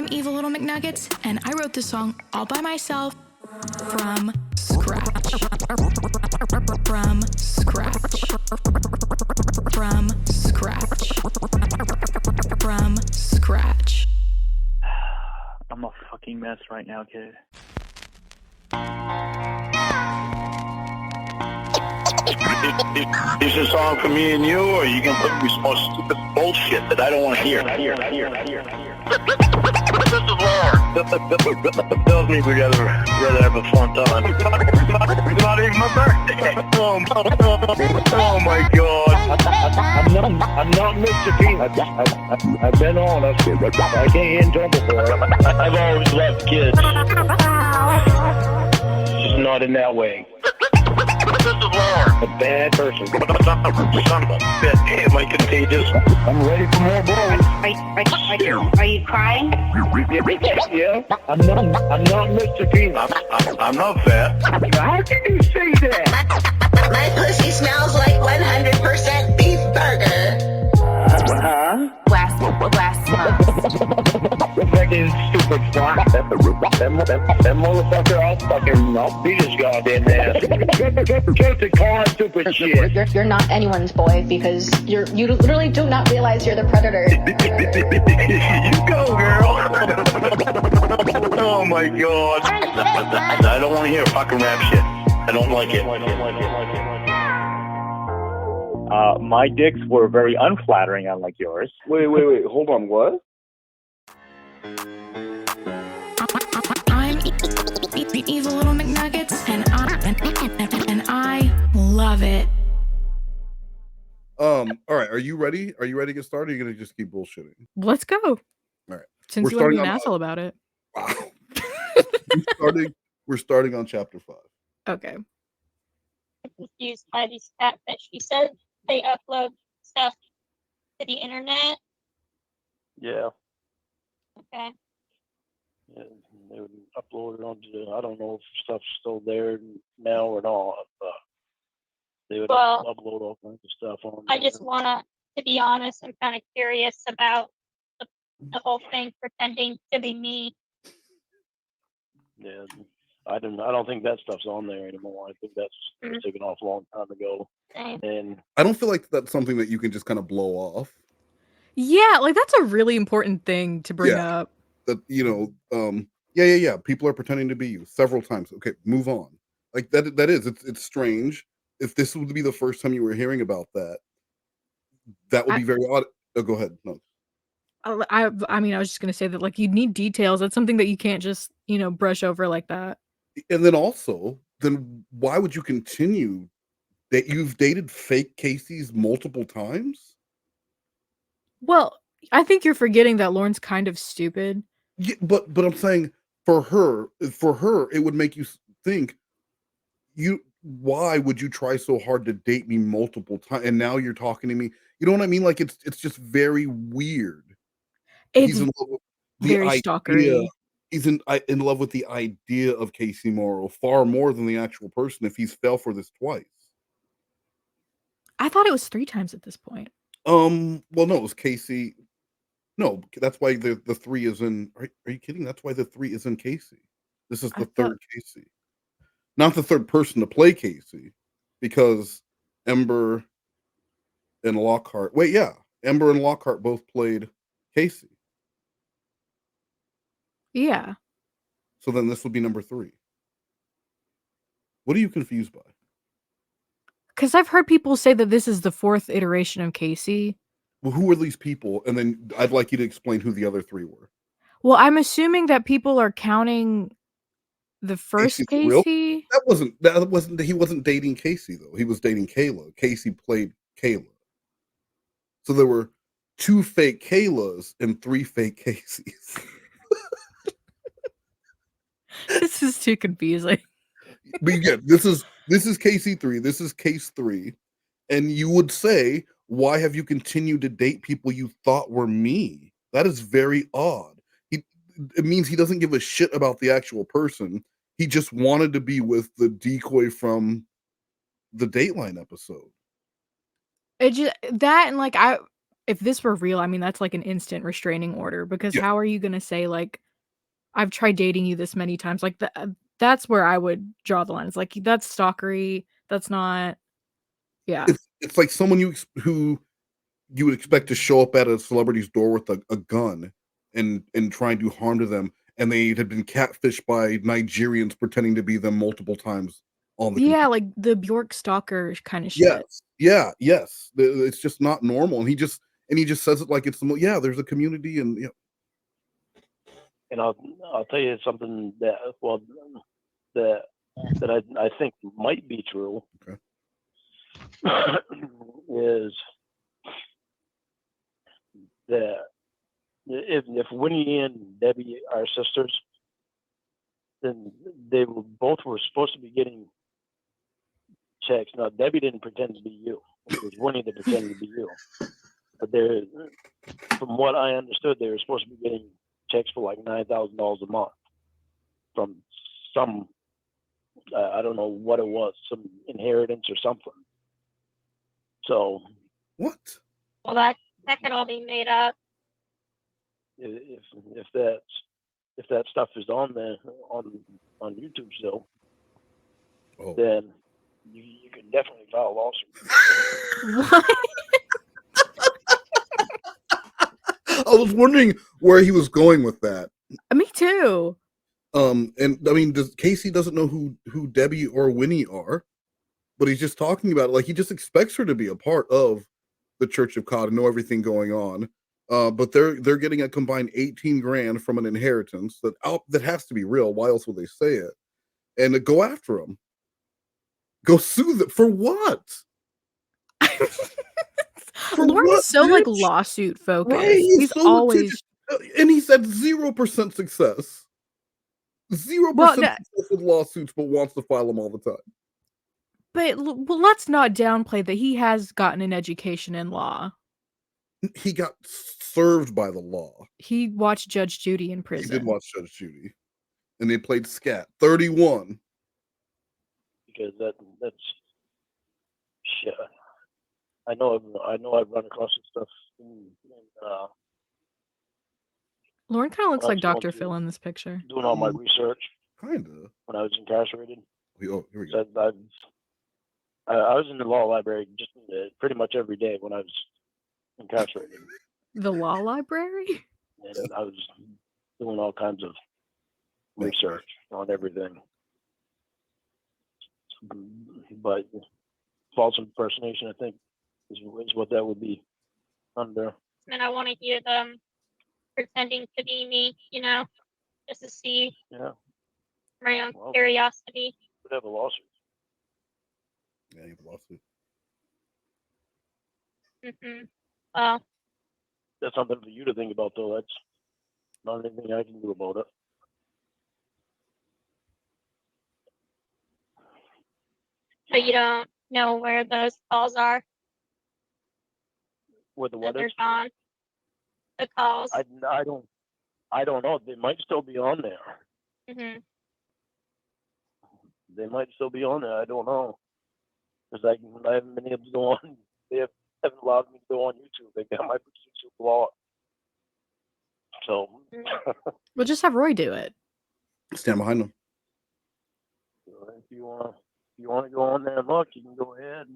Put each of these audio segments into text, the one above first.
I'm Evil Little McNuggets, and I wrote this song all by myself from scratch. From scratch. From scratch. From scratch. I'm a fucking mess right now, kid. Is this song for me and you, or are you gonna put me some more stupid bullshit that I don't want to hear? This is Lord. Tells me we gotta rather have a fun time. It's not even my birthday. Oh my God. I'm not Mr. Peanut. I've been honest. I can't get in trouble for it. I've always loved kids. Just not in that way. A bad person. Son of a bitch. Am I contagious? I'm ready for more blows. Are you crying? Yeah. I'm not Mr. Peanut. I'm not fat. How can you say that? My pussy smells like 100% beef burger. Huh? Glass months. Fucking stupid twat. That motherfucker, I'll beat his goddamn ass. Get the car, stupid shit. You're not anyone's boy because you literally do not realize you're the predator. You go, girl. Oh my God. I don't want to hear fucking rap shit. I don't like it. My dicks were very unflattering, unlike yours. Wait, hold on, what? I'm Evil Little McNuggets, and I love it. All right, are you ready? Are you ready to get started? Or are you gonna just keep bullshitting? Let's go. All right. Since We're you want to be an starting on- asshole about it. Wow. We're starting on chapter 5. Okay. Confused by these stats that she said they upload stuff to the internet. Yeah. Okay. Yeah, they would upload it onto, I don't know if stuff's still there now or not, but they would Well, upload all kinds of stuff on I there. just wanna, to be honest, I'm kind of curious about the whole thing pretending to be me. Yeah, I don't think that stuff's on there anymore. I think that's taken off a long time ago. And I don't feel like that's something that you can just kind of blow off. Yeah, like that's a really important thing to bring up. That yeah. People are pretending to be you several times. Okay, move on. Like it's strange. If this would be the first time you were hearing about that, that would be very odd. Oh, go ahead. No. I mean, I was just gonna say that like you need details. That's something that you can't just brush over like that. And then also, why would you continue that you've dated fake Casey's multiple times? Well, I think you're forgetting that Lauren's kind of stupid. Yeah, but I'm saying for her, it would make you think why would you try so hard to date me multiple times and now you're talking to me? You know what I mean? Like it's just very weird. It's He's in love with very stalkery. He's in love with the idea of Casey Morrow far more than the actual person if he's fell for this twice. I thought it was 3 times at this point. Well, no, it was Casey. No, that's why the 3 is in. Are you kidding? That's why the 3 is in Casey. This is the third Casey, not the third person to play Casey, because Ember and Lockhart. Wait, yeah, Ember and Lockhart both played Casey. Yeah. So then this would be number 3. What are you confused by? Because I've heard people say that this is the 4th iteration of Casey. Well, who are these people? And then I'd like you to explain who the other 3 were. Well, I'm assuming that people are counting the first Casey. That wasn't. He wasn't dating Casey though. He was dating Kayla. Casey played Kayla. So there were 2 fake Kaylas and 3 fake Caseys. This is too confusing. But again, this is Casey 3. This is case 3, and you would say, why have you continued to date people you thought were me? That is very odd. It means he doesn't give a shit about the actual person. He just wanted to be with the decoy from the Dateline episode. It just that and like if this were real, I mean, that's like an instant restraining order, because Yeah. how are you going to say, like, I've tried dating you this many times? Like, that's where I would draw the line. It's like, that's stalkery. That's not, yeah. It's like someone who you would expect to show up at a celebrity's door with a gun and try and do harm to them, and they had been catfished by Nigerians pretending to be them multiple times on the Yeah, computer. like the Bjork stalker kind of shit. Yes. Yeah, yes. It's just not normal. And he just says it like it's yeah, there's a community and yeah. And I'll tell you something that I think might be true. Okay. Is that if Winnie and Debbie are sisters, then they both were supposed to be getting checks. Now Debbie didn't pretend to be you; it was Winnie that pretended to be you. But from what I understood, they were supposed to be getting checks for like $9,000 a month from some I don't know what it was, some inheritance or something. So what? Well, that could all be made up. If that stuff is on there on YouTube still, then you can definitely file a lawsuit. What? I was wondering where he was going with that. Me too. And I mean, Casey doesn't know who Debbie or Winnie are, but he's just talking about it like he just expects her to be a part of the Church of God and know everything going on. But they're getting a combined 18 grand from an inheritance that has to be real. Why else would they say it? And to go after them, go sue them for what? Lauren is so like lawsuit focused. Right? He's so always, and he's had 0% success. 0% success with lawsuits, but wants to file them all the time. But let's not downplay that he has gotten an education in law. He got served by the law. He watched Judge Judy in prison. He did watch Judge Judy, and they played scat 31. Because that's shit. I know I've run across this stuff. Lauren kind of looks like Dr. Phil in this picture. Doing all my research. Kinda. When I was incarcerated. Oh, here we go. I was in the law library just pretty much every day when I was incarcerated. The law library? And I was doing all kinds of research on everything. But false impersonation, I think, is what that would be under. And I want to hear them pretending to be me, just to see my own curiosity. Would have a lawsuit. Yeah, you have a lawsuit. Well, that's something for you to think about, though. That's not anything I can do about it. So you don't know where those calls are? Where the what is? Gone. The calls. I don't know. They might still be on there. They might still be on there. I don't know. Because I haven't been able to go on. They haven't allowed me to go on YouTube. They got my YouTube blocked. So. We'll just have Roy do it. Stand behind him. If you want to go on there and look, you can go ahead.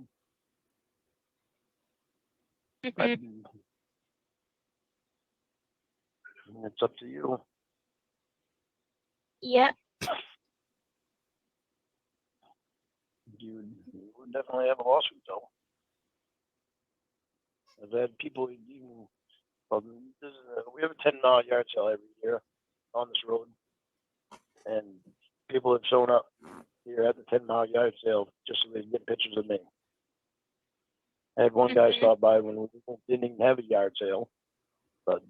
It's up to you. Yeah. You would definitely have a lawsuit, though. I've had people even. We have a $10 yard sale every year on this road, and people have shown up here at the $10 yard sale just so they can get pictures of me. I had one guy stop by when we didn't even have a yard sale, but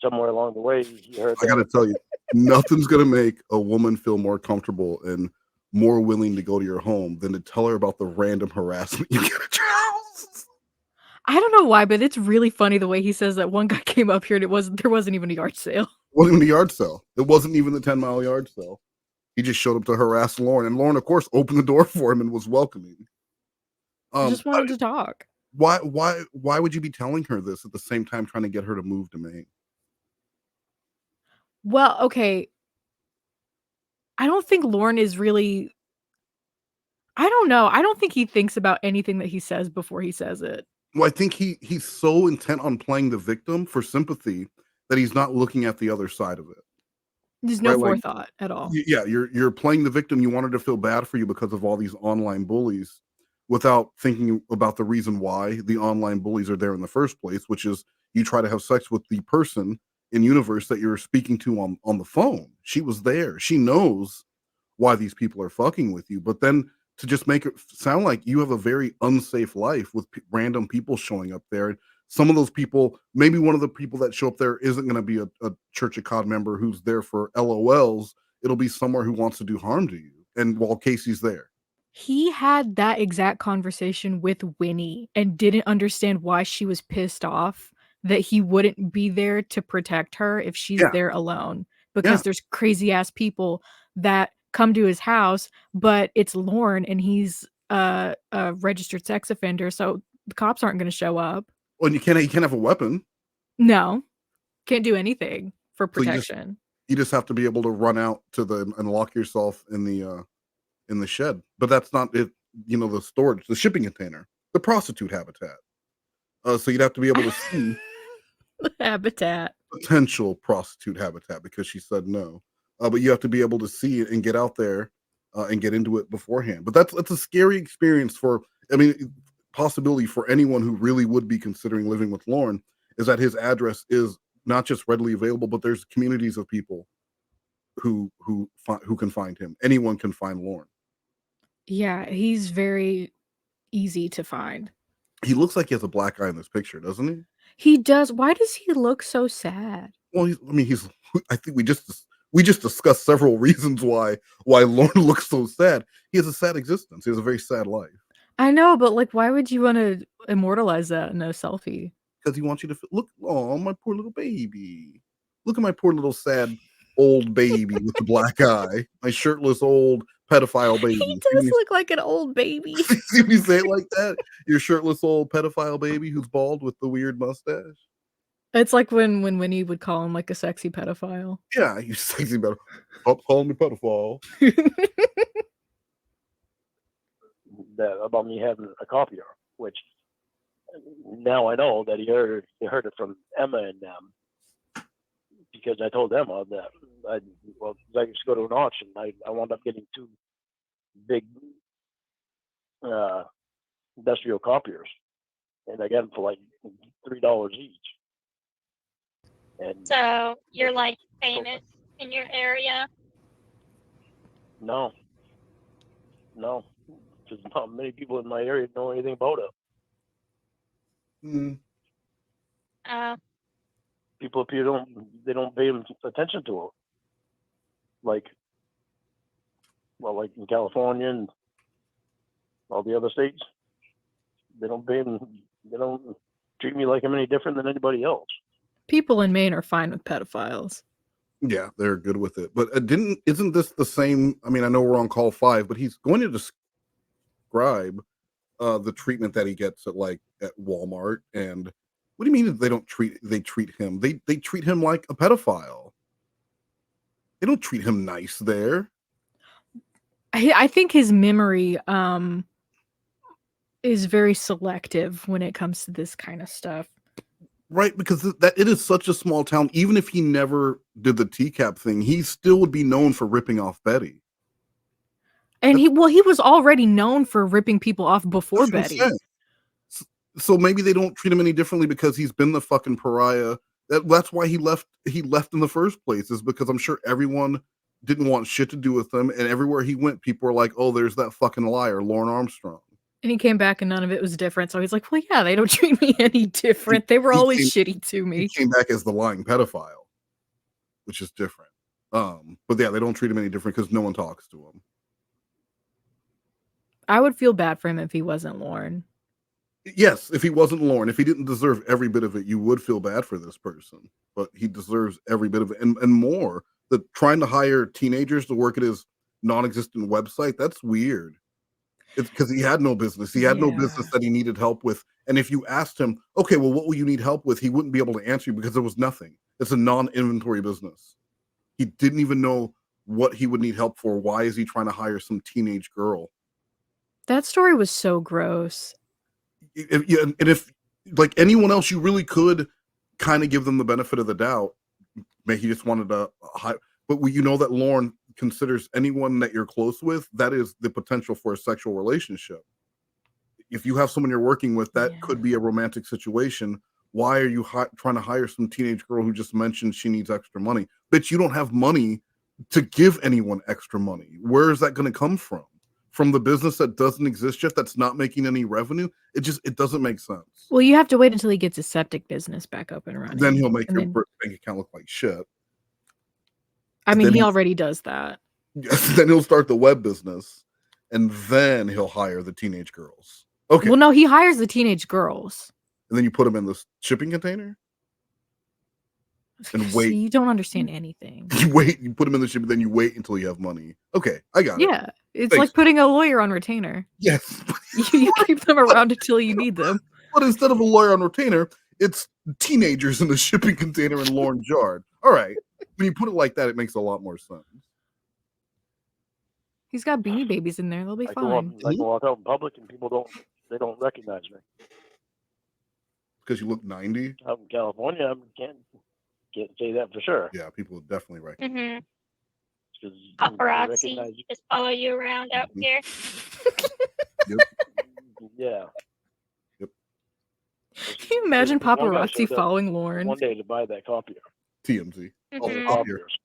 somewhere along the way he heard. I gotta tell you, nothing's gonna make a woman feel more comfortable and more willing to go to your home than to tell her about the random harassment you get at your house. I don't know why, but it's really funny the way he says that one guy came up here and there wasn't even a yard sale. It wasn't even a yard sale. It wasn't even the 10-mile yard sale. He just showed up to harass Lauren, and Lauren, of course, opened the door for him and was welcoming. Just wanted to talk. Why would you be telling her this at the same time trying to get her to move to Maine? Well, okay. I don't think Lorne is really. I don't know. I don't think he thinks about anything that he says before he says it. Well, I think he's so intent on playing the victim for sympathy that he's not looking at the other side of it. There's no Right, like, forethought at all. yeah, you're playing the victim. You want her to feel bad for you because of all these online bullies, without thinking about the reason why the online bullies are there in the first place, which is you try to have sex with the person in universe that you're speaking to on the phone. She was there. She knows why these people are fucking with you, but then to just make it sound like you have a very unsafe life with random people showing up there. Some of those people, maybe one of the people that show up there isn't going to be a Church of God member who's there for LOLs. It'll be somewhere who wants to do harm to you. And while Casey's there, He had that exact conversation with Winnie and didn't understand why she was pissed off that he wouldn't be there to protect her if she's yeah, there alone. Because yeah. there's crazy ass people that come to his house, but it's Lorne and he's a registered sex offender, so the cops aren't going to show up. Well, you can't have a weapon, No, can't do anything for so protection. you just have to be able to run out to and lock yourself in the shed. But that's not it. You know, the storage, the shipping container, the prostitute habitat. So you'd have to be able to see Habitat. potential prostitute habitat because she said no. But you have to be able to see it and get out there and get into it beforehand. But that's a scary experience for. I mean, possibility for anyone who really would be considering living with Lorne is that his address is not just readily available, but there's communities of people who can find him. Anyone can find Lorne. Yeah, he's very easy to find. He looks like he has a black eye in this picture, doesn't he? He does. Why does he look so sad? Well, he's. I think we just discussed several reasons why Lorne looks so sad. He has a sad existence. He has a very sad life. I know, but like, why would you want to immortalize that in a selfie? Because he wants you to look. Oh, my poor little baby. Look at my poor little sad old baby with the black eye. My shirtless old pedophile baby. He does look like an old baby. See when you say it like that? Your shirtless old pedophile baby who's bald with the weird mustache. It's like when Winnie would call him like a sexy pedophile. Yeah, you sexy pedophile. Stop calling me pedophile. That about me having a copier, which now I know that he heard it from Emma and them, because I told Emma that I used to go to an auction. I wound up getting two big industrial copiers, and I got them for like $3 each. And So you're like famous in your area? No, because not many people in my area know anything about it. Mm. People up here don't pay attention to it. Like in California and all the other states, they don't treat me like I'm any different than anybody else. People in Maine are fine with pedophiles. Yeah, they're good with it. But isn't this the same? I mean, I know we're on call 5, but he's going to describe the treatment that he gets at Walmart. And what do you mean they treat him? They treat him like a pedophile. They don't treat him nice there. I think his memory is very selective when it comes to this kind of stuff. Right, because that it is such a small town. Even if he never did the teacup thing, he still would be known for ripping off Betty. And he was already known for ripping people off before Betty. So maybe they don't treat him any differently because he's been the fucking pariah. That's why he left in the first place, is because I'm sure everyone didn't want shit to do with him, and everywhere he went, people were like, "Oh, there's that fucking liar, Lorne Armstrong." And he came back and none of it was different. So he's like, well, yeah, they don't treat me any different. They were always shitty to me. He came back as the lying pedophile, which is different. But yeah, they don't treat him any different because no one talks to him. I would feel bad for him if he wasn't Lorne. Yes, if he wasn't Lorne, if he didn't deserve every bit of it, you would feel bad for this person. But he deserves every bit of it and more. Trying to hire teenagers to work at his non-existent website, that's weird. It's because he had no business. He had no business that he needed help with. And if you asked him, okay, well, what will you need help with? He wouldn't be able to answer you because there was nothing. It's a non-inventory business. He didn't even know what he would need help for. Why is he trying to hire some teenage girl? That story was so gross. If like anyone else, you really could kind of give them the benefit of the doubt. Maybe he just wanted to hire. But you know that Lauren considers anyone that you're close with, that is the potential for a sexual relationship. If you have someone you're working with, that could be a romantic situation. Why are you trying to hire some teenage girl who just mentioned she needs extra money? Bitch, you don't have money to give anyone extra money. Where is that going to come from? From the business that doesn't exist yet, that's not making any revenue? It doesn't make sense. Well, you have to wait until he gets his septic business back up and running. Then he'll make your bank account look like shit. I mean, he already does that. Then he'll start the web business, and then he'll hire the teenage girls. Okay. Well, no, he hires the teenage girls. And then you put them in the shipping container? And wait. See, you don't understand anything. You put them in the shipping, then you wait until you have money. Okay, I got it. Yeah, it's like putting a lawyer on retainer. Yes. You keep them around until you need them. But instead of a lawyer on retainer, it's teenagers in the shipping container in Lauren's yard. All right. When you put it like that, it makes a lot more sense. He's got Beanie Babies in there. They'll be fine. I can walk out in public and people don't recognize me. Because you look 90? Out in California, I can't say that for sure. Yeah, people would definitely recognize. Paparazzi just follow you around out here. Yep. Yeah. Yep. Can you imagine paparazzi following Lauren? One day to buy that copier. TMZ. All the Mhm. copiers.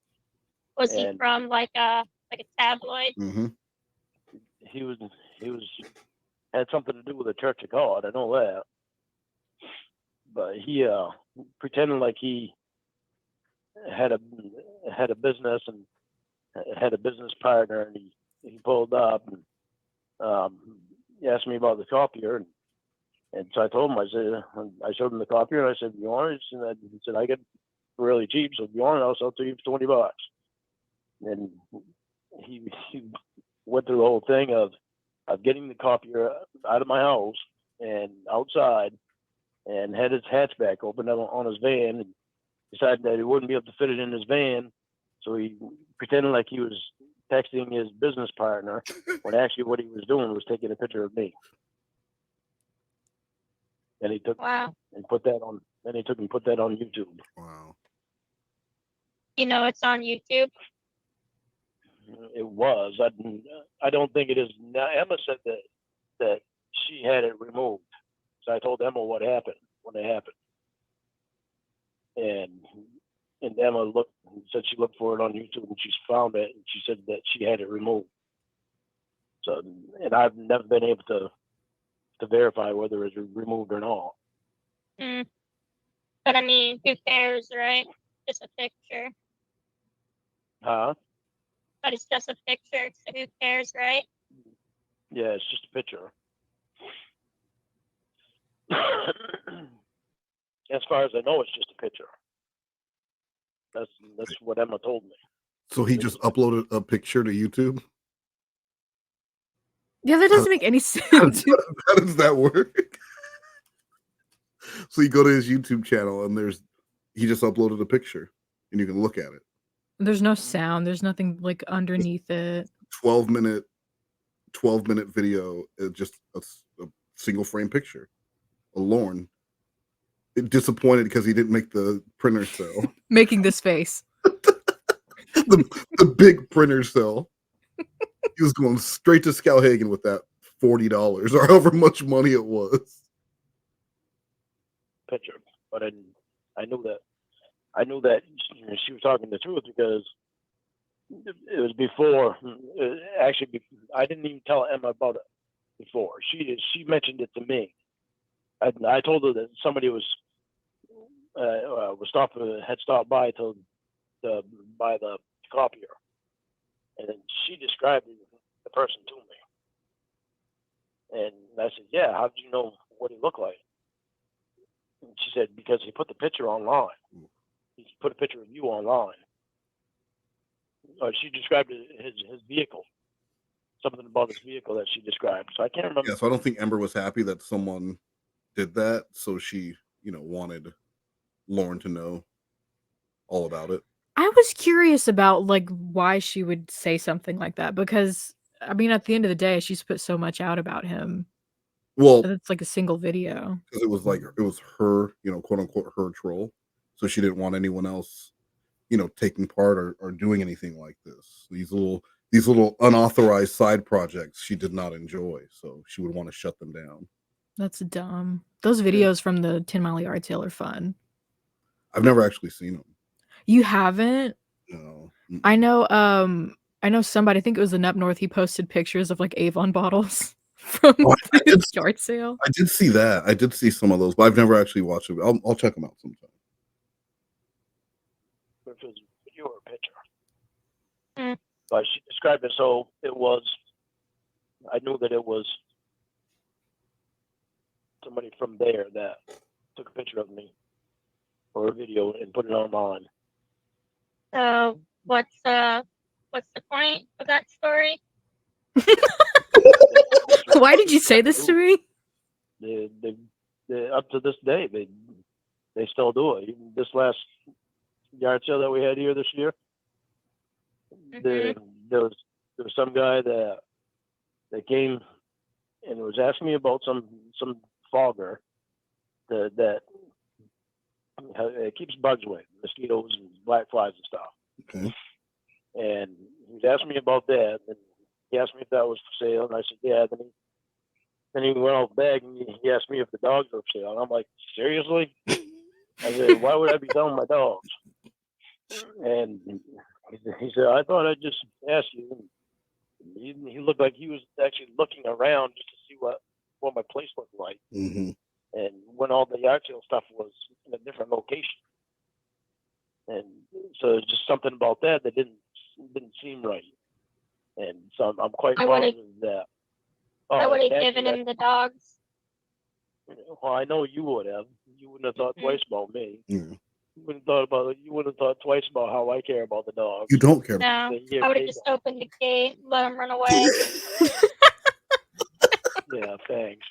Was he from like a tabloid? Mm-hmm. He had something to do with the Church of God. I know that. But he pretended like he had a business and had a business partner, and he pulled up and he asked me about the copier, and so I told him, I showed him the copier, and I said, "You want it?" And he said, "I get it really cheap, so if you want it, I'll sell it to you for $20." And he went through the whole thing of getting the copier out of my house and outside, and had his hatchback open on his van, and decided that he wouldn't be able to fit it in his van, so he pretended like he was texting his business partner, when actually what he was doing was taking a picture of me. And he took and put that on. Then he took and put that on YouTube. Wow. You know, it's on YouTube. It was. I don't think it is. Now, Emma said that she had it removed. So I told Emma what happened when it happened. And Emma said she looked for it on YouTube and she found it, and she said that she had it removed. So, and I've never been able to verify whether it's removed or not. But I mean, who cares, right? Just a picture. Huh? But it's just a picture, so who cares, right? Yeah, it's just a picture. As far as I know, it's just a picture. That's what Emma told me. So he just uploaded a picture to YouTube? Yeah, that doesn't make any sense. How does that work? So you go to his YouTube channel and he just uploaded a picture and you can look at it. There's no sound. There's nothing like underneath it. 12-minute video, just a single frame picture. A Lauren. Disappointed because he didn't make the printer sell. Making this face. the big printer sell. He was going straight to Skowhagen with that $40 or however much money it was. Picture, but I knew that she was talking the truth because it was before. Actually, I didn't even tell Emma about it before. She mentioned it to me. I told her that somebody had stopped by to buy the copier, and then she described the person to me. And I said, "Yeah, how did you know what he looked like?" And she said, "Because he put the picture online. He put a picture of you online." She described his vehicle. something about this vehicle that she described. So I can't remember. Yeah, so I don't think Ember was happy that someone did that, so she, wanted Lauren to know all about it. I was curious about like why she would say something like that because I mean at the end of the day she's put so much out about him. Well, It's like a single video. Because it was like it was her, quote unquote her troll. So she didn't want anyone else, taking part or doing anything like this. These little unauthorized side projects she did not enjoy. So she would want to shut them down. That's dumb. Those videos from the 10 Mile Yard Sale are fun. I've never actually seen them. You haven't? No. I know somebody, I think it was in Up North, he posted pictures of like Avon bottles from the yard sale. I did see that. I did see some of those, but I've never actually watched it. I'll check them out sometime. If it was a video or a picture. But she described it so it was, I knew that it was somebody from there that took a picture of me or a video and put it online. So what's the point of that story? Why did you say this to me? They up to this day they still do it. Even this last yard sale that we had here this year, there was some guy that came and was asking me about some fogger that it keeps bugs away, mosquitoes and black flies and stuff. Okay. And he was asking me about that, and he asked me if that was for sale, and I said yeah. Then he went out back and he asked me if the dogs were for sale, and I'm like, seriously? I said, why would I be selling my dogs? And he said, I thought I'd just ask you. And he looked like he was actually looking around just to see what my place looked like. Mm-hmm. And when all the yard sale stuff was in a different location. And so it's just something about that didn't seem right. And so I'm quite positive that I would have given him the dogs. Well, I know you would have. You wouldn't have thought twice about me. Yeah. You wouldn't have thought twice about how I care about the dogs. You don't care. No, I would have just opened the gate, let him run away. Yeah, thanks.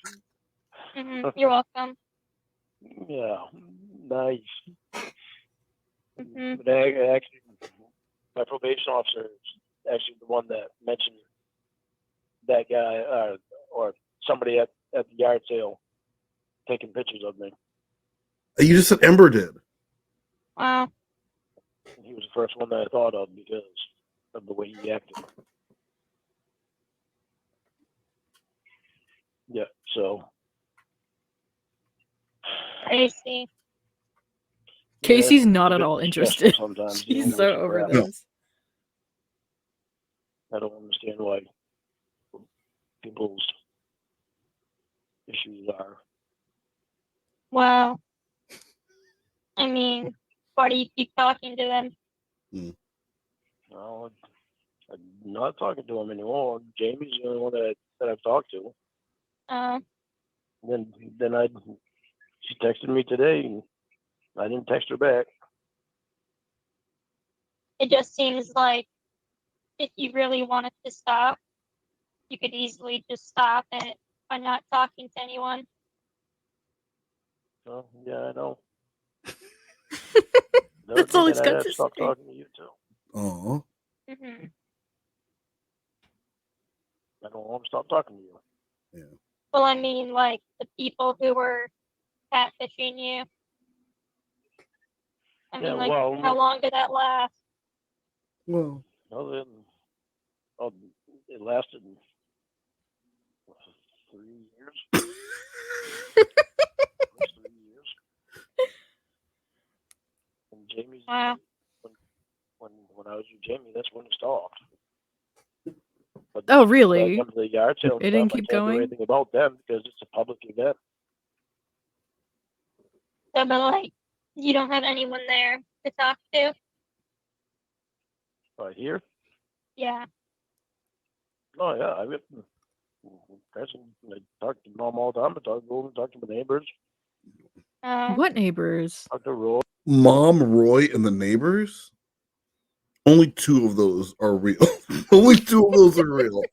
You're welcome. Yeah, nice. Mm-hmm. But actually, my probation officer is actually the one that mentioned that guy or somebody at the yard sale taking pictures of me. You just said Ember did. Wow. He was the first one that I thought of because of the way he acted. Yeah, so. Crazy. Casey's Yeah, not it's at a all bit interested. stressful sometimes. He's so over crap. this. I don't understand why people's issues are. Well, I mean, why do you keep talking to them? No, I'm not talking to him anymore. Jamie's the only one that I've talked to. Then she texted me today, and I didn't text her back. It just seems like if you really wanted to stop, you could easily just stop it by not talking to anyone. Oh, yeah, I know. That's all he's got to stop say. talking to you too. Oh. Mm-hmm. I don't want to stop talking to you. Yeah. Well, I mean, like the people who were catfishing you. I mean, like, how long did that last? Well, it lasted 3 years. 3 years. And Jamie's when I was with Jamie, that's when it stopped. But Oh, really? when it comes to the yard sale, It didn't keep I can't going? do anything about them because it's a public event. So, but like, you don't have anyone there to talk to? Right here? Yeah. Oh yeah, I talk to mom all the time. I talk to my neighbors. What neighbors? Talk to Roy. Mom, Roy, and the neighbors. Only 2 of those are real. Only 2 of those are real.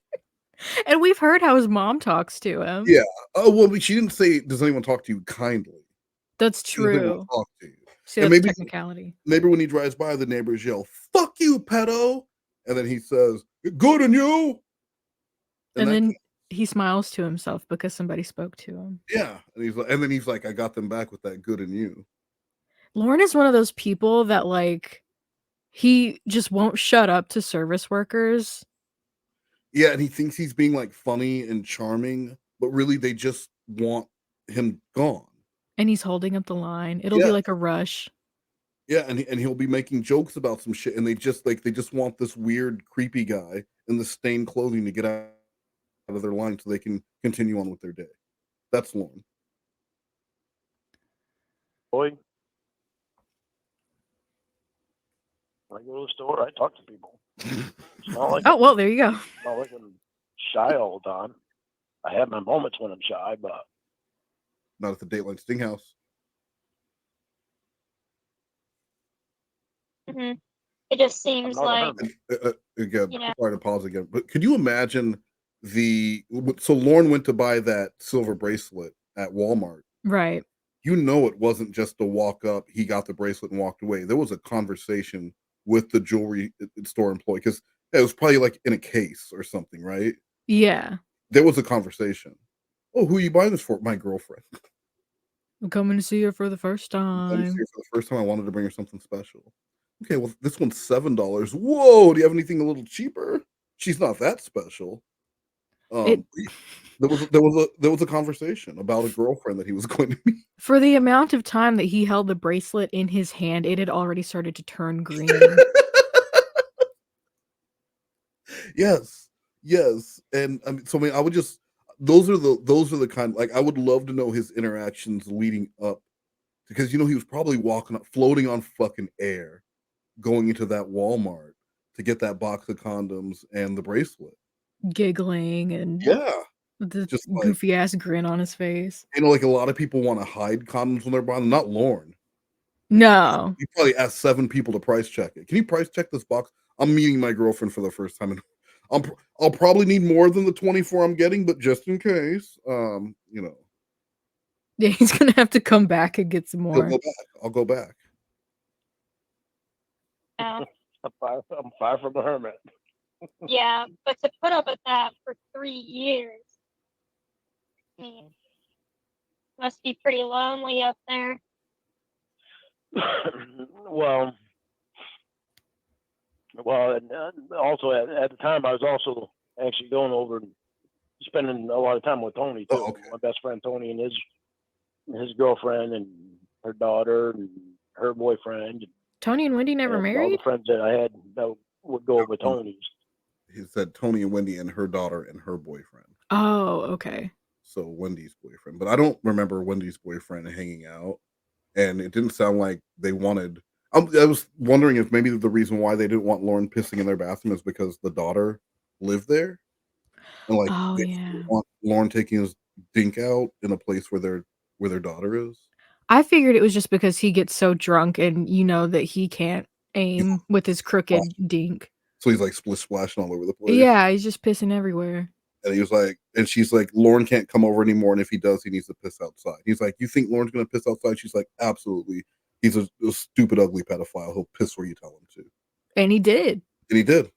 And we've heard how his mom talks to him. Yeah. Oh well, she didn't say, "Does anyone talk to you kindly?" That's Does anyone true. talk to you? See, And that's maybe technicality. when he drives by, the neighbors yell, "Fuck you, pedo!" And then he says, "Good on you." And that then he smiles to himself because somebody spoke to him. yeah, and then he's like, "I got them back with that good in you." Lauren is one of those people that like he just won't shut up to service workers. Yeah, and he thinks he's being like funny and charming, but really they just want him gone. And he's holding up the line. It'll Yeah. be like a rush. Yeah, and he'll be making jokes about some shit, and they just want this weird, creepy guy in the stained clothing to get out of their line so they can continue on with their day. That's Lauren. Boy, when I go to the store, I talk to people. It's not like Oh, well, there you go. it's not like I'm shy all the time. I have my moments when I'm shy, but Not at the Dateline Stinghouse. Mhm. It just I'm seems not a like, hermit. Again, you know, sorry to pause again, but could you imagine so Lauren went to buy that silver bracelet at Walmart. Right. You know, it wasn't just to walk up, he got the bracelet and walked away. There was a conversation with the jewelry store employee because it was probably like in a case or something, right? Yeah. There was a conversation. Oh, who are you buying this for? My girlfriend. I'm coming to see her for the first I'm coming to see time. her for the first time. I wanted to bring her something special. Okay, well, this one's $7. Whoa, do you have anything a little cheaper? She's not that special. It There was a conversation about a girlfriend that he was going to meet. for the amount of time that he held the bracelet in his hand, it had already started to turn green. Yes, yes, and I mean, I would just those are the kind like I would love to know his interactions leading up because he was probably floating on fucking air, going into that Walmart to get that box of condoms and the bracelet. Giggling and Yeah, with the just like goofy ass grin on his face. like a lot of people want to hide condoms when they're buying them. Not Lauren. No. You probably asked 7 people to price check it. Can you price check this box? I'm meeting my girlfriend for the first time, and I'll probably need more than the 24 I'm getting, but just in case, Yeah, he's gonna have to come back and get some he'll more. go back. I'll go back. yeah, I'm far from a hermit. yeah, but to put up with that for 3 years, I mean, must be pretty lonely up there. well, and also at the time I was also actually going over and spending a lot of time with Tony too. Oh, okay. My best friend Tony and his girlfriend and her daughter and her boyfriend. Tony and Wendy never and all married? the friends that I had that would go over Tony's. He said Tony and Wendy and her daughter and her boyfriend. Oh, okay. So Wendy's boyfriend, but I don't remember Wendy's boyfriend hanging out, and it didn't sound like they wanted. I was wondering if maybe the reason why they didn't want Lauren pissing in their bathroom is because the daughter lived there, and like Oh, they yeah. didn't want Lauren taking his dink out in a place where their daughter is. I figured it was just because he gets so drunk and you know that he can't aim with his crooked dink. So he's like split splashing all over the place. Yeah, he's just pissing everywhere. And he was like, and she's like, Lauren can't come over anymore, and if he does, he needs to piss outside. He's like, you think Lauren's gonna piss outside? She's like, absolutely. He's a stupid, ugly pedophile. He'll piss where you tell him to. And he did. And he did.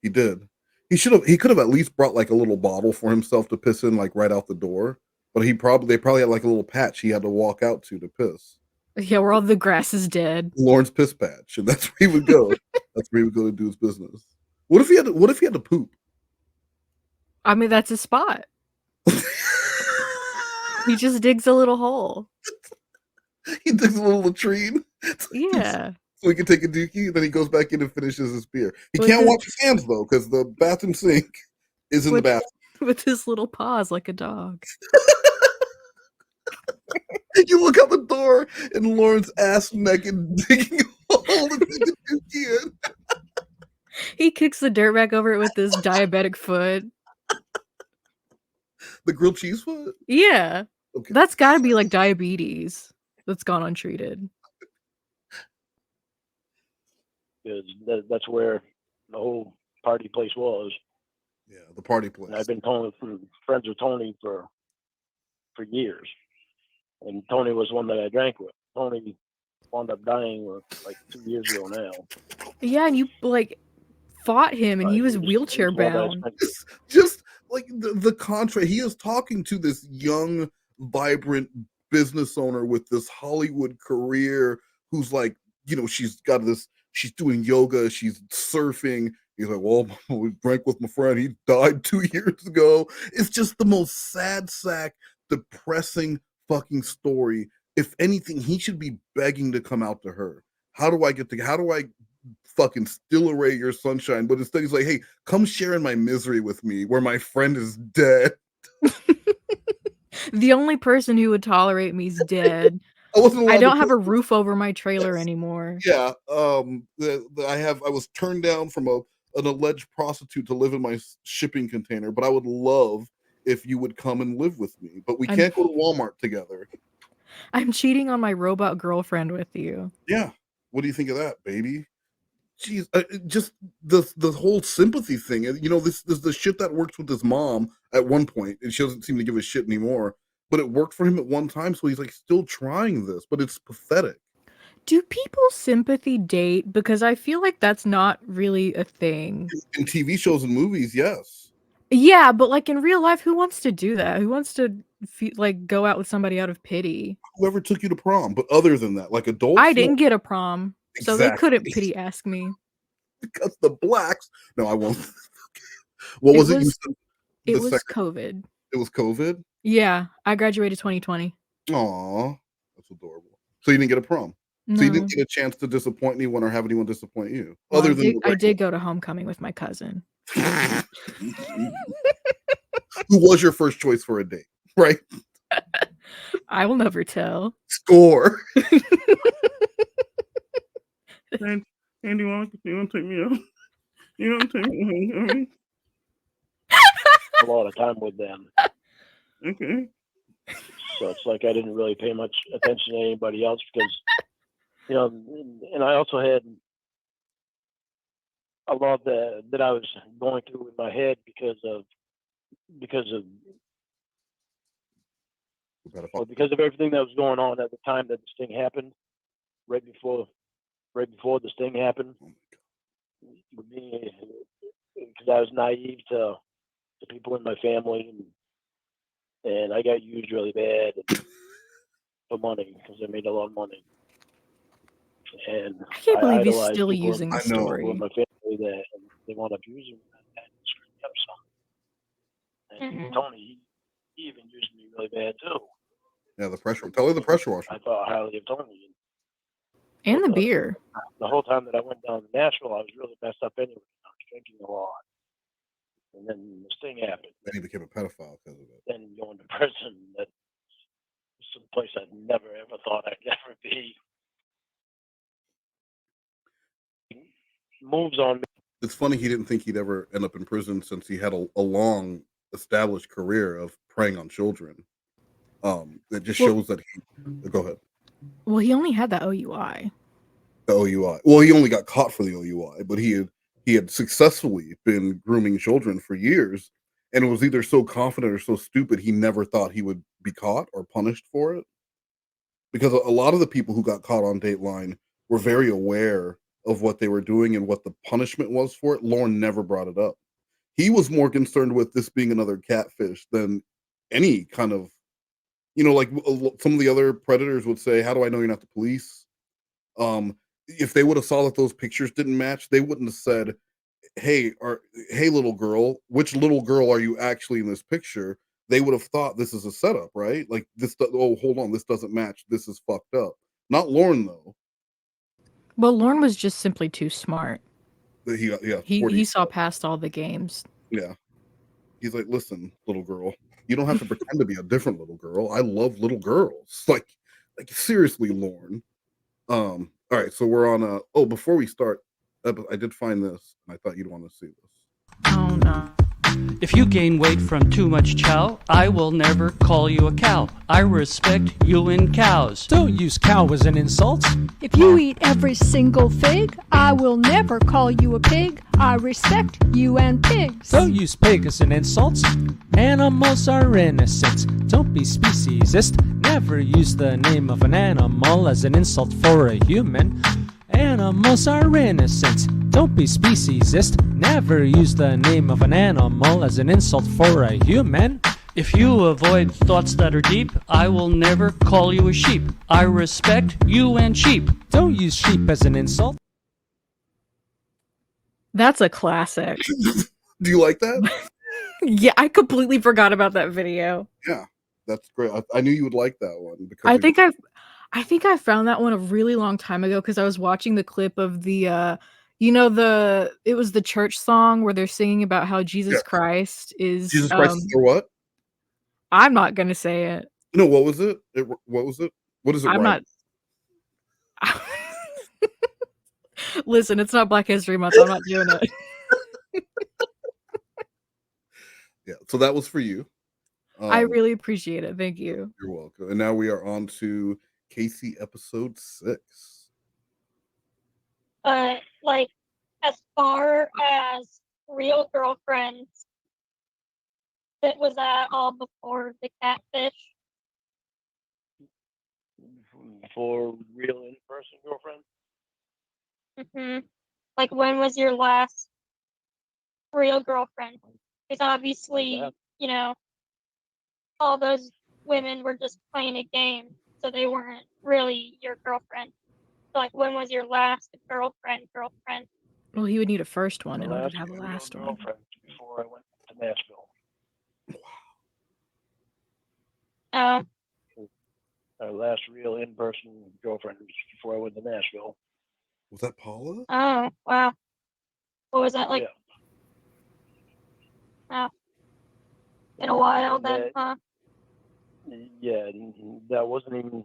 He did. He could have at least brought like a little bottle for himself to piss in, like right out the door. But they probably had like a little patch he had to walk out to piss. Yeah, where all the grass is dead. Lauren's piss patch, and that's where he would go. That's where he would go to do his business. What if he had to poop? I mean, that's his spot. He just digs a little hole. He digs a little latrine. Yeah. So he can take a dookie, then he goes back in and finishes his beer. He With can't his- wash his hands though, because the bathroom sink is in the bathroom. With his little paws like a dog. You look out the door and Lauren's ass naked digging a hole to take the dookie in. He kicks the dirt back over it with his diabetic foot. The grilled cheese foot? Yeah. Okay. That's gotta be like diabetes that's gone untreated. Because that's where the whole party place was. Yeah, the party place. And I've been friends with Tony for years. And Tony was one that I drank with. Tony wound up dying like 2 years ago now. Yeah, and you like fought him, and he was wheelchair one that I bound. spent- Just like the contrast, he is talking to this young, vibrant business owner with this Hollywood career who's like, you know, she's doing yoga, she's surfing. He's like, well, we drank with my friend, he died 2 years ago. It's just the most sad sack, depressing fucking story. If anything, he should be begging to come out to her. How do I fucking steal away your sunshine? But instead he's like, hey, come share in my misery with me where my friend is dead. The only person who would tolerate me is dead. I don't have a roof over my trailer anymore. Yeah. I was turned down from an alleged prostitute to live in my shipping container, but I would love if you would come and live with me. But we can't go to Walmart together. I'm cheating on my robot girlfriend with you. Yeah. What do you think of that, baby? Jeez, just the whole sympathy thing. You know, this the shit that works with his mom at one point, and she doesn't seem to give a shit anymore. But it worked for him at one time, so he's like still trying this. But it's pathetic. Do people's sympathy date? Because I feel like that's not really a thing. In TV shows and movies, yes. Yeah, but like in real life, who wants to do that? Who wants to like go out with somebody out of pity? Whoever took you to prom. But other than that, like adults, I didn't get a prom, so exactly. they couldn't pity ask me. Because the blacks. No, I won't. What was it? It was COVID. It was COVID? Yeah, I graduated 2020. Aw, that's adorable. So you didn't get a prom? No. So you didn't get a chance to disappoint anyone or have anyone disappoint you? Well, other than I did go to homecoming with my cousin. Who was your first choice for a date, right? I will never tell. Score. Andy, you want to take me out? You want to take me home? A lot of time with them. Okay. So it's like I didn't really pay much attention to anybody else because, you know, and I also had a lot that I was going through in my head because of everything that was going on at the time that this thing happened, right before this thing happened. With me, because I was naive to people in my family, and I got used really bad for money because I made a lot of money. And I can't believe he's idolized still people using the story. in my family that they want to abuse me and screw me up some. And Tony, he even used me really bad too. Yeah, the pressure. Tell her the pressure washer. I thought highly of Tony. And the beer. The whole time that I went down to Nashville, I was really messed up anyway. I was drinking a lot. And then this thing happened. Then he became a pedophile because of it. Then going to prison, that's some place I'd never ever thought I'd ever be. Moves on me. It's funny he didn't think he'd ever end up in prison since he had a long established career of preying on children. It just shows that he. Go ahead. Well, he only had that OUI. The OUI. Well, he only got caught for the OUI, but he had successfully been grooming children for years, and it was either so confident or so stupid he never thought he would be caught or punished for it. Because a lot of the people who got caught on Dateline were very aware of what they were doing and what the punishment was for it. Lauren never brought it up. He was more concerned with this being another catfish than any kind of, you know, like some of the other predators would say, how do I know you're not the police? If they would have saw that those pictures didn't match, they wouldn't have said, hey, little girl, which little girl are you actually in this picture? They would have thought this is a setup, right? Like this, oh, hold on, this doesn't match. This is fucked up. Not Lauren, though. Well, Lauren was just simply too smart. He saw past all the games. Yeah. He's like, listen, little girl, you don't have to pretend to be a different little girl. I love little girls. Like seriously, Lauren. All right, so we're on before we start, I did find this, and I thought you'd want to see this. Oh no. If you gain weight from too much chow, I will never call you a cow. I respect you and cows. Don't use cow as an insult. If you eat every single fig, I will never call you a pig. I respect you and pigs. Don't use pig as an insult. Animals are innocent. Don't be speciesist. Never use the name of an animal as an insult for a human. Animals are innocent. Don't be speciesist. Never use the name of an animal as an insult for a human. If you avoid thoughts that are deep, I will never call you a sheep. I respect you and sheep. Don't use sheep as an insult. That's a classic. Do you like that? Yeah, I completely forgot about that video. Yeah, that's great. I knew you would like that one because I think I found that one a really long time ago because I was watching the clip of the it was the church song where they're singing about how Jesus Christ is or what? I'm not gonna say it. No, what was it? What was it? What is it? I'm not. Listen, it's not Black History Month. I'm not doing it. Yeah, so that was for you. I really appreciate it. Thank you. You're welcome. And now we are on to Casey episode 6. Like, as far as real girlfriends, was that all before the catfish? For real in-person girlfriend? Like, when was your last real girlfriend? Because obviously, you know, all those women were just playing a game, so they weren't really your girlfriend. So, like, when was your last girlfriend? Well, he would need a first one in order last to have a last one. girlfriend before I went to Nashville. Oh, Our last real in-person girlfriend was before I went to Nashville. Was that Paula? oh, wow. What was that like? Yeah. Oh, in a while then, huh? Yeah, that wasn't even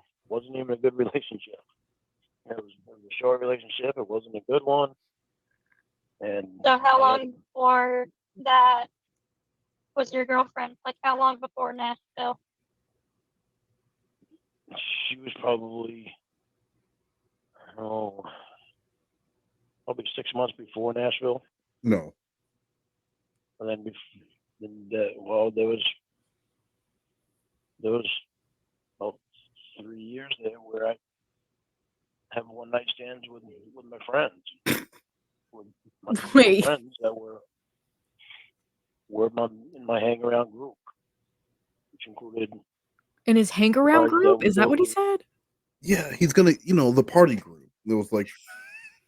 a good relationship. It was a short relationship. It wasn't a good one. And So how long before that was your girlfriend? Like, how long before Nashville? she was probably, probably 6 months before Nashville. No. And then, there was about 3 years there where I have one night stands with my friends, with my Wait. friends that were in my hang around group, which included In his hang around Right, group? yeah, Is that what he said? Yeah, he's gonna, the party group. There was like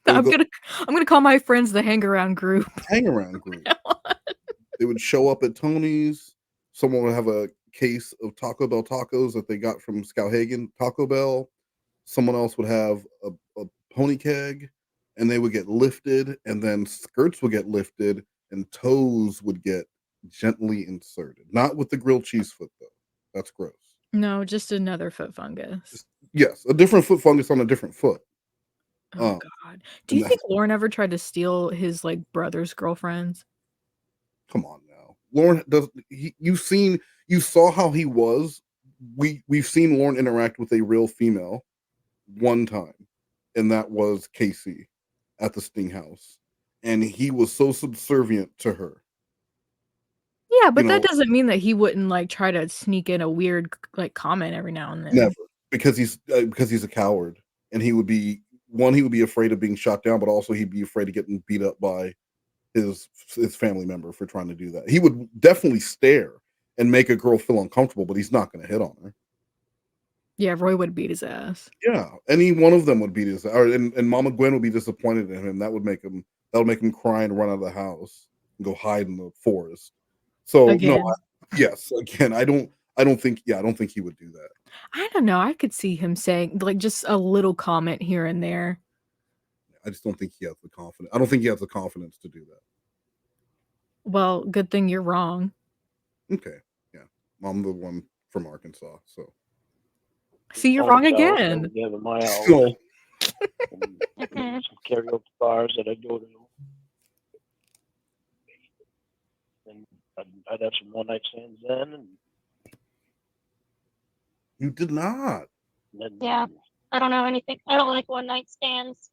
I'm gonna call my friends the hang around group. hang around group. They would show up at Tony's. Someone would have a case of Taco Bell tacos that they got from Skowhegan Taco Bell. Someone else would have a pony keg, and they would get lifted, and then skirts would get lifted, and toes would get gently inserted. Not with the grilled cheese foot, though. That's gross. No, just another foot fungus. Yes, a different foot fungus on a different foot. Oh God! Do you think Lauren ever tried to steal his like brother's girlfriends? Come on now, Lauren does. You saw how he was. We've seen Lauren interact with a real female one time, and that was Casey at the Sting House, and he was so subservient to her. Yeah, but that doesn't mean that he wouldn't like try to sneak in a weird like comment every now and then. Never, because he's a coward, and he would be afraid of being shot down, but also he'd be afraid of getting beat up by his family member for trying to do that. He would definitely stare and make a girl feel uncomfortable, but he's not going to hit on her. Yeah, Roy would beat his ass. Yeah, any one of them would beat his ass, and Mama Gwen would be disappointed in him. That would make him cry and run out of the house and go hide in the forest. So Again. no, again, I don't think he would do that. I don't know. I could see him saying like just a little comment here and there. I just don't think he has the confidence. I don't think he has the confidence to do that. Well, good thing you're wrong. Okay, yeah, I'm the one from Arkansas, so. See, you're wrong again. Yeah, but my house. So, Some karaoke bars that I go to. And I'd have some one night stands then, and You did not. then, Yeah. I don't know anything. I don't like one night stands.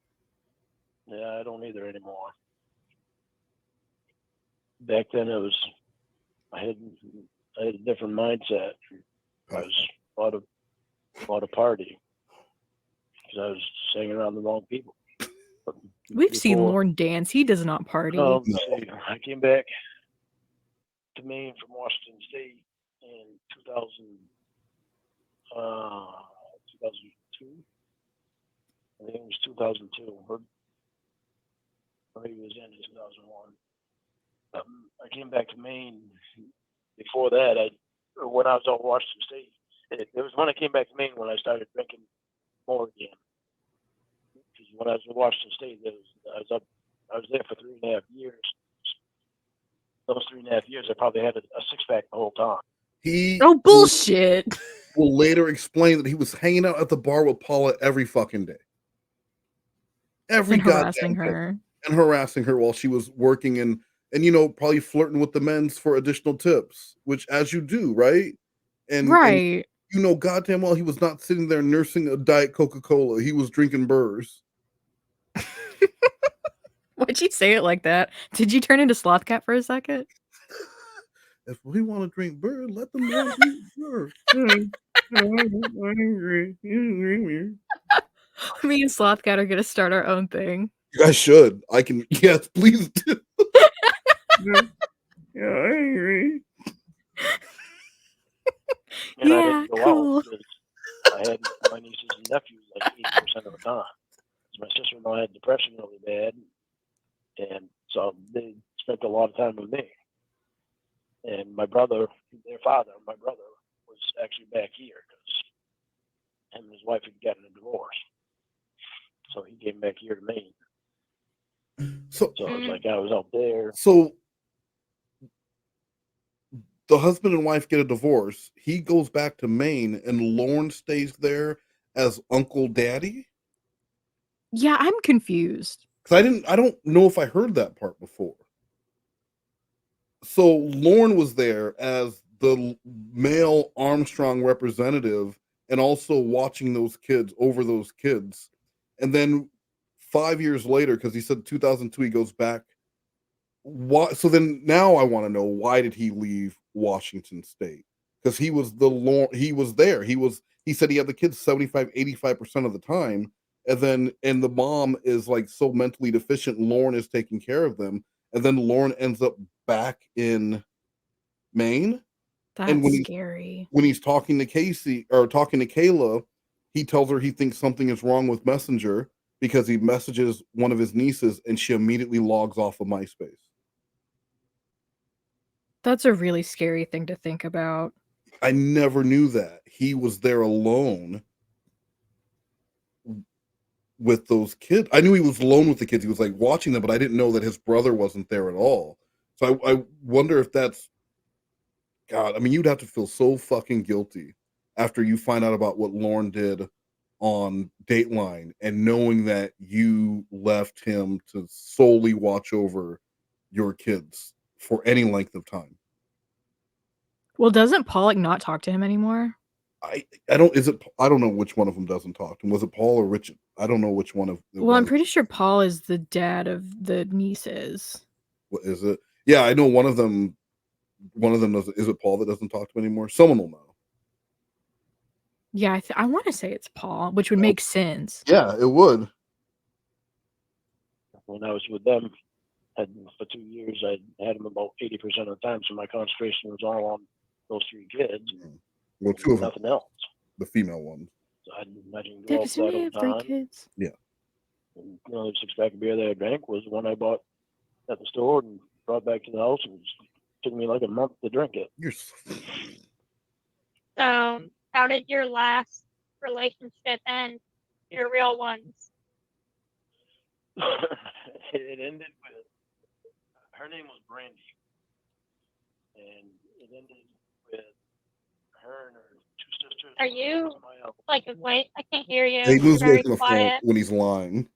yeah, I don't either anymore. Back then, I had a different mindset. I was bought a party because I was just hanging around the wrong people. We've seen Lorne dance. He does not party. See, I came back to Maine from Washington State in 2002. I think it was 2002, or maybe it was in 2001. I came back to Maine. Before that, when I was at Washington State, it was when I came back to Maine when I started drinking more again. Because when I was in Washington State, I was there for 3.5 years. Those 3.5 years, I probably had a six-pack the whole time. Bullshit. Will later explain that he was hanging out at the bar with Paula every fucking day. Every And goddamn harassing day. her. And harassing her while she was working and probably flirting with the men's for additional tips, which as you do, right? And Right. Goddamn well he was not sitting there nursing a Diet Coca-Cola. He was drinking burrs. Why'd you say it like that? Did you turn into Sloth Cat for a second? If we want to drink burr, let the man drink burr. I agree. Me and Sloth Cat are gonna start our own thing. You guys should. Yes, please do. Yeah, I agree. And I didn't go out because I had my nieces and nephews like 80% of the time. My sister-in-law had depression really bad, and so they spent a lot of time with me. And my brother, their father, my brother, was actually back here because him and his wife had gotten a divorce. So he came back here to Maine. So it was like I was out there. So the husband and wife get a divorce. He goes back to Maine, and Lorne stays there as Uncle Daddy. Yeah, I'm confused. Because I don't know if I heard that part before. So Lorne was there as the male Armstrong representative and also watching those kids over those kids. And then 5 years later, because he said 2002, he goes back. So then now I want to know, why did he leave Washington State? Because he was there. He said he had the kids 75-85% of the time. And the mom is like so mentally deficient, Lorne is taking care of them. And then Lorne ends up back in Maine. That's and scary. When he's talking to Casey or talking to Kayla, he tells her he thinks something is wrong with Messenger because he messages one of his nieces and she immediately logs off of MySpace. That's a really scary thing to think about. I never knew that. He was there alone with those kids. I knew he was alone with the kids. He was like watching them, but I didn't know that his brother wasn't there at all. So I wonder if that's, God, I mean, you'd have to feel so fucking guilty after you find out about what Lorne did on Dateline and knowing that you left him to solely watch over your kids for any length of time. Well, doesn't Paul not talk to him anymore? I don't know which one of them doesn't talk to him. Was it Paul or Richard? I don't know which one of them. Well, I'm pretty sure Paul is the dad of the nieces. What is it? Yeah, I know one of them doesn't. Is it Paul that doesn't talk to him anymore? Someone will know. Yeah, I want to say it's Paul, which would make sense. Yeah, it would. When I was with them, for 2 years, I had them about 80% of the time, so my concentration was all on those 3 kids. Well, 2 of them. Nothing else. The female ones. So I didn't Yeah, go out because you that only all have 3 the time. kids. Yeah. And, the 6-pack of beer that I drank was the one I bought at the store and brought back to the house, and it took me like a month to drink it. So, how did your last relationship end? Your real ones? It ended with, her name was Brandy, and it ended with her and her 2 sisters. Are you like, wait, I can't hear you. He moves You're away very from the phone quiet. when he's lying.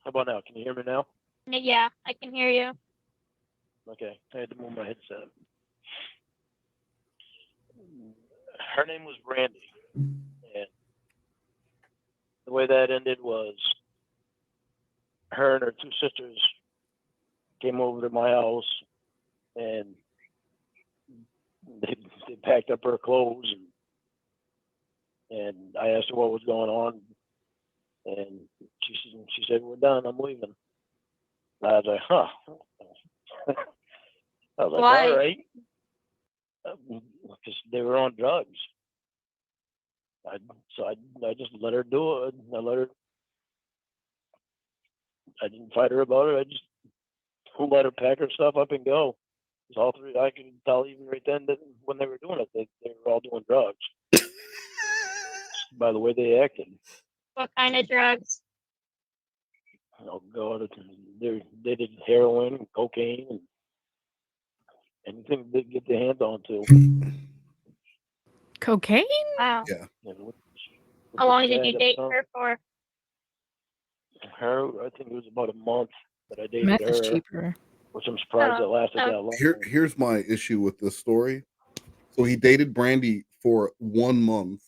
How about now? Can you hear me now? Yeah, I can hear you. Okay, I had to move my headset. Her name was Brandy, and the way that ended was her and her two sisters came over to my house, and they packed up her clothes, and I asked her what was going on, and she said, "We're done. I'm leaving." And I was like, "Huh." I was like, Why? "All right," because they were on drugs. So I just let her do it. I didn't fight her about it. I just let her pack her stuff up and go. Because all three, I could tell even right then that when they were doing it, they were all doing drugs. By the way they acted. What kind of drugs? Oh God, they did heroin and cocaine and anything they could get their hands on to. Cocaine? Wow. Yeah. How long did you date her for? Her, I think it was about a month that I dated Meth her. is cheaper. Which I'm surprised it lasted that long. Here's my issue with this story. So he dated Brandy for 1 month,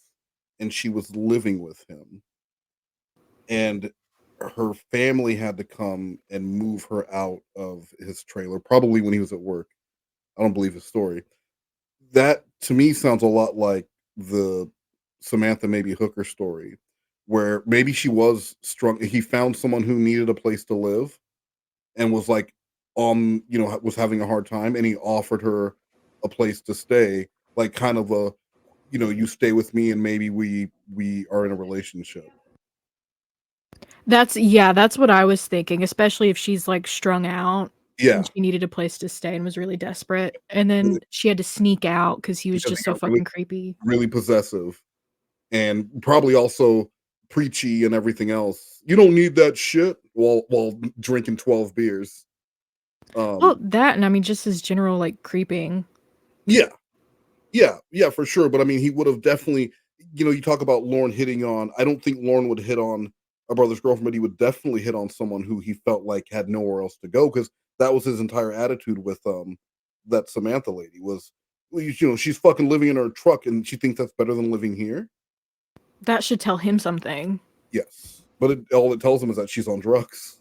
and she was living with him. And her family had to come and move her out of his trailer, probably when he was at work. I don't believe his story. That to me sounds a lot like the Samantha maybe Hooker story, where maybe she was strong. He found someone who needed a place to live and was like, was having a hard time, and he offered her a place to stay, like kind of a, you stay with me and maybe we are in a relationship. That's what I was thinking, especially if she's like strung out. Yeah. And she needed a place to stay and was really desperate. And then she had to sneak out because he was just so fucking creepy. Really possessive. And probably also preachy and everything else. You don't need that shit while drinking 12 beers. Well, that and I mean just his general like creeping. Yeah, for sure. But I mean, he would have definitely, you talk about Lorne hitting on. I don't think Lorne would hit on a brother's girlfriend, but he would definitely hit on someone who he felt like had nowhere else to go, because that was his entire attitude with that Samantha lady was, she's fucking living in her truck and she thinks that's better than living here. That should tell him something. Yes, but all it tells him is that she's on drugs.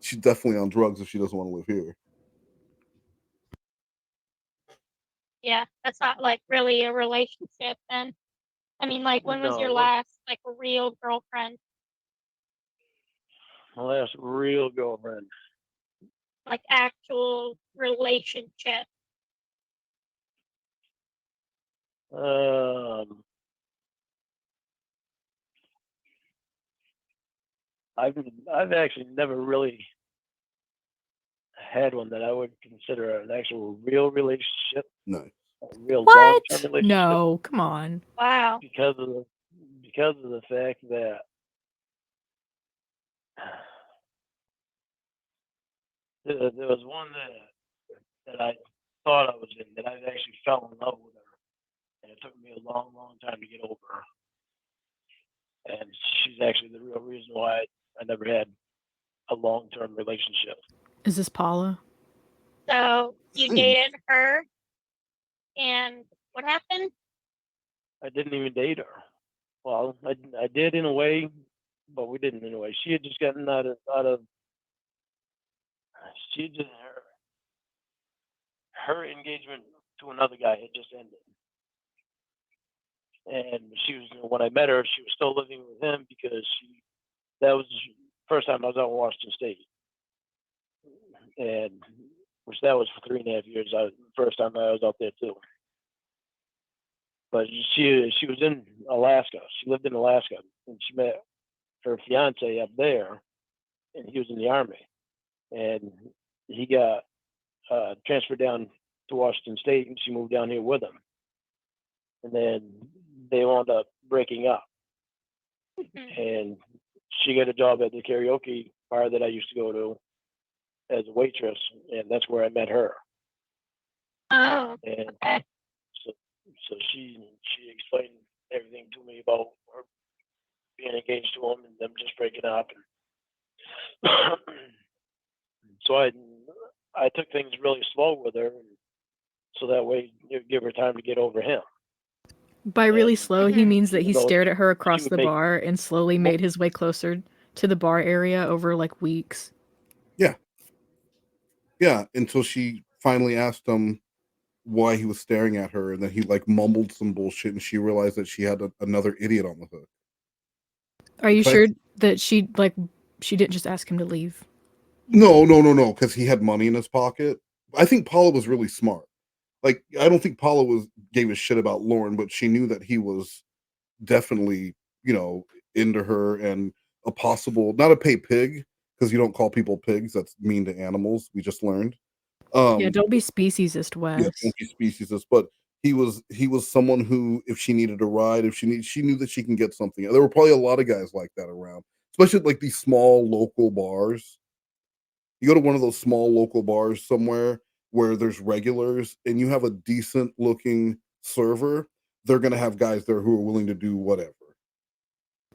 She's definitely on drugs if she doesn't want to live here. Yeah, that's not like really a relationship then. I mean, like, when was your last like real girlfriend? My last real girlfriend. Like actual relationship. I've actually never really had one that I would consider an actual real relationship. No. A real What? long-term relationship. No, come on. Wow. Because of the fact that there was one that I thought I was in, that I actually fell in love with her, and it took me a long, long time to get over her. And she's actually the real reason why I never had a long-term relationship. Is this Paula? So you dated her, and what happened? I didn't even date her. Well, I did in a way, but we didn't in a way. She had just gotten out of she just her engagement to another guy had just ended. And she was, when I met her, she was still living with him because that was the first time I was out in Washington State. And which that was for 3.5 years. First time I was out there too. But she was in Alaska. She lived in Alaska, and she met her fiance up there, and he was in the Army, and he got transferred down to Washington State, and she moved down here with him, and then they wound up breaking up, and she got a job at the karaoke bar that I used to go to as a waitress, and that's where I met her. Oh. And so she explained everything to me about her being engaged to him and them just breaking up. And so I I took things really slow with her, so that way you'd give her time to get over him. By really slow, he means that he though stared at her she across would the make bar and slowly made his way closer to the bar area over like weeks. Yeah. Yeah, until she finally asked him why he was staring at her, and then he like mumbled some bullshit, and she realized that she had another idiot on the hook. Are you But sure that she didn't just ask him to leave? No, because he had money in his pocket. I think Paula was really smart. Like, I don't think Paula gave a shit about Lauren, but she knew that he was definitely, into her and a possible, not a pay pig, because you don't call people pigs. That's mean to animals. We just learned. Yeah, don't be speciesist, Yeah, Wes. don't be speciesist. But he was someone who, if she needed a ride, she knew that she can get something. There were probably a lot of guys like that around, especially like these small local bars. You go to one of those small local bars somewhere where there's regulars and you have a decent looking server, they're going to have guys there who are willing to do whatever.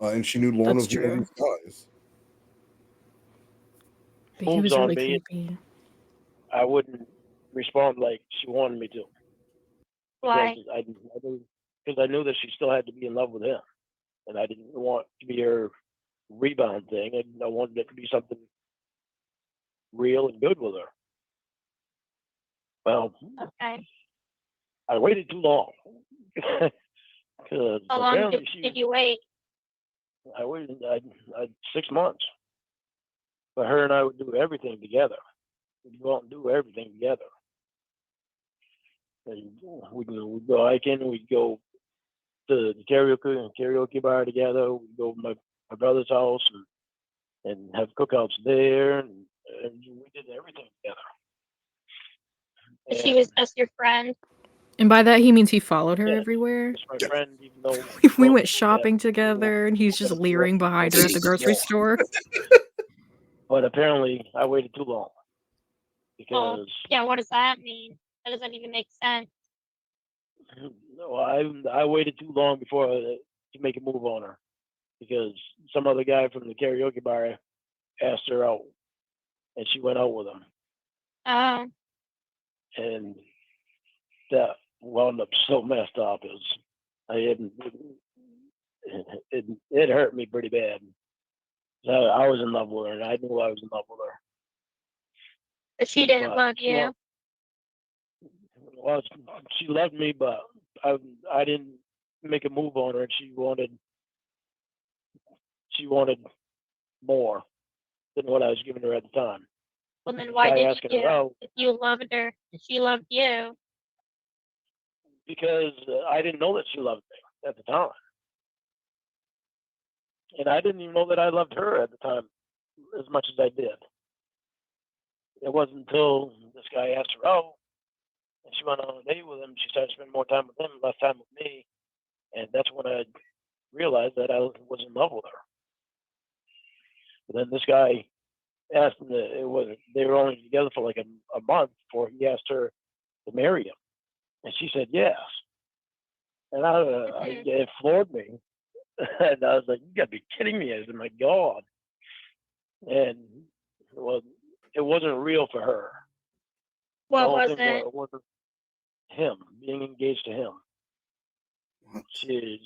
And she knew Lauren That's was one of true. these guys. But he moves was on really me, creepy. I wouldn't respond like she wanted me to. Why? Because I knew that she still had to be in love with him, and I didn't want to be her rebound thing. I wanted it to be something real and good with her. Well, Okay. I waited too long. Because How long apparently did you wait? I waited 6 months. But her and I would do everything together. We'd go out and do everything together. And we'd go hiking, we'd go to the karaoke bar together, we'd go to my brother's house and have cookouts there, and we did everything together. She was just your friend. And by that he means he followed her Yeah, everywhere. it's my friend, even though We went shopping together and he's just leering behind her at the grocery store. But apparently I waited too long. Oh, Because yeah, what does that mean? That doesn't even make sense. no, I waited too long before to make a move on her, because some other guy from the karaoke bar asked her out, and she went out with him, Oh, and that wound up so messed up. It hurt me pretty bad. I was in love with her, and I knew I was in love with her. but she didn't love you. Well, she loved me, but I didn't make a move on her, and she wanted more than what I was giving her at the time. Well, then why Guy didn't asking her you? out If you loved her and she loved you. because I didn't know that she loved me at the time, and I didn't even know that I loved her at the time as much as I did. It wasn't until this guy asked her out, and she went on a date with him. She started spending more time with him, less time with me, and that's when I realized that I was in love with her. But then this guy asked him they were only together for like a month before he asked her to marry him, and she said yes. And it floored me, and I was like, "You gotta be kidding me!" I said, "My God!" And it wasn't real for her. What was it? It wasn't him being engaged to him. She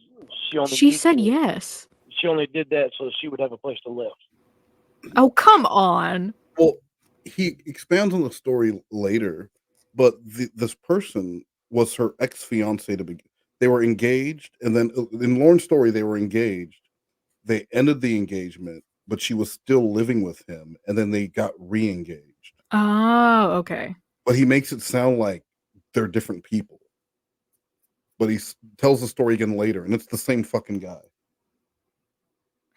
only She said yes. She only did that so she would have a place to live. Oh, come on. Well, he expands on the story later, but this person was her ex-fiance to begin. They were engaged, and then in Lauren's story, they were engaged. They ended the engagement, but she was still living with him, and then they got re-engaged. Oh, okay. But he makes it sound like they're different people. But he tells the story again later, and it's the same fucking guy.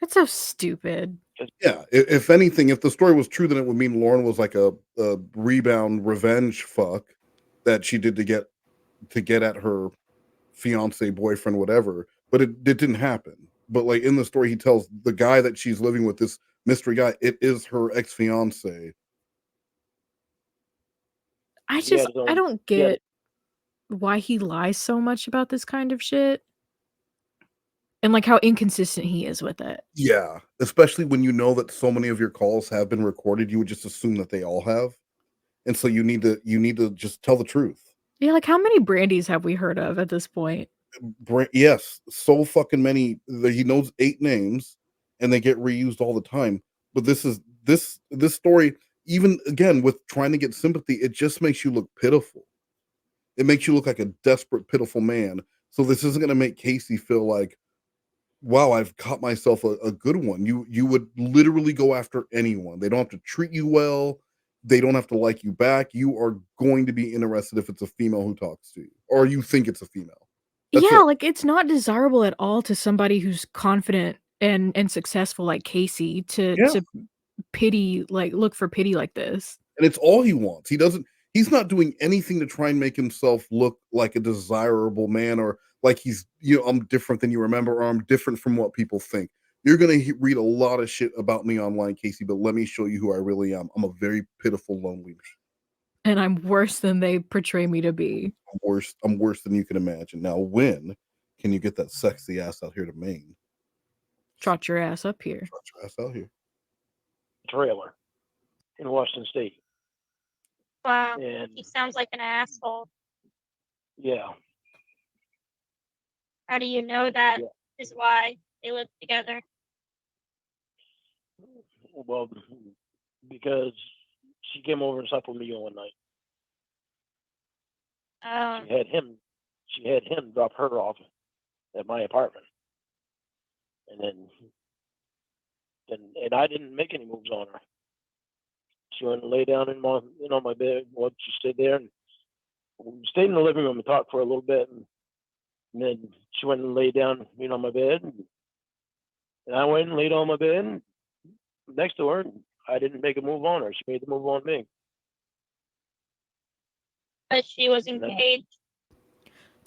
That's so stupid. Yeah, if anything, if the story was true, then it would mean Lauren was like a rebound revenge fuck that she did to get at her fiance, boyfriend, whatever. But it didn't happen. But like in the story, he tells the guy that she's living with, this mystery guy, it is her ex-fiance. I don't get why he lies so much about this kind of shit. And like how inconsistent he is with it. Yeah, especially when you know that so many of your calls have been recorded, you would just assume that they all have. and so you need to just tell the truth. Yeah, like how many Brandys have we heard of at this point? Yes, so fucking many. He knows 8 names, and they get reused all the time. But this story, even again with trying to get sympathy, it just makes you look pitiful. It makes you look like a desperate, pitiful man. So this isn't going to make Casey feel like, wow, I've caught myself a good one. You would literally go after anyone. They don't have to treat you well. They don't have to like you back. You are going to be interested if it's a female who talks to you, or you think it's a female. That's Yeah, it. like it's not desirable at all to somebody who's confident and successful like Casey to Yeah. look for pity like this. And it's all he wants. He's not doing anything to try and make himself look like a desirable man, or like he's, I'm different than you remember, or I'm different from what people think. You're going to read a lot of shit about me online, Casey, but let me show you who I really am. I'm a very pitiful, lonely man. And I'm worse than they portray me to be. I'm worse than you can imagine. Now, when can you get that sexy ass out here to Maine? Trot your ass up here. Trot your ass out here. Trailer in Washington State. Wow, And he sounds like an asshole. yeah. How do you know that is why they live together? Well, because she came over and slept with me one night. She had him drop her off at my apartment, and and I didn't make any moves on her. She went and lay down on my bed. Well, she stayed there, and we stayed in the living room and talked for a little bit, and then she went and lay down, on my bed, and I went and laid on my bed next to her. And I didn't make a move on her. She made the move on me. But she was engaged.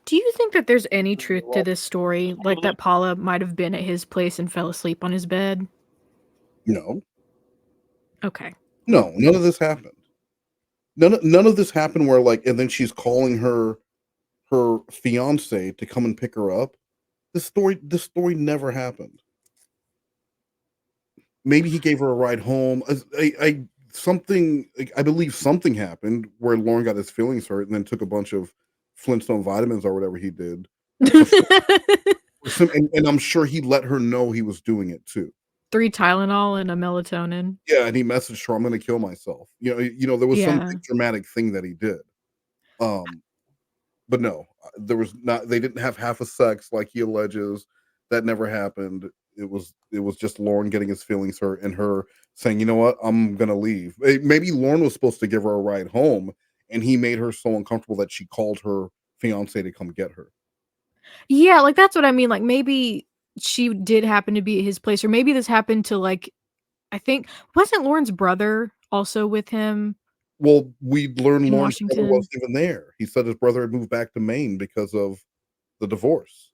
Do you think that there's any truth to this story, like that Paula might have been at his place and fell asleep on his bed? No. Okay. No, none of this happened. None of this happened where and then she's calling her fiance to come and pick her up. This story never happened. Maybe he gave her a ride home. I believe something happened where Lauren got his feelings hurt and then took a bunch of Flintstone vitamins or whatever he did. And I'm sure he let her know he was doing it too. 3 Tylenol and a melatonin. Yeah, and he messaged her, "I'm going to kill myself." There was some big dramatic thing that he did. But no, there was not. They didn't have half a sex like he alleges. That never happened. It was just Lauren getting his feelings hurt and her saying, "You know what? I'm gonna leave." Maybe Lauren was supposed to give her a ride home, and he made her so uncomfortable that she called her fiance to come get her. Yeah, like that's what I mean. Like maybe she did happen to be at his place, or maybe this happened to I think wasn't Lauren's brother also with him? Well, we learned In Lauren's brother Washington? wasn't even there. He said his brother had moved back to Maine because of the divorce.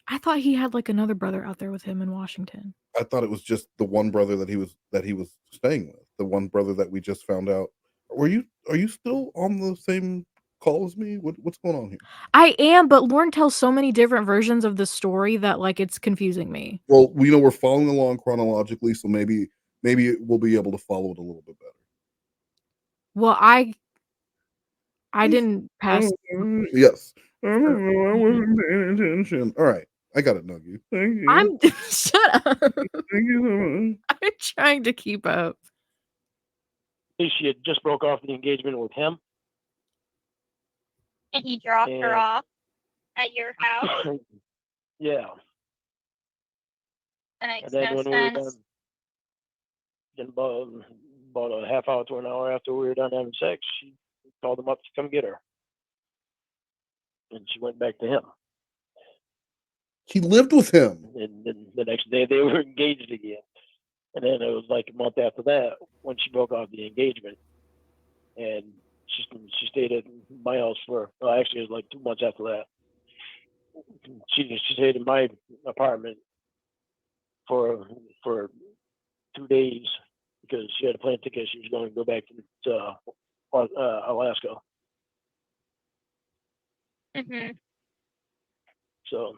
I thought he had another brother out there with him in Washington. I thought it was just the one brother that he was staying with. The one brother that we just found out. Are you still on the same call as me? What's going on here? I am, but Lauren tells so many different versions of the story that it's confusing me. Well, we're following along chronologically, so maybe we'll be able to follow it a little bit better. Well, I didn't pass. Yes. I wasn't paying attention. All right. I got it, Nuggy. Thank you. Shut up. Thank you so much. I'm trying to keep up. She had just broke off the engagement with him. And he dropped her off at your house. Yeah. That makes And then no when we were sense. done, about a half hour to an hour after we were done having sex, she called him up to come get her. And she went back to him. She lived with him. And then the next day they were engaged again. And then it was like a month after that when she broke off the engagement. And she stayed at my house actually it was 2 months after that. She stayed in my apartment for 2 days because she had a plane ticket. She was going to go back to Alaska. Mm-hmm. So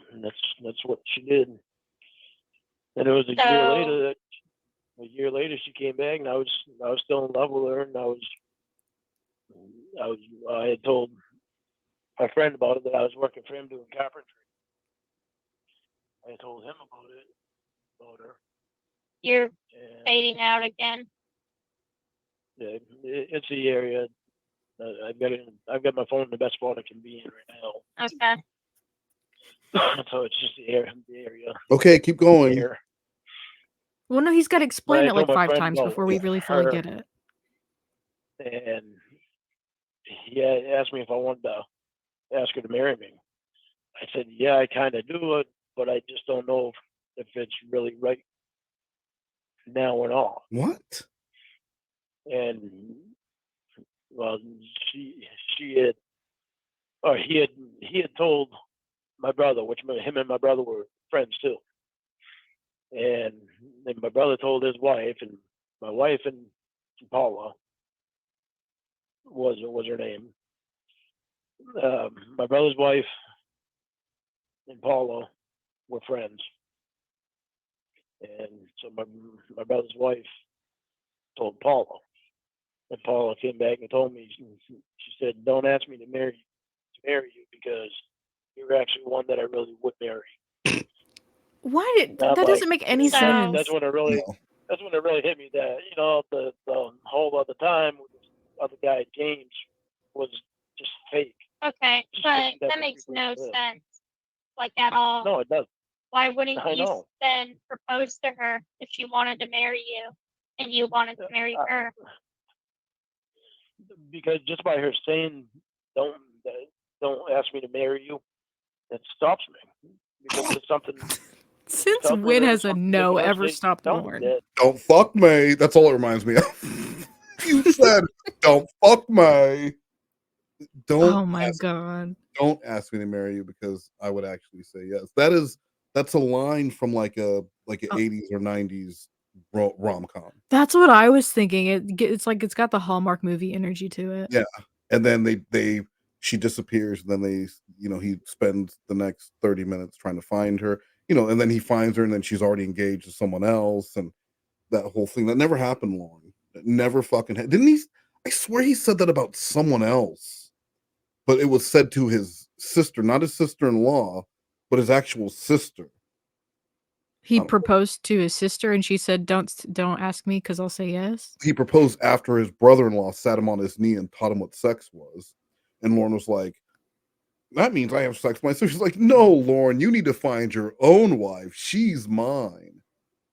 that's what she did. And it was a year later she came back, and I was still in love with her, and I was I had told my friend about it, that I was working for him doing carpentry. I told him about her. You're And fading out again. it's the area. I've got my phone in the best spot it can be in right Okay. now. So it's just the area. Okay, keep going. Here. Well, no, he's got to explain I it like told my 5 friend times about before we really fully her, get it. and he asked me if I wanted to ask her to marry me. I said, yeah, I kind of do it, but I just don't know if it's really right now or not. What? And well, he had told my brother, which him and my brother were friends too. And then my brother told his wife, and my wife and Paula was her name. My brother's wife and Paula were friends, and so my brother's wife told Paula, and Paula came back and told me. She said, "Don't ask me to marry you because you're actually one that I really would marry." Why did that Like, doesn't make any sense? That's when it really hit me that the whole other time with this other guy James was just fake. Okay, but that makes no sense, like at all. No, it doesn't. Why wouldn't I you know. then propose to her if she wanted to marry you and you wanted to marry her? Because just by her saying don't ask me to marry you, it stops me. Because it's something. Since when has a no ever stopped Lauren? Don't fuck me. That's all it reminds me of. You said, "Don't fuck me." Don't. Oh my god. Don't ask me to marry you because I would actually say yes. That's a line from like an 80s or 90s rom-com. That's what I was thinking. It's like it's got the Hallmark movie energy to it. Yeah. And then she disappears, and then he spends the next 30 minutes trying to find her, and then he finds her, and then she's already engaged to someone else, and that whole thing that never happened long. It never fucking didn't he? I swear he said that about someone else, but it was said to his sister, not his sister-in-law, but his actual sister. He proposed to his sister, and she said, "Don't ask me because I'll say yes." He proposed after his brother-in-law sat him on his knee and taught him what sex was, and Lauren was like, "That means I have sex with my sister." She's like, "No, Lauren, you need to find your own wife. She's mine."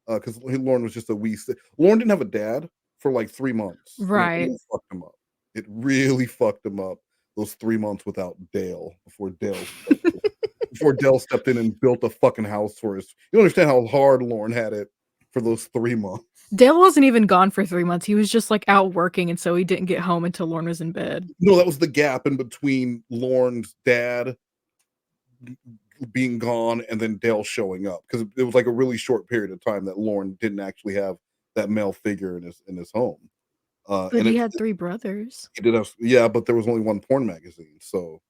Because Lauren was just a wee. Lauren didn't have a dad for like 3 months. And Right. it really fucked him up. It really fucked him up. Those 3 months without Dale before Dale stepped in and built a fucking house for us. You understand how hard Lauren had it for those 3 months. Dale wasn't even gone for 3 months. He was just like out working, and so he didn't get home until Lauren was in bed. No, that was the gap in between Lauren's dad being gone and then Dale showing up, because it was like a really short period of time that Lauren didn't actually have that male figure in his home. But and he had 3 brothers. He did have, yeah, but there was only one porn magazine, so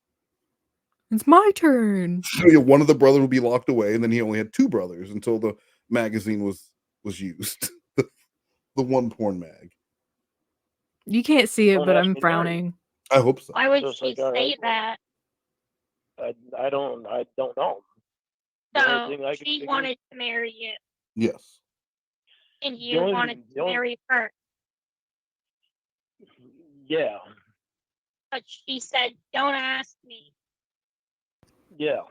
It's my turn. one of the brothers would be locked away, and then he only had 2 brothers until the magazine was used. the one porn mag. You can't see it, Don't but ask I'm me to marry frowning. I hope so. Why would Just she like, all say right, that? I don't know. The only So thing I could she figure- wanted to marry you, Yes. and you wanted to marry her, Yeah, but she said, "Don't ask me." yeah.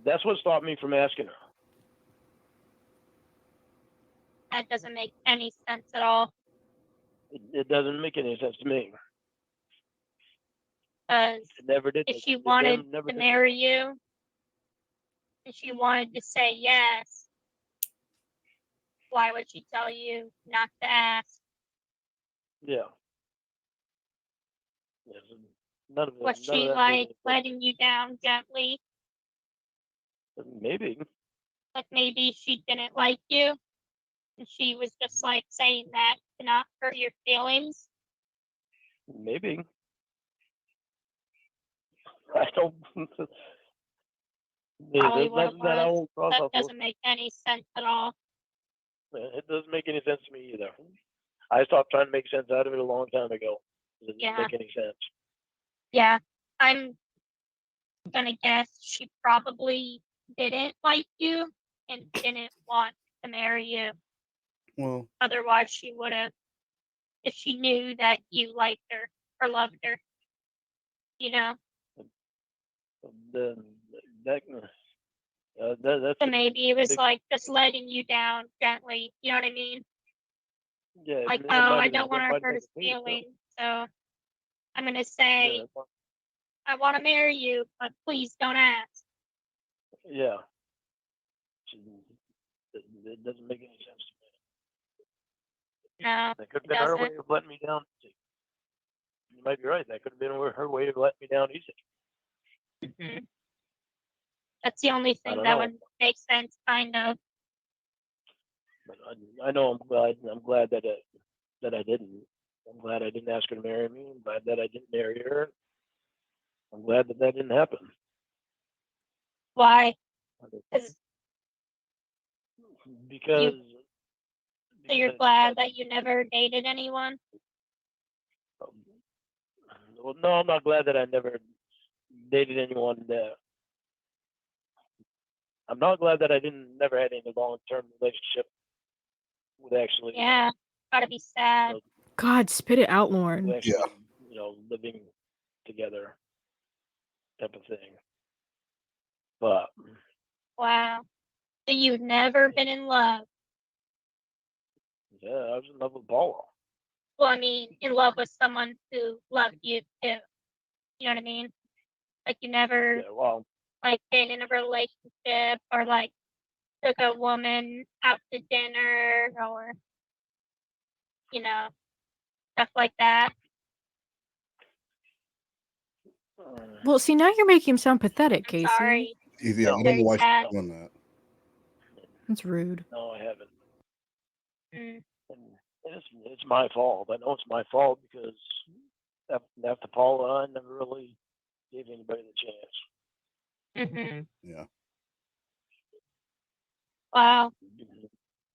That's what stopped me from asking her. That doesn't make any sense at all. It doesn't make any sense to me. Because It never did. if she wanted to marry you, and she wanted to say yes, why would she tell you not to ask? Yeah. Yes, none of it. Was none of she that like made letting you down gently? sense. Maybe. Like maybe she didn't like you, and she was just like saying that to not hurt your feelings? Maybe. I don't. Probably There's what it nothing that I was. won't cross That off. doesn't make any sense at all. It doesn't make any sense to me either. I stopped trying to make sense out of it a long time ago. Doesn't Yeah. make any sense. Yeah, I'm gonna guess she probably didn't like you and didn't want to marry you. Well, Otherwise, she would have, if she knew that you liked her or loved her. You know, Then that, that's so maybe it was big, like just letting you down gently. You know what I mean? yeah. Like, It oh, might I have don't want to might have hurt been his the case, feelings, so I'm gonna yeah, say I want to marry you, but please don't ask. yeah. It doesn't make any sense to me. No, That could have it been her way doesn't. of letting me down. You might be right. That could have been her way of letting me down easy. Mhm. That's the only I thing don't that know. would make sense, kind of. But I know I'm glad that that I didn't. I'm glad I didn't ask her to marry me. I'm glad that I didn't marry her. I'm glad that that didn't happen. Why? 'Cause Because so you're glad that you never dated anyone? well, no, I'm not glad that I never dated anyone. I'm not glad that I never had any long-term relationship with actually, Yeah, gotta be sad. God, spit it out, Lauren. with actually, living together type of thing. But Wow. So you've never been in love? yeah, I was in love with Paula. Well, I mean, in love with someone who loved you too. You know what I mean? Like you never Yeah, well, like been in a relationship or like took a woman out to dinner or stuff like that. Well, see, now you're making him sound pathetic, I'm Casey. sorry. Yeah, I don't Very know why sad. she's doing that. That's rude. no, I haven't. Mm. And it's my fault. I know it's my fault because after Paula, I never really gave anybody the chance. Hmm. Yeah. Wow.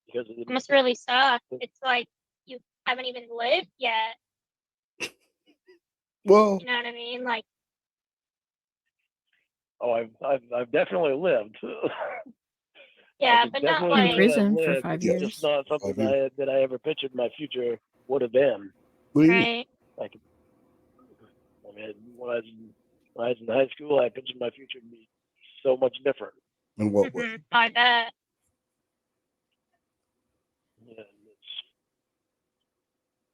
Because It must really suck. It's like you haven't even lived yet. Well, You know what I mean? Like, oh, I've definitely lived. yeah, I but not definitely In like, prison for lived. 5 It's years. just not something 5 years. that I ever pictured my future would have been. What do you mean? right? Like, I mean, when I was in high school, I pictured my future to be so much different. In what way? I bet. Yeah,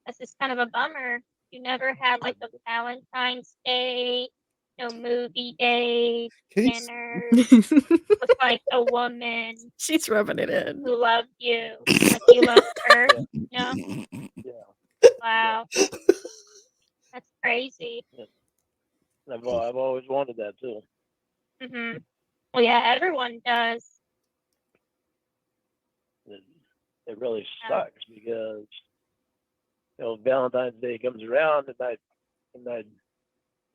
This is kind of a bummer. You never had like a Valentine's Day, no movie date, Case? dinner with like a woman She's rubbing it in. who loved you, like you loved her. yeah, You know? yeah. Wow, that's crazy. Yeah. I've always wanted that too. Hmm. Well, yeah, everyone does. It really sucks because Valentine's Day comes around and I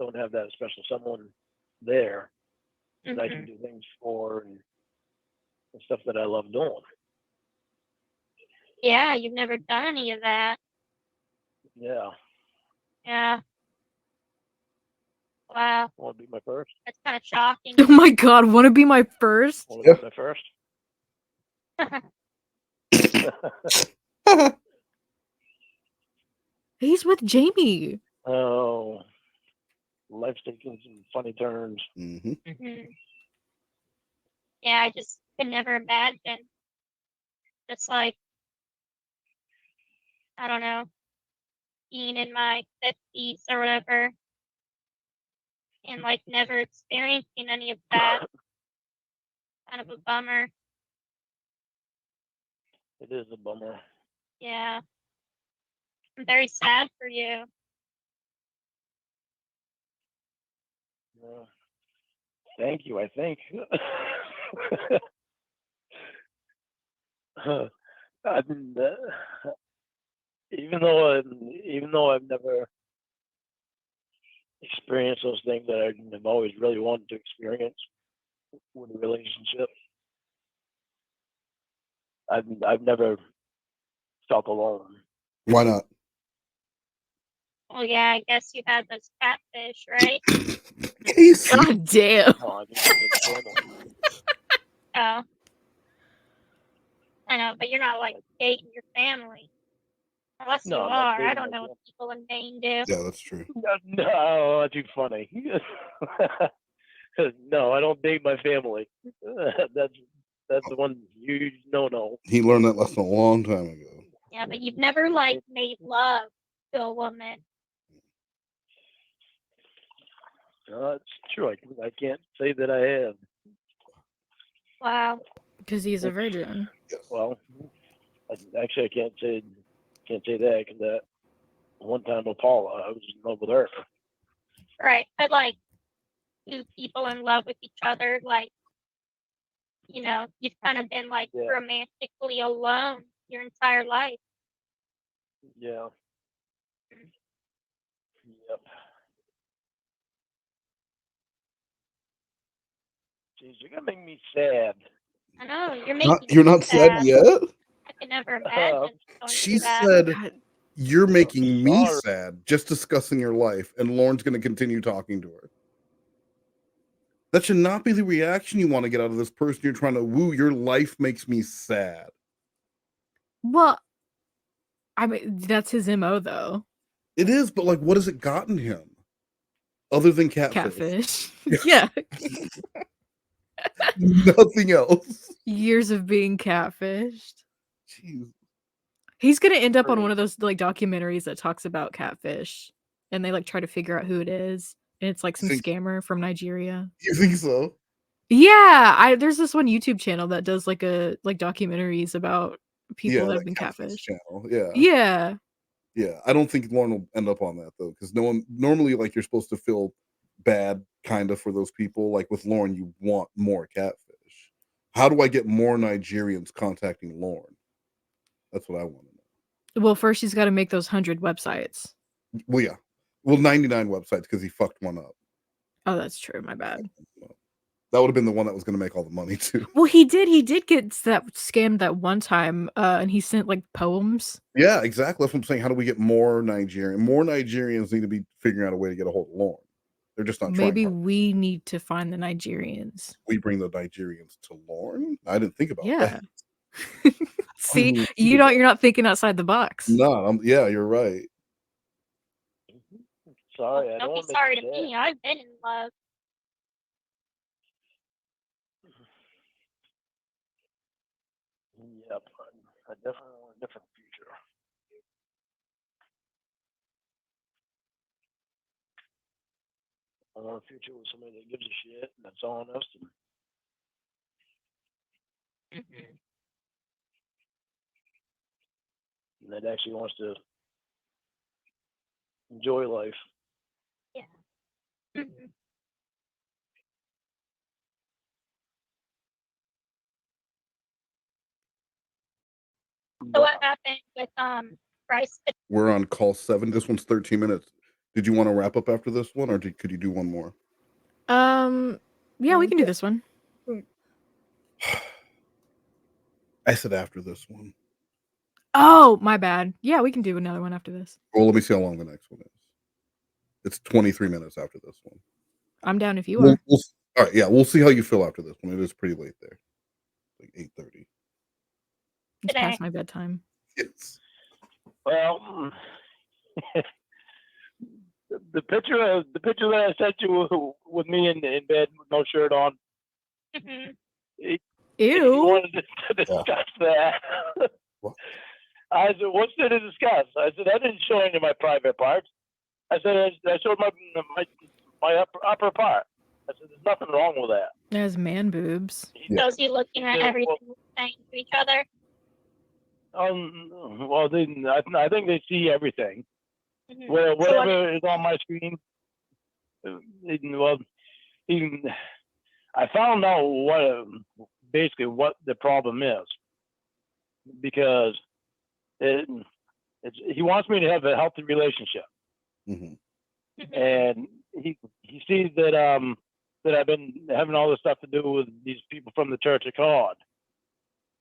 don't have that special someone there that I can do things for and stuff that I love doing. Yeah, you've never done any of that. Yeah, Yeah. Wow, want to be my first. that's kind of shocking. Oh my God, want to be my first? Want to be my first. He's with Jamie. Oh, life's taking some funny turns. Mm-hmm. Mhm. Yeah, I just could never imagine. Just like, I don't know, being in my 50s or whatever and like never experiencing any of that. Kind of a bummer. It is a bummer. Yeah. I'm very sad for you. Yeah. Thank you. I think. I've been, even though I've never experienced those things that I've always really wanted to experience with a relationship, I've never felt alone. Why not? Well, yeah, I guess you had those catfish, right? Casey. God damn. No, I think it's family. Oh. I know, but you're not like dating your family. Unless No, you I'm not are. I dating don't my know what family. people in Maine do. Yeah, that's true. No, that's too funny. No, I don't date my family. That's the one huge no. He learned that lesson a long time ago. Yeah, but you've never like made love to a woman. It's true. I can't say that I have. Wow. Because he's a virgin. Well, actually, I can't say that because that one time with Paula, I was in love with her. Right. But like two people in love with each other, like, you know, you've kind of been like romantically alone your entire life. Yeah. Yep. Jeez, you're gonna make me sad. I know, you're making You're me not sad yet? I can never imagine going She through that. said, "You're making me sorry. sad just discussing your life," and Lauren's going to continue talking to her. That should not be the reaction you want to get out of this person you're trying to woo. Your life makes me sad. Well, I mean, that's his MO, though. It is, but like, what has it gotten him? Other than catfish. Yeah. Nothing else. Years of being catfished. Jeez. He's gonna end up on one of those like documentaries that talks about catfish, and they like try to figure out who it is, and it's like some scammer from Nigeria. You think so? Yeah, there's this one YouTube channel that does like documentaries about people that have been catfished. Channel. Yeah. Yeah. Yeah. I don't think Lauren will end up on that though, because no one normally like you're supposed to feel bad kind of for those people. Like with Lauren, you want more catfish. How do I get more Nigerians contacting Lauren? That's what I want to know. Well, first he's got to make those 100 websites. Well, yeah. Well, 99 websites because he fucked one up. Oh, that's true. My bad. That would have been the one that was going to make all the money too. Well, he did get that scammed that one time, and he sent like poems. Yeah, exactly. That's what I'm saying. How do we get more Nigerian? More Nigerians need to be figuring out a way to get a hold of Lauren. They're just not Maybe trying. we need to find the Nigerians. We bring the Nigerians to Lauren? I didn't think about Yeah. that. See, you're not thinking outside the box. No, yeah, you're right. Sorry, I Don't don't be sorry to me. I've been in love. Yep, I definitely want a different future. I want a future with somebody that gives a shit and that's honest and that actually wants to enjoy life. Yeah. So what happened with Bryce? We're on call 7. This one's 13 minutes. Did you want to wrap up after this one, or could you do one more? Yeah, we can do this one. I said after this one. Oh, my bad. Yeah, we can do another one after this. Well, let me see how long the next one is. It's 23 minutes after this one. I'm down if you are. All right, yeah, we'll see how you feel after this one. It is pretty late there, like 8:30. It's past my bedtime. Yes. Well, the picture that I sent you with me in bed with no shirt on. Ew. You wanted to discuss that. I said, "What's there to discuss?" I said, "I didn't show any of my private parts." I said, "I showed my upper part." I said, "There's nothing wrong with that." There's man boobs. So is he looking at everything we're saying to each other? Well, I think they see everything. Well, whatever is on my screen. Well, I found out basically what the problem is, because he wants me to have a healthy relationship, and he sees that I've been having all this stuff to do with these people from the Church of God.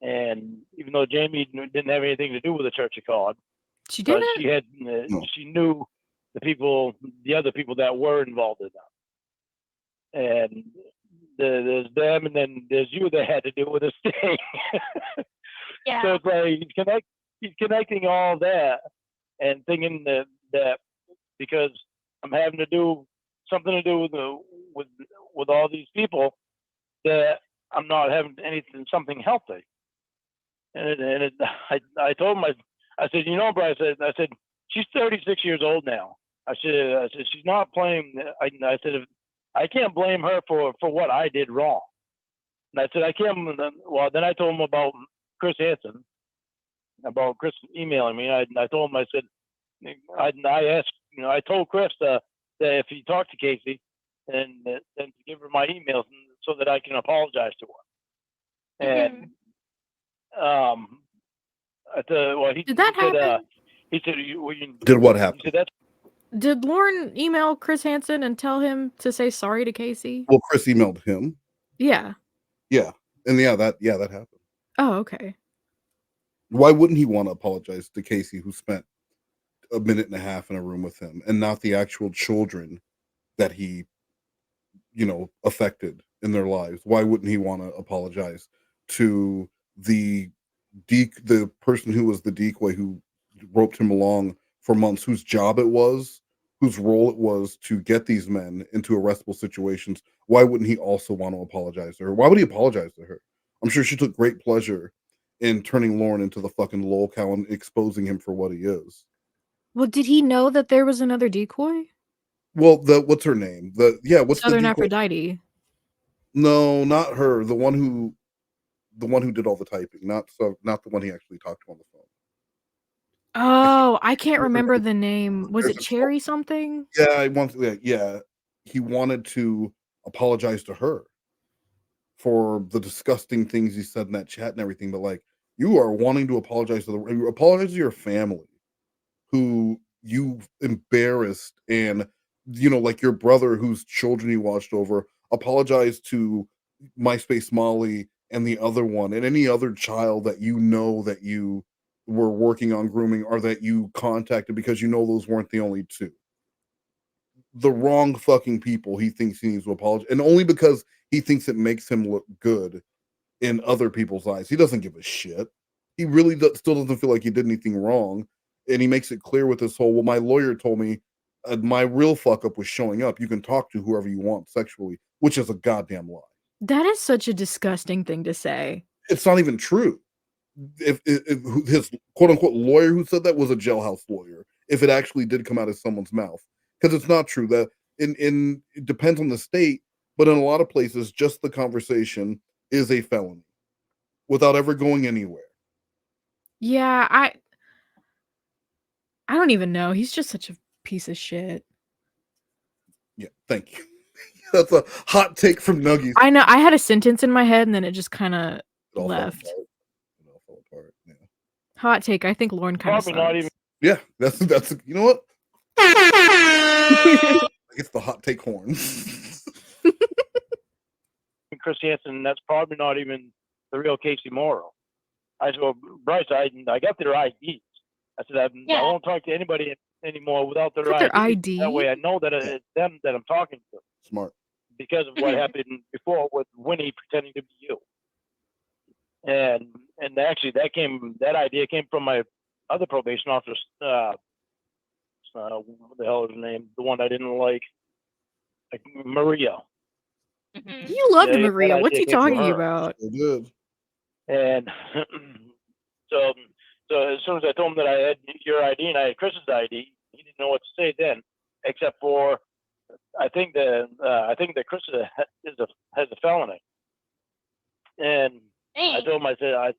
And even though Jamie didn't have anything to do with the Church of God, she didn't. She had. She knew the other people that were involved in them. And there's them, and then there's you that had to deal with this thing. Yeah. So it's like he's connecting all that and thinking that because I'm having to do something to do with all these people, that I'm not having something healthy. And I told him, I said, Bryce, I said, she's 36 years old now. I said she's not playing. I said, I can't blame her for what I did wrong. And I said, I can't. Well, then I told him about Chris Hansen, about Chris emailing me. I told him, I said, I asked, I told Chris that if he talked to Casey, and then to give her my emails so that I can apologize to her. And did that happen? He said, did what happen? He said, did Lauren email Chris Hansen and tell him to say sorry to Casey? Well, Chris emailed him. Yeah. Yeah. And that happened. Oh, okay. Why wouldn't he want to apologize to Casey, who spent a minute and a half in a room with him, and not the actual children that he, affected in their lives? Why wouldn't he want to apologize to the person who was the decoy, who roped him along for months, whose job it was, whose role it was to get these men into arrestable situations? Why wouldn't he also want to apologize to her? Why would he apologize to her? I'm sure she took great pleasure in turning Lauren into the fucking lol cow and exposing him for what he is. Well, did he know that there was another decoy? Well, what's her name? What's Southern the decoy? Aphrodite. No, not her. The one who did all the typing, not the one he actually talked to on the phone. Oh, I can't remember the name. Was it Cherry something? Yeah, he wanted to apologize to her for the disgusting things he said in that chat and everything, but you are wanting to apologize to your family, who you embarrassed, and your brother whose children you watched over. Apologize to MySpace Molly and the other one, and any other child that that you were working on grooming, or that you contacted, because those weren't the only two. The wrong fucking people he thinks he needs to apologize, and only because he thinks it makes him look good in other people's eyes. He doesn't give a shit. He really still doesn't feel like he did anything wrong, and he makes it clear with this whole, well, my lawyer told me my real fuck up was showing up. You can talk to whoever you want sexually, which is a goddamn lie. That is such a disgusting thing to say. It's not even true. If his quote unquote lawyer who said that was a jailhouse lawyer, if it actually did come out of someone's mouth, because it's not true. That it depends on the state, but in a lot of places, just the conversation is a felony without ever going anywhere. Yeah, I don't even know. He's just such a piece of shit. Yeah, thank you. That's a hot take from Nuggies. I know. I had a sentence in my head, and then it just kind of left. It all fell apart. Yeah. Hot take. I think Lauren kind of probably not even. Yeah, that's you know what? I guess the hot take horns. Chris Hansen, that's probably not even the real Casey Morrow. I said, well, Bryce, I got their IDs. I said, I won't talk to anybody anymore without their ID. That way I know that it's them that I'm talking to. Smart. Because of what happened before with Winnie pretending to be you. And actually that idea came from my other probation officer, what the hell is her name? The one I didn't like Maria. You loved Maria. What's he talking about? Good. And so as soon as I told him that I had your ID and I had Chris's ID, he didn't know what to say then, except for I think that Chris has a felony. And I told him, I said,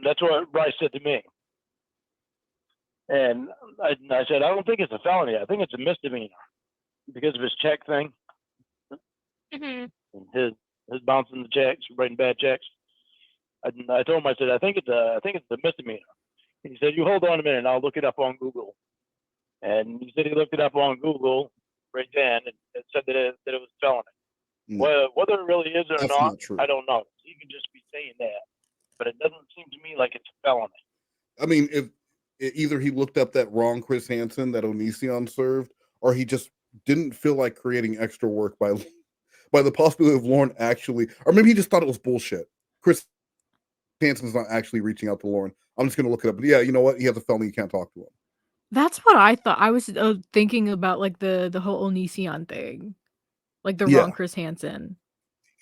that's what Bryce said to me. And I said, I don't think it's a felony. I think it's a misdemeanor because of his check thing. His bouncing the checks, writing bad checks. I told him, I said, I think it's a misdemeanor. And he said, you hold on a minute, and I'll look it up on Google. And he said he looked it up on Google right then, and it said that it was a felony. Well, whether it really is or not, I don't know. He can just be saying that, but it doesn't seem to me like it's a felony. I mean, either he looked up that wrong Chris Hansen that Onision served, or he just didn't feel like creating extra work by the possibility of Lauren actually, or maybe he just thought it was bullshit. Chris Hansen's not actually reaching out to Lauren. I'm just going to look it up. But yeah, you know what? He has a felony. You can't talk to him. That's what I thought. I was thinking about like the whole Onision thing, like the Yeah. wrong Chris Hansen.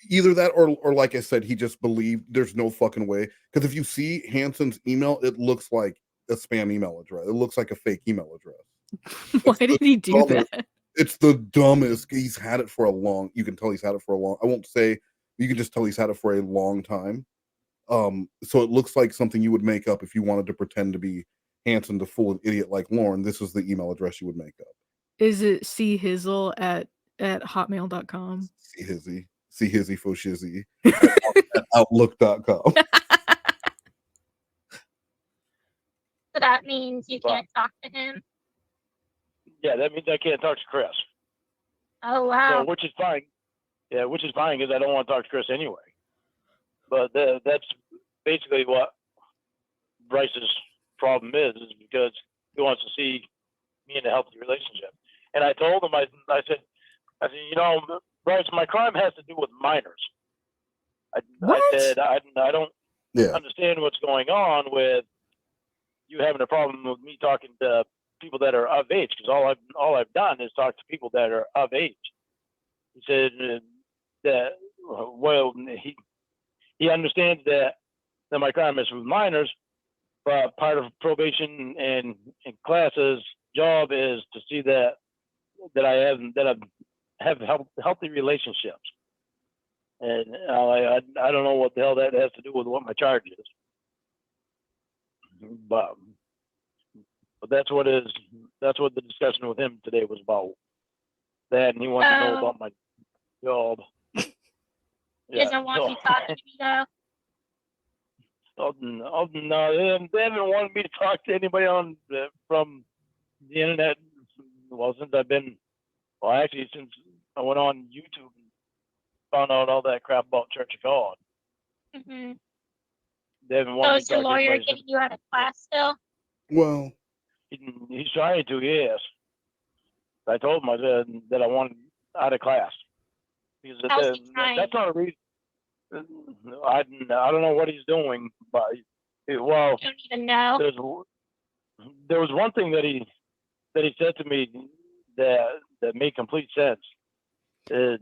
Either that, or like I said, he just believed there's no fucking way. Because if you see Hansen's email, it looks like a spam email address. It looks like a fake email address. Why did he do that? It's the dumbest. He's had it for a long. You can tell he's had it for a long. I won't say. You can just tell he's had it for a long time. So it looks like something you would make up if you wanted to pretend to be Hansen to fool an idiot like Lauren. This is the email address you would make up. Is it chizzle at hotmail.com? See hizzy fo shizzy at outlook.com. So that means you can't talk to him. Yeah, that means I can't talk to Chris. Oh wow. So, which is fine. Yeah, which is fine because I don't want to talk to Chris anyway. But that's basically what Bryce's problem is because he wants to see me in a healthy relationship. And I told him, I said, you know, Bryce, my crime has to do with minors. I said, I don't understand what's going on with you having a problem with me talking to people that are of age, because all I've done is talk to people that are of age. He said that, well, he understands that my crime is with minors, but part of probation and classes job is to see that I have healthy relationships. And I don't know what the hell that has to do with what my charge is. But that's what the discussion with him today was about. That, and he wants to know about my job. He doesn't want you talking to me though. No, they haven't wanted me to talk to anybody from the internet. Well, since since I went on YouTube and found out all that crap about Church of God. Mm-hmm. They haven't wanted So me is to your talk to lawyer anybody getting you out of class still? Well, he's trying to, yes. I told him that I wanted out of class because that's not a reason. I don't know what he's doing, but well, you don't even know. There was one thing that he said to me that made complete sense. Is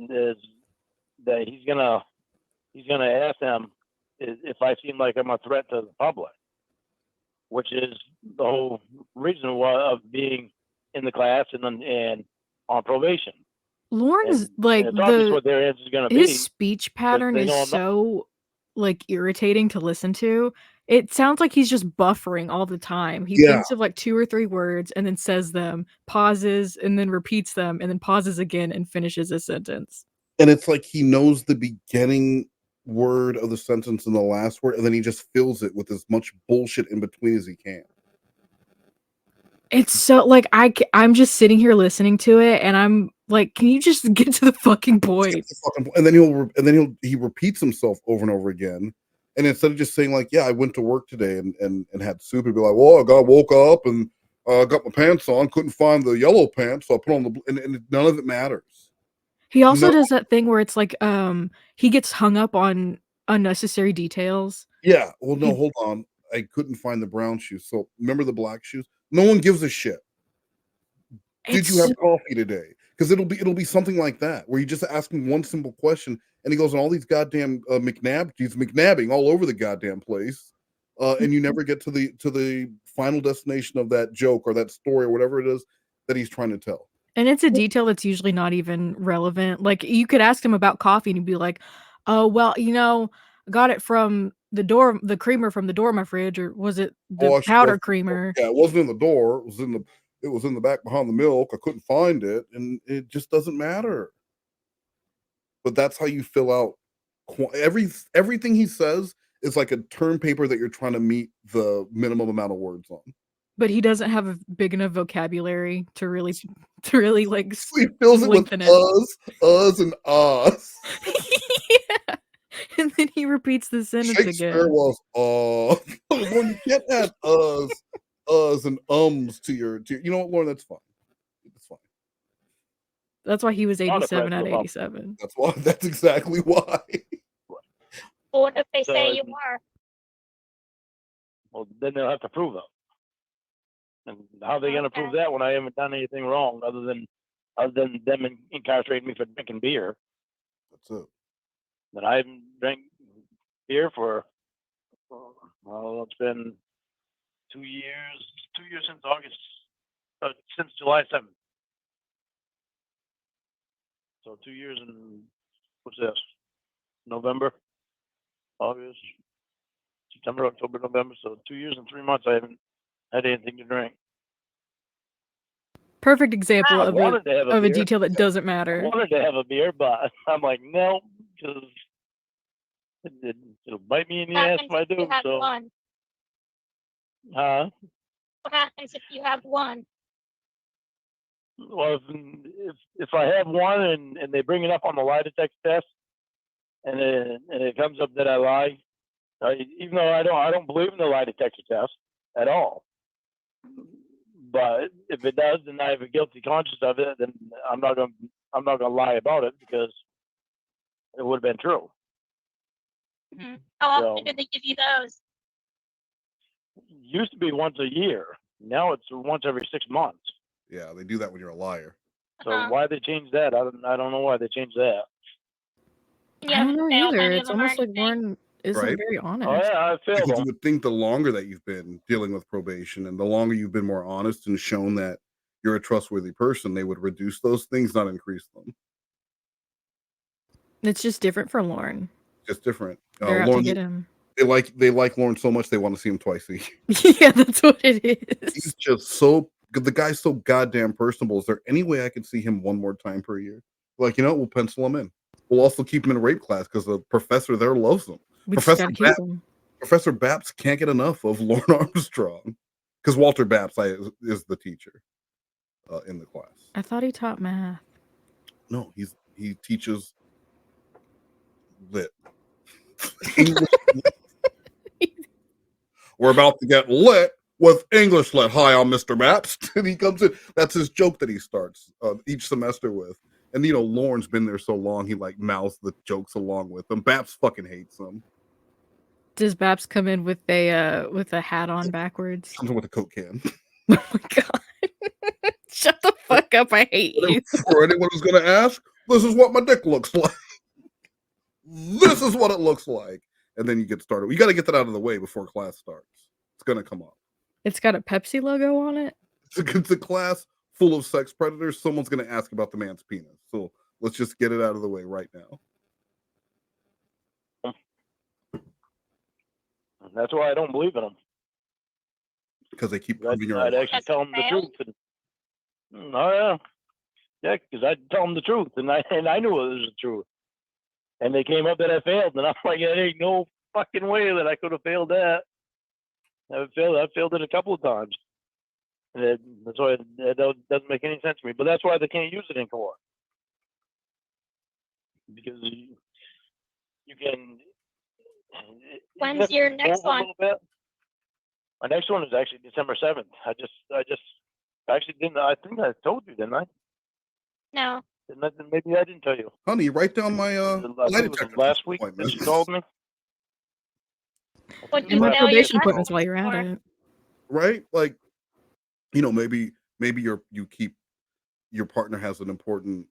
that he's gonna ask them if I seem like I'm a threat to the public, which is the whole reason of being in the class and on probation. Lauren's like it's obvious what their answer is going to be. His speech pattern is so like irritating to listen to. It sounds like he's just buffering all the time. He thinks of like 2 or 3 words and then says them, pauses, and then repeats them, and then pauses again and finishes a sentence. And it's like he knows the beginning word of the sentence and the last word, and then he just fills it with as much bullshit in between as he can. It's so like I'm just sitting here listening to it, and I'm like, can you just get to the fucking point? And then he repeats himself over and over again. And instead of just saying like, yeah, I went to work today and had soup, he'd be like, well, I woke up and got my pants on, couldn't find the yellow pants, so I put on the and none of it matters. He also does that thing where it's like he gets hung up on unnecessary details. Yeah. Well, no, hold on. I couldn't find the brown shoes. So remember the black shoes? No one gives a shit. Did you have coffee today? Because it'll be something like that, where you just ask him one simple question, and he goes on all these goddamn he's McNabbing all over the goddamn place, and you never get to the final destination of that joke or that story or whatever it is that he's trying to tell. And it's a detail that's usually not even relevant. Like you could ask him about coffee, and he'd be like, "Oh, well, you know, I got it from the creamer from the door of my fridge, or was it the powder creamer?" Yeah, it wasn't in the door. It was in the back behind the milk. I couldn't find it, and it just doesn't matter. But that's how you fill out everything he says is like a term paper that you're trying to meet the minimum amount of words on. But he doesn't have a big enough vocabulary to really like. So he fills it with us, and us. Yeah. And then he repeats the sentence Shakespeare again. was when you get that uhs and ums to your. You know what, Lauren? That's fine. It's fine. That's why he was Not 87 offensive. at 87. That's why. That's exactly why. Well, what if they So, say you are? well, then they'll have to prove it. And how are they going to prove that when I haven't done anything wrong other than them incarcerating me for drinking beer? That's it. That I haven't drank beer for, well, it's been 2 years. 2 years since August, since July 7th. So 2 years and what's this? November, August, September, October, November. So 2 years and 3 months I haven't had anything to drink. Perfect example I of wanted to have a beer. detail that doesn't I matter. wanted to have a beer, but I'm like, no, because it'll bite me in the ass if I do. So, one? What happens if you have one? Well, if I have one and they bring it up on the lie detector test, and it comes up that I lie, even though I don't believe in the lie detector test at all. But if it does, then I have a guilty conscience of it. Then I'm not gonna lie about it because it would have been true. Mm-hmm. How often do they give you those? Used to be once a year. Now it's once every 6 months. Yeah, they do that when you're a liar. So why they changed that? I don't know why they changed that. I don't know either. It's almost like Lauren isn't Right? very honest. Oh yeah, I failed Because them. you would think the longer that you've been dealing with probation and the longer you've been more honest and shown that you're a trustworthy person, they would reduce those things, not increase them. It's just different for Lauren. Just different. They're out Lauren, to get him. They like Lauren so much they want to see him twice a year. Yeah, that's what it is. He's just so good. The guy's so goddamn personable. Is there any way I could see him one more time per year? Like, you know, we'll pencil him in. We'll also keep him in a rape class because the professor there loves him. Professor Baps can't get enough of Lauren Armstrong because Walter Baps is the teacher in the class. I thought he taught math. No, he teaches lit. We're about to get lit with English lit. Hi, I'm Mr. Baps. And he comes in. That's his joke that he starts each semester with. And, you know, Lauren's been there so long, he, like, mouths the jokes along with them. Baps fucking hates them. Does Baps come in with a hat on backwards? Comes in with a Coke can. Oh my god. Shut the fuck up, I hate you. For anyone who's going to ask, this is what my dick looks like. This is what it looks like. And then you get started. You got to get that out of the way before class starts. It's going to come up. It's got a Pepsi logo on it? It's a class full of sex predators. Someone's going to ask about the man's penis. So let's just get it out of the way right now. That's why I don't believe in them. Because they keep proving your I'd actually tell them the truth. Oh yeah, yeah, because I'd tell them the truth, and I knew it was the truth. And they came up that I failed, and I'm like, there ain't no fucking way that I could have failed that. I failed it a couple of times. And that's why it doesn't make any sense to me. But that's why they can't use it in court. Because you can. When's your next one? My next one is actually December 7th. I actually didn't. I think I told you, didn't I? No. Maybe I didn't tell you. Honey, write down my lie detector last week that you called me. And my probation appointments while you're at it. Right? Like, you know, maybe your partner has an important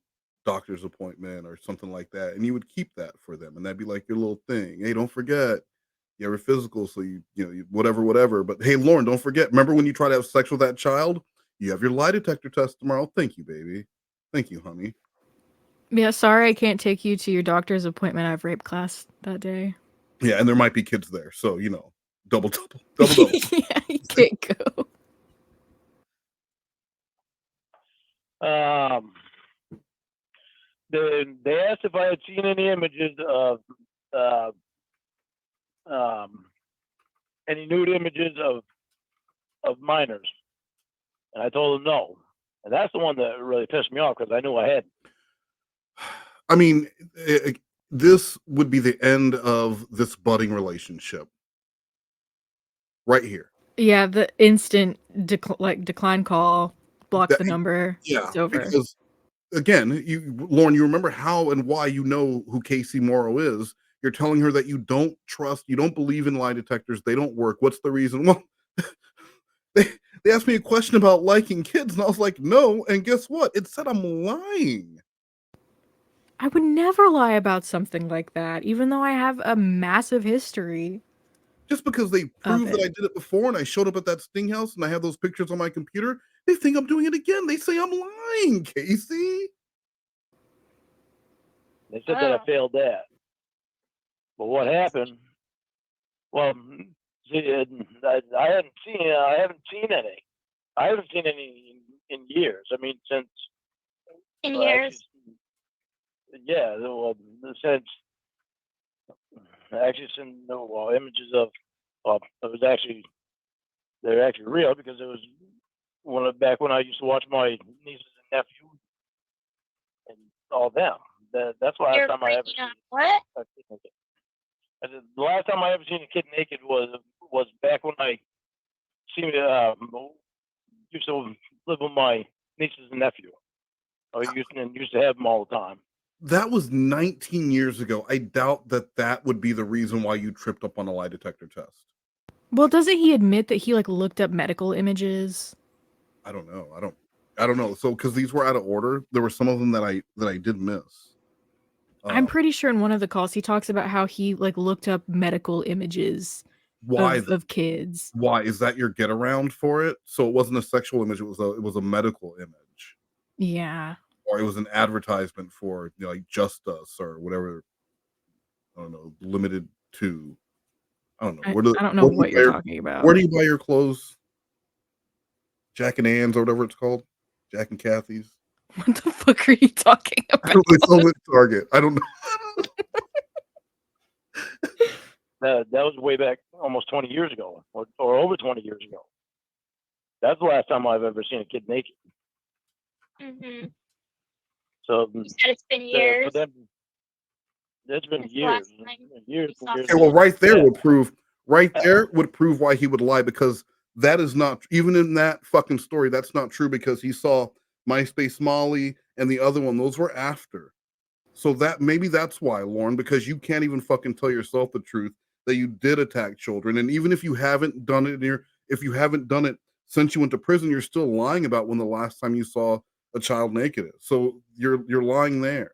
doctor's appointment or something like that, and you would keep that for them, and that'd be like your little thing. Hey, don't forget, you have a physical, so you whatever. But hey, Lauren, don't forget. Remember when you try to have sex with that child? You have your lie detector test tomorrow. Thank you, baby. Thank you, honey. Yeah, sorry I can't take you to your doctor's appointment. I have rape class that day. Yeah, and there might be kids there, so you know, double. Yeah, you can't go. They asked if I had seen any images of any nude images of minors, and I told them no. And that's the one that really pissed me off because I knew I had. I mean, this would be the end of this budding relationship. Right here. Yeah, the instant decline call, block the number. Yeah, It's over. because again, Lauren, you remember how and why you know who Casey Morrow is. You're telling her that you don't trust, you don't believe in lie detectors. They don't work. What's the reason? Well, they asked me a question about liking kids, and I was like, no. And guess what? It said I'm lying. I would never lie about something like that, even though I have a massive history. Just because they proved that I did it before and I showed up at that sting house and I have those pictures on my computer, they think I'm doing it again. They say I'm lying, Casey. They said that I failed that. But what happened? Well, see, I haven't seen any. I haven't seen any in years. I mean, since in years. Yeah, well, since images of it was actually they're actually real because it was back when I used to watch my nieces and nephews and all them. That's the last time I ever seen what? The last time I ever seen a kid naked was back when I used to live with my nieces and nephew. I used to have them all the time. That was 19 years ago. I doubt that would be the reason why you tripped up on a lie detector test. Well, doesn't he admit that he looked up medical images? I don't know. I don't know. So because these were out of order, there were some of them that I did miss. I'm pretty sure in one of the calls he talks about how he looked up medical images of kids. Why is that your get around for it? So it wasn't a sexual image; it was a medical image. Yeah. Or it was an advertisement for Just Us or whatever. I don't know, limited to. I don't know. I don't know what you're talking about. Where do you buy your clothes? Jack and Ann's or whatever it's called. Jack and Kathy's. What the fuck are you talking about? It's only Target. I don't know. That was way back almost 20 years ago, or over 20 years ago. That's the last time I've ever seen a kid naked. Mm-hmm. So you said it's been years. For them, it's been years. Okay, well, right there would prove. Right there would prove why he would lie, because that is not, even in that fucking story, that's not true, because he saw MySpace Molly and the other one. Those were after. So maybe that's why, Lauren, because you can't even fucking tell yourself the truth that you did attack children. And even if you haven't done it since you went to prison, you're still lying about when the last time you saw a child naked is. So you're lying there.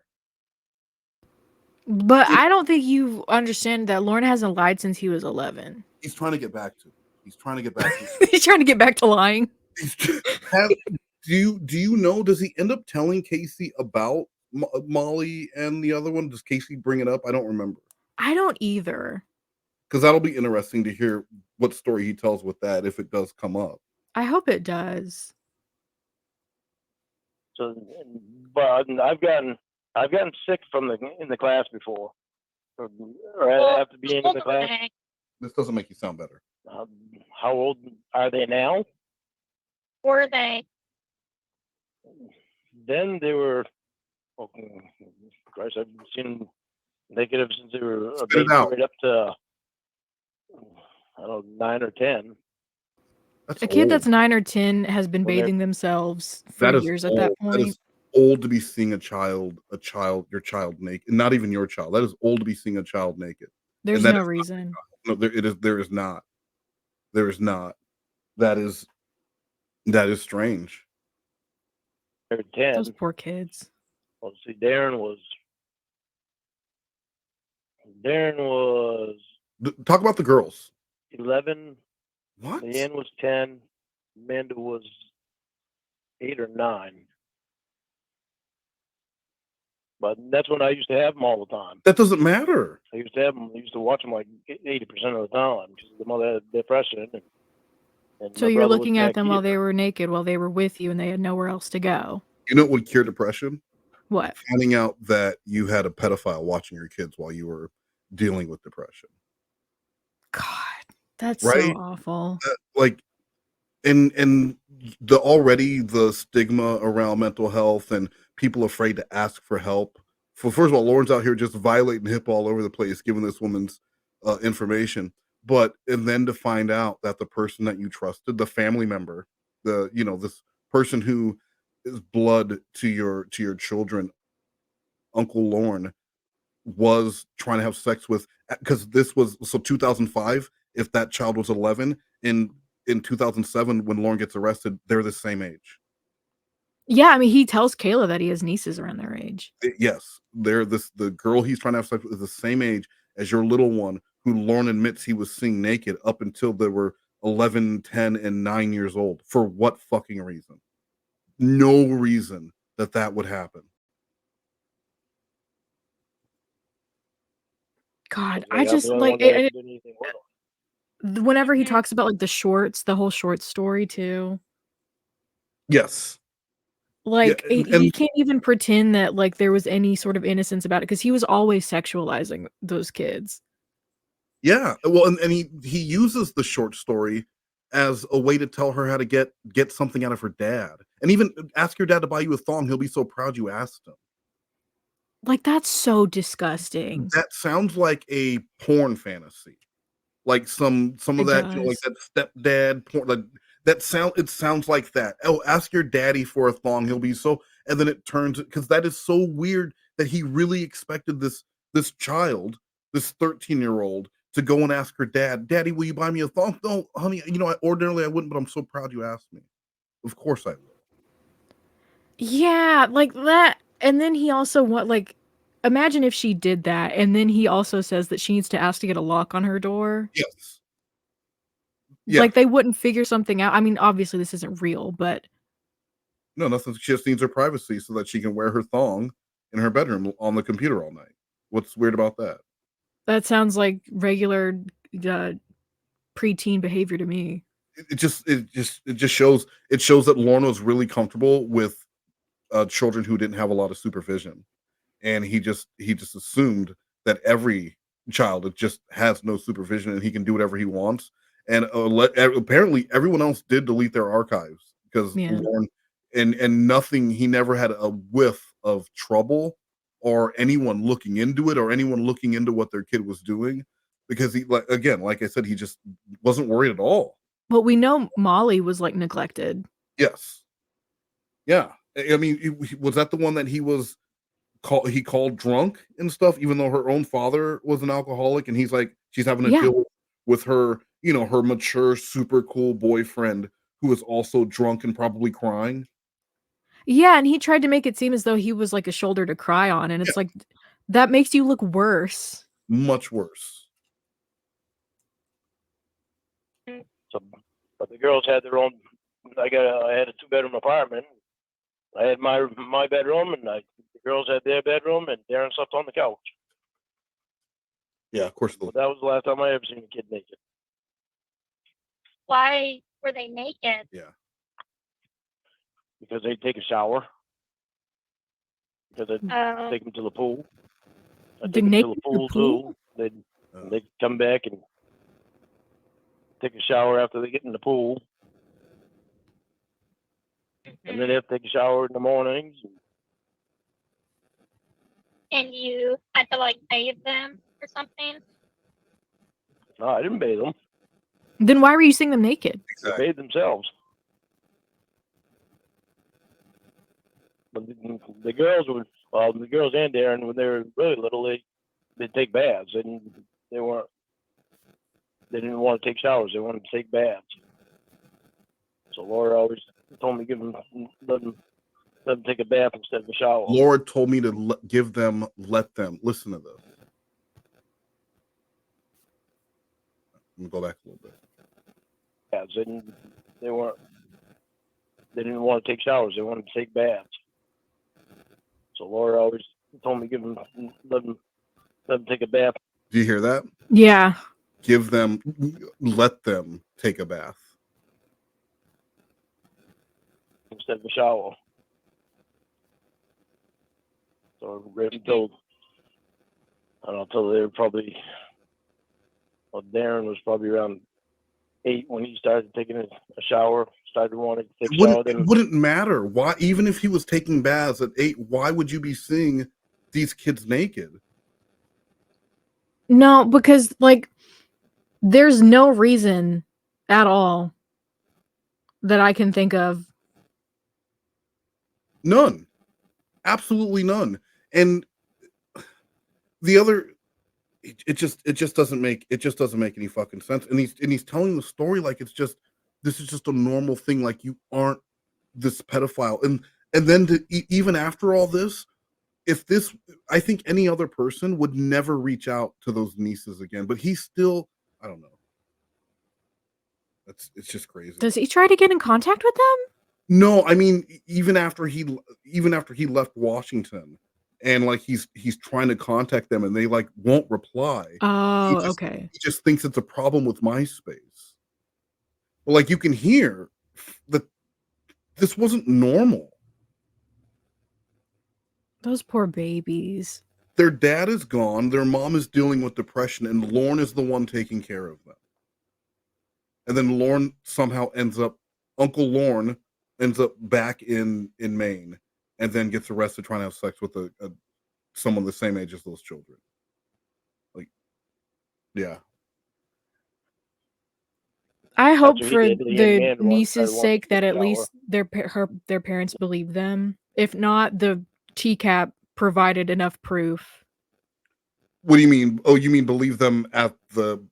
But I don't think you understand that Lauren hasn't lied since he was 11. He's trying to get back to. He's trying to get back to. He's trying to get back to lying. Do you know? Does he end up telling Casey about Molly and the other one? Does Casey bring it up? I don't remember. I don't either. Because that'll be interesting to hear what story he tells with that, if it does come up. I hope it does. So, but I've gotten sick in the class before, or after being in the class. This doesn't make you sound better. How old are they now? Were they? Then they were. Oh, Christ, I've seen negative since they were right up to, I don't know, 9 or 10. A kid that's 9 or 10 has been bathing themselves for years at that point. That is old to be seeing your child naked. Not even your child. That is old to be seeing a child naked. There's no reason. No, there is not. There is not. That is strange. 10. Those poor kids. Well, see, Darren was. Talk about the girls. 11. What? Leanne was 10. Amanda was 8 or 9. But that's when I used to have them all the time. That doesn't matter. I used to have them. I used to watch them like 80% of the time because the mother had depression. And so you're looking at them while they were naked, while they were with you, and they had nowhere else to go. You know what would cure depression? What? Finding out that you had a pedophile watching your kids while you were dealing with depression. God, that's so awful. And the stigma around mental health and people afraid to ask for help. First of all, Lauren's out here just violating HIPAA all over the place, giving this woman's information. and then to find out that the person that you trusted, the family member, this person who is blood to your children, Uncle Lorne, was trying to have sex with, because this was 2005. If that child was 11 in 2007 when Lorne gets arrested, they're the same age. Yeah, I mean, he tells Kayla that he has nieces around their age. Yes, the girl he's trying to have sex with is the same age as your little one, who Lorne admits he was seeing naked up until they were 11, 10, and 9 years old. For what fucking reason? No reason that would happen. God, I just like whenever he talks about like the whole short story too. Yes. Like Yeah, he can't even pretend that like there was any sort of innocence about it, because he was always sexualizing those kids. Yeah, well, and he uses the short story as a way to tell her how to get something out of her dad, and even ask your dad to buy you a thong. He'll be so proud you asked him. Like, that's so disgusting. That sounds like a porn fantasy, like some of It that, like does. that stepdad porn. Like it sounds like that. Oh, ask your daddy for a thong. He'll be so, and then it turns, because that is so weird that he really expected this child, this 13-year-old, to go and ask her dad, "Daddy, will you buy me a thong?" No, honey, ordinarily I wouldn't, but I'm so proud you asked me. Of course I will. Yeah, like that. And then he also imagine if she did that, and then he also says that she needs to ask to get a lock on her door. Yes. Yeah. Like, they wouldn't figure something out. I mean, obviously this isn't real, but No, nothing. She just needs her privacy so that she can wear her thong in her bedroom on the computer all night. What's weird about that? that sounds like regular preteen behavior to me. It just shows that Lorne was really comfortable with children who didn't have a lot of supervision, and he just assumed that every child that just has no supervision and he can do whatever he wants. And apparently everyone else did delete their archives, because Yeah. Lorne, and nothing, he never had a whiff of trouble or anyone looking into it or anyone looking into what their kid was doing, because he, like I said, he just wasn't worried at all. But we know Molly was like neglected. Yes. Yeah. I mean, was that the one that he called drunk and stuff, even though her own father was an alcoholic, and he's like, she's having to Yeah. deal with her, her mature, super cool boyfriend who is also drunk and probably crying. Yeah, and he tried to make it seem as though he was like a shoulder to cry on, and it's like, that makes you look worse. Much worse. So, but the girls had their own. I had a 2-bedroom apartment. I had my bedroom, and the girls had their bedroom, and Darren slept on the couch. Yeah, of course. But that was the last time I ever seen a kid naked. Why were they naked? Yeah. Because they'd take a shower. Because I'd take them to the pool. I'd take them to the pool too. They'd come back and take a shower after they get in the pool. And then they have to take a shower in the mornings. And you had to like bathe them or something? No, I didn't bathe them. Then why were you seeing them naked? They bathed themselves. But the girls the girls and Darren, when they were really little, they'd take baths, and they didn't want to take showers. They wanted to take baths. So Laura always told me let them take a bath instead of a shower. Laura told me to let them listen to this. Let me go back a little bit. Yeah, they didn't want to take showers. They wanted to take baths. So Laura always told me let them take a bath. Do you hear that? Yeah. Let them take a bath instead of a shower. So until they were probably, Darren was probably around 8 when he started taking a shower, started wanting to take a shower. It wouldn't matter. Why? Even if he was taking baths at 8, why would you be seeing these kids naked? No, because There's no reason at all that I can think of. None. Absolutely none. And the other, it just doesn't make any fucking sense. And he's telling the story like this is just a normal thing. Like, you aren't this pedophile. And then even after all this, I think any other person would never reach out to those nieces again. But he's still, I don't know. It's just crazy. Does he try to get in contact with them? No, I mean, even after he left Washington, and like he's trying to contact them, and they like won't reply. Oh, okay. He just thinks it's a problem with MySpace. Well, like, you can hear that this wasn't normal. Those poor babies. Their dad is gone. Their mom is dealing with depression, and Lorne is the one taking care of them. And then Uncle Lorne ends up back in Maine, and then gets arrested trying to have sex with someone the same age as those children. Like, yeah. I hope what he for did to the young the man who niece's wanted sake to that get at shower. least their parents believe them. If not, the TCAP provided enough proof. What do you mean? Oh, you mean believe them at the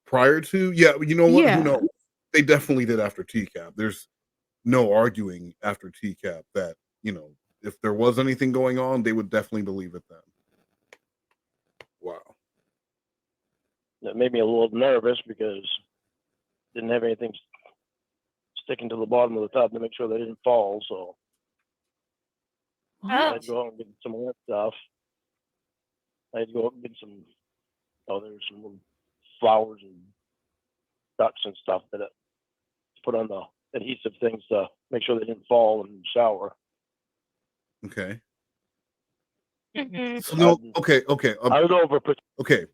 prior to? Yeah, you know what? Yeah. Who knows? They definitely did after TCAP. There's no arguing after TCAP that, if there was anything going on, they would definitely believe it then. Wow. That made me a little nervous because didn't have anything sticking to the bottom of the top to make sure they didn't fall. So I had to go out and get some of that stuff. I had to go out and get there's some little flowers and ducks and stuff that I put on the adhesive things to make sure they didn't fall in the shower. Okay. Mm-hmm. So no. Okay. I was over. Okay.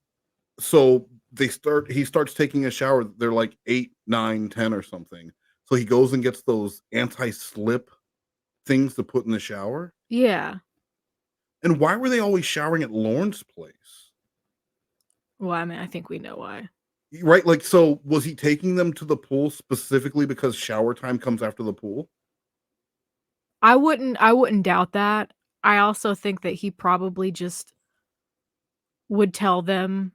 So he starts taking a shower. They're like 8, 9, 10 or something. So he goes and gets those anti-slip things to put in the shower. Yeah. And why were they always showering at Lorne's place? Well, I mean, I think we know why. Right? Like, so was he taking them to the pool specifically because shower time comes after the pool? I wouldn't doubt that. I also think that he probably just would tell them,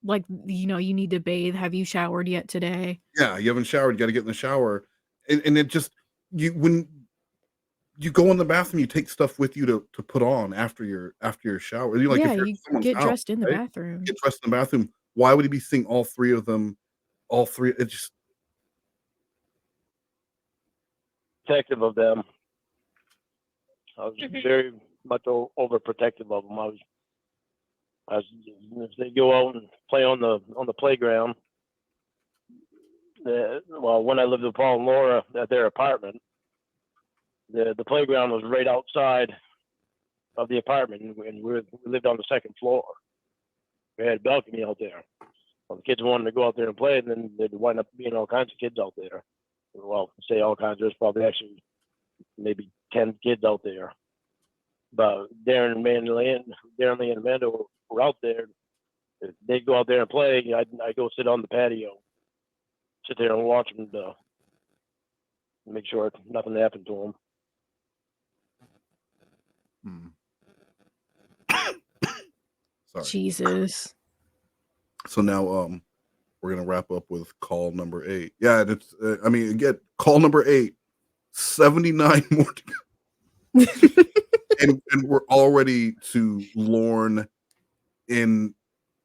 like, you need to bathe. Have you showered yet today? Yeah, you haven't showered. You got to get in the shower. And it just, when you go in the bathroom, you take stuff with you to put on after your shower. You're like, Yeah, if you're you at someone's get house, dressed in the right? bathroom. Get dressed in the bathroom. Why would he be seeing all three of them? All three. It just Protective of them. I was very much overprotective of them. I was if they go out and play on the playground. When I lived with Paul and Laura at their apartment, the playground was right outside of the apartment, and we lived on the second floor. We had a balcony out there. Well, the kids wanted to go out there and play, and then there'd wind up being all kinds of kids out there. Well, say all kinds. There's probably actually maybe 10 kids out there. But Darren, Lee, and Amanda were out there. They'd go out there and play. I'd go sit on the patio, sit there and watch them to make sure nothing happened to them. Sorry. Jesus. So now we're gonna wrap up with call number 8. Yeah, and it's again, call number 8, 79 more to go. and we're already to Lorne in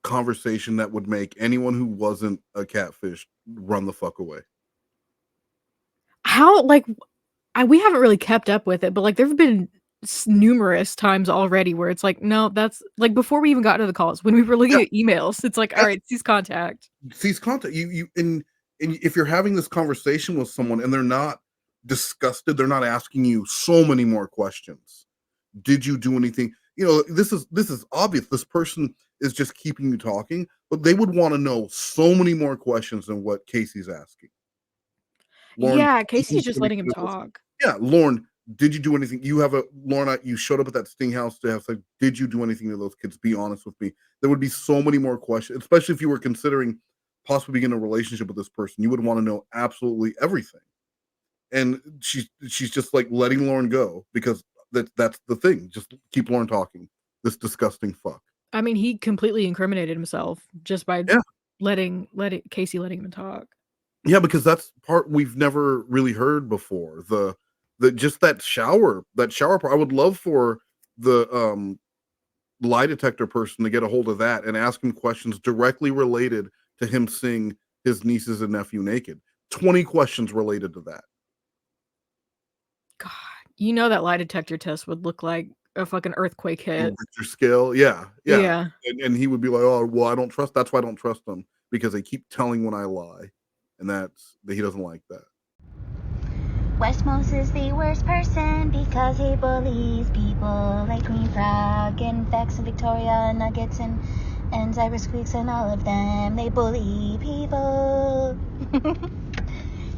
conversation that would make anyone who wasn't a catfish run the fuck away. How, like, we haven't really kept up with it, but like there've been numerous times already where it's like, no, that's like before we even got to the calls, when we were looking at emails, it's like, all right, cease contact. You and if you're having this conversation with someone and they're not disgusted, they're not asking you so many more questions. Did you do anything? This is obvious. This person is just keeping you talking, but they would want to know so many more questions than what Casey's asking. Lauren, Yeah, Casey's just letting him talk. Yeah, Lauren, did you do anything? Lauren, you showed up at that sting house to have sex. Did you do anything to those kids? Be honest with me. There would be so many more questions, especially if you were considering possibly begin a relationship with this person, you would want to know absolutely everything. And she's just like letting Lauren go because that's the thing. Just keep Lauren talking. This disgusting fuck. I mean, he completely incriminated himself just by letting Casey letting him talk. Yeah, because that's part we've never really heard before. The just that shower part. I would love for the lie detector person to get a hold of that and ask him questions directly related to him seeing his nieces and nephew naked. 20 questions related to that. God, you know that lie detector test would look like a fucking earthquake hit. Richter scale, yeah. Yeah. And he would be like, "Oh, well, I don't trust. That's why I don't trust them because they keep telling when I lie," and he doesn't like that. Westmost is the worst person because he bullies people like Green Frog and Vex and Victoria Nuggets and Cyrus Squeaks and all of them. They bully people.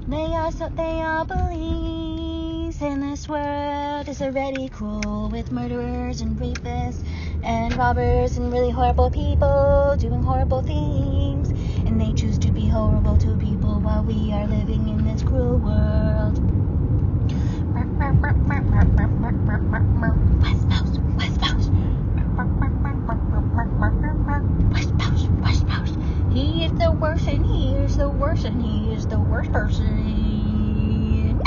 They are bullies, and this world is already cruel with murderers and rapists and robbers and really horrible people doing horrible things, and they choose to be horrible to people while we are living in this cruel world. Westmost. He is the worst, and he is the worst, and he is the worst person.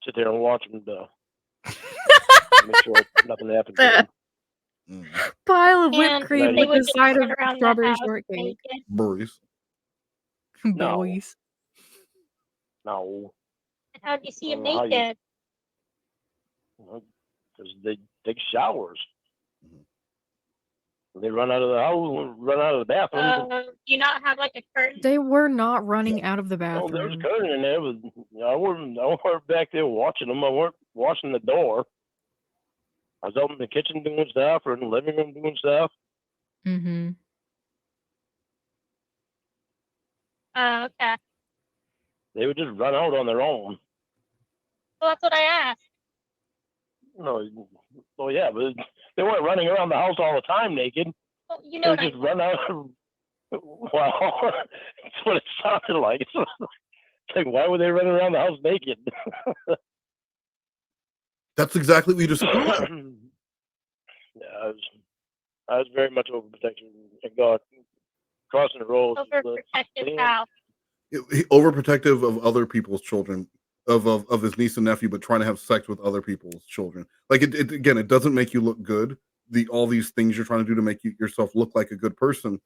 Sit there and watch him make sure nothing happens to him. Pile of whipped And cream they with would a just side run of around the strawberry house shortcake. naked. Boys. Boys. No. And how do you see him How you- naked? Because they take showers. They run out of the house, run out of the bathroom. Do you not have like a curtain? They were not running out of the Oh, there's a bathroom. curtain in there. I wasn't back there watching them. I weren't watching the door. I was out in the kitchen doing stuff or in the living room doing stuff. Mm-hmm. Okay. They would just run out on their own. Well, that's what I asked. No, well, yeah, but they weren't running around the house all the time naked. Well, you know They what just run out. Well, that's what it sounded like. It's like, why would they run around the house naked? That's exactly what you described. Yeah, I was very much overprotective and God crossing the road. Overprotective how? Overprotective of other people's children, of his niece and nephew, but trying to have sex with other people's children. Like it again, it doesn't make you look good. All these things you're trying to do to make yourself look like a good person,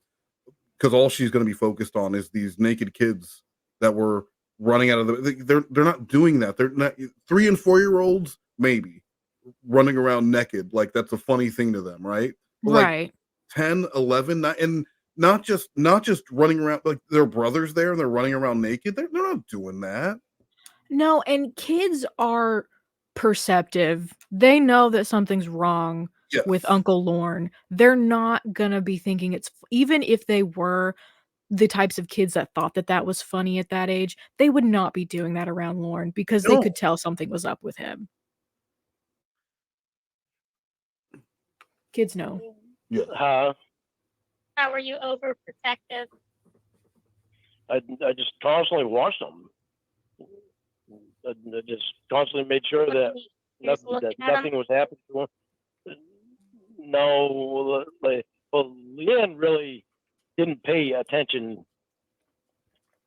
because all she's going to be focused on is these naked kids that were running out of they're not doing that. They're not 3 and 4-year-olds maybe running around naked. Like that's a funny thing to them, right? But Right. Like 10, 11, and not just running around like their brothers there and they're running around naked. They're not doing that. No, and kids are perceptive. They know that something's wrong with Uncle Lorne. They're not gonna be thinking even if they were the types of kids that thought that was funny at that age, they would not be doing that around Lorne because they could tell something was up with him. Kids know. Yeah. How were you overprotective? I just constantly watched them. I just constantly made sure that nothing was happening to them. No, Leanne really didn't pay attention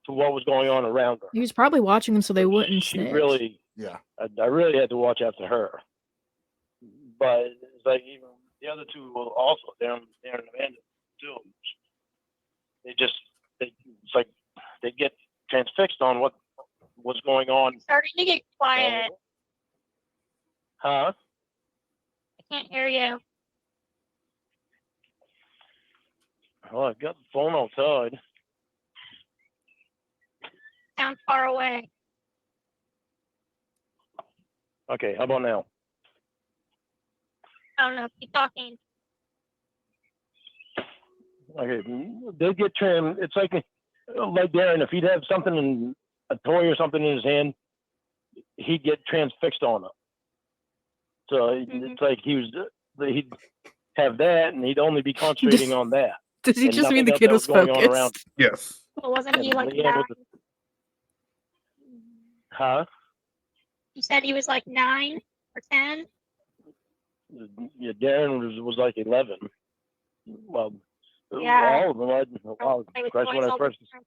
to what was going on around her. He was probably watching them so they wouldn't She snitch. really, I really had to watch after her. But it's like even the other two will also, Darren and Amanda too. It's like they get transfixed on what's going on. Starting to get quiet. Huh? I can't hear you. Well, I've got the phone outside. Sound far away. Okay, how about now? I don't know. Keep talking. Okay, they get trimmed. It's like Darren, if he'd have something a toy or something in his hand, he'd get transfixed on it. So it's like he'd have that, and he'd only be concentrating on that. Does he And just mean nothing the kid else was that going on around. focused? Yes. Well, wasn't he And like Leanne 9? Huh? You said he was like 9 or 10? Yeah, Darren was like 11. Well, Yeah. all of them. Wow, Play with Christ, toys when I all the first, time.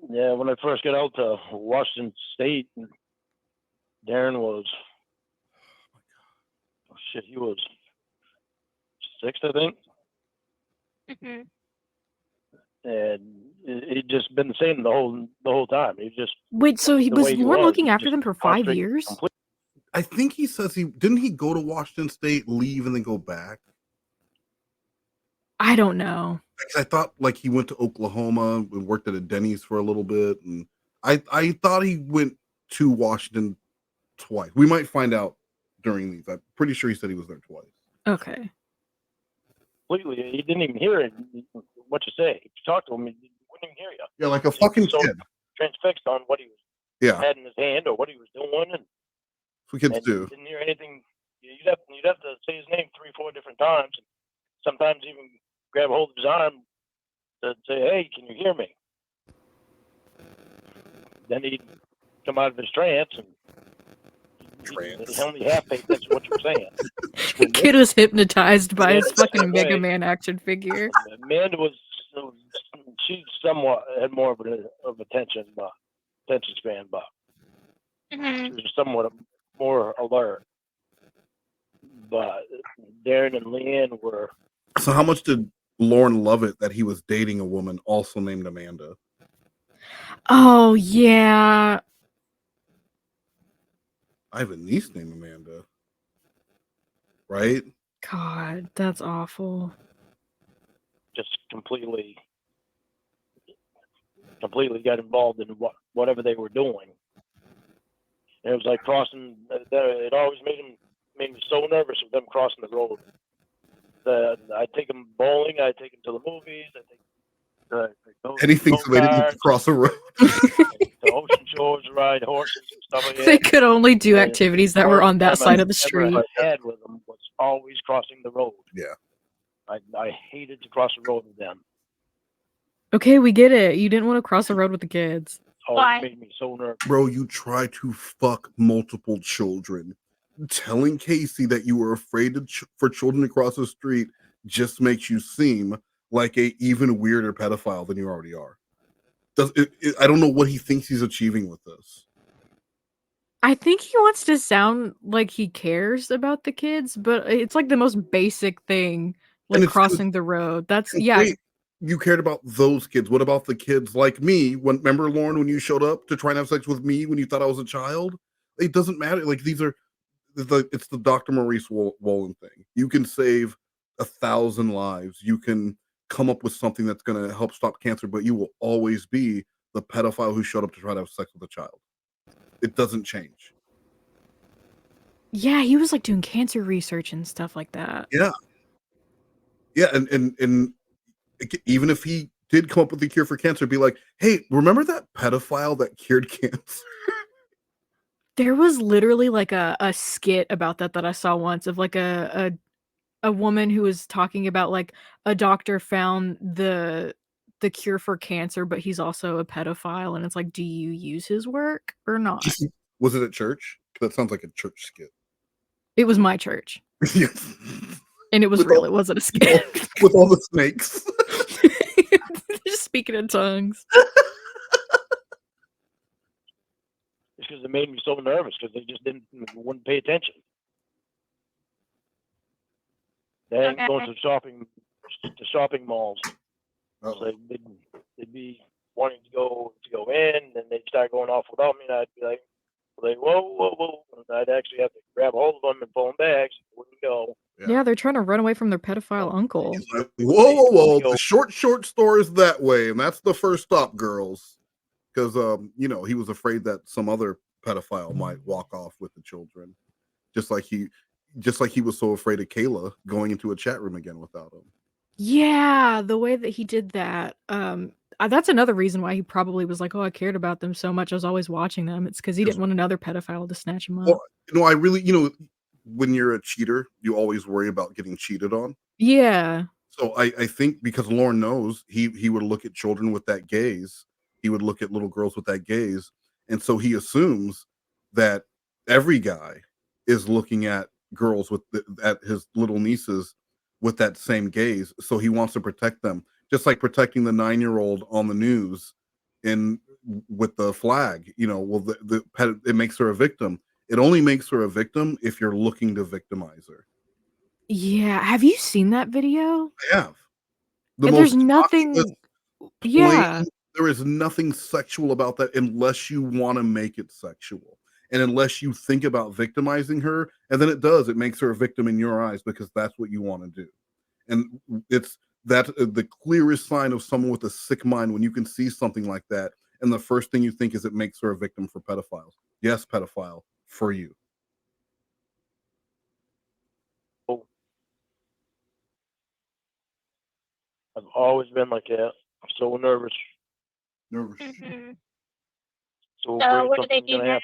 yeah, when I first got out to Washington State, Darren was, oh shit, he was 6, I think, Mm-hmm. and he'd just been the same the whole time. He just Wait, so he the was way he Lauren was, looking he after just them for 5 concentrated years? completely. I think he says didn't he go to Washington State, leave, and then go back? I don't know. I thought like he went to Oklahoma and worked at a Denny's for a little bit, and I thought he went to Washington twice. We might find out during these. I'm pretty sure he said he was there twice. Okay. Completely, he didn't even hear it. What you say? If you talk to him, he wouldn't even hear you. Yeah, like a fucking so kid. Transfixed on what he was had in his hand or what he was doing, and that's what kids do. Didn't hear anything. You'd have to say his name 3, 4 different times, and sometimes even grab a hold of his arm to say, "Hey, can you hear me?" Then he'd come out of his trance and he only half attention to what you're saying. The kid was hypnotized by his Yeah, fucking that Mega way. Man action figure. Amanda she somewhat had more of attention span, but she was somewhat more alert. But Darren and Leanne were. So how much did Lauren love it that he was dating a woman also named Amanda? Oh yeah. I have a niece named Amanda. Right? God, that's awful. Just completely got involved in whatever they were doing. And it was like crossing. It always made me so nervous with them crossing the road. I take them bowling. I take them to the movies. I take Anything so they didn't have to cross a road. the ocean shores, ride horses and stuff like that. They could only do And activities that were on that side of the Ever street. had with them was always crossing the road. Yeah. I hated to cross the road with them. Okay, we get it. You didn't want to cross the road with the kids. Always made me so nervous. Bro, you try to fuck multiple children. Telling Casey that you were afraid for children to cross the street just makes you seem like a even weirder pedophile than you already are. I don't know what he thinks he's achieving with this. I think he wants to sound like he cares about the kids, but it's like the most basic thing, like crossing the road. That's Wait, you cared about those kids. What about the kids like me? Remember, Lauren, when you showed up to try and have sex with me when you thought I was a child? It doesn't matter. Like it's the Dr. Maurice Wolin thing. You can save 1,000 lives. You can come up with something that's going to help stop cancer, but you will always be the pedophile who showed up to try to have sex with a child. It doesn't change. Yeah, he was like doing cancer research and stuff like that. Yeah. Yeah, and even if he did come up with a cure for cancer, be like, hey, remember that pedophile that cured cancer? There was literally like a skit about that I saw once of like a woman who was talking about like a doctor found the cure for cancer, but he's also a pedophile, and it's like, do you use his work or not? Was it at church? That sounds like a church skit. It was my church. Yes. And it was real. It wasn't a skit. With all the snakes. Just speaking in tongues. It's because it made me so nervous because they just wouldn't pay attention. They ain't going to shopping malls. So they'd be wanting to go in, and they'd start going off without me, and I'd be like, whoa. And I'd actually have to grab a hold of them and pull them back so they wouldn't go. Yeah, they're trying to run away from their pedophile uncle. Like, whoa. The short store is that way, and that's the first stop, girls. Because he was afraid that some other pedophile might walk off with the children. Just like he was so afraid of Kayla going into a chat room again without him. Yeah, the way that he did that. That's another reason why he probably was like, oh, I cared about them so much. I was always watching them. It's because he didn't want another pedophile to snatch him up. Well, I really, when you're a cheater, you always worry about getting cheated on. Yeah. So I think because Lauren knows he would look at children with that gaze, he would look at little girls with that gaze, and so he assumes that every guy is looking at girls with at his little nieces with that same gaze. So he wants to protect them, just like protecting the 9-year-old on the news in with the flag. You know, well, it makes her a victim. It only makes her a victim if you're looking to victimize her. Yeah. Have you seen that video? I have. The There's most nothing. innocuous, plain, Yeah. there is nothing sexual about that unless you want to make it sexual. And unless you think about victimizing her, and then it makes her a victim in your eyes because that's what you want to do. And it's that the clearest sign of someone with a sick mind when you can see something like that, and the first thing you think is it makes her a victim for pedophiles. Yes, pedophile, for you. I've always been like that. I'm so nervous. Nervous. So what do they do now?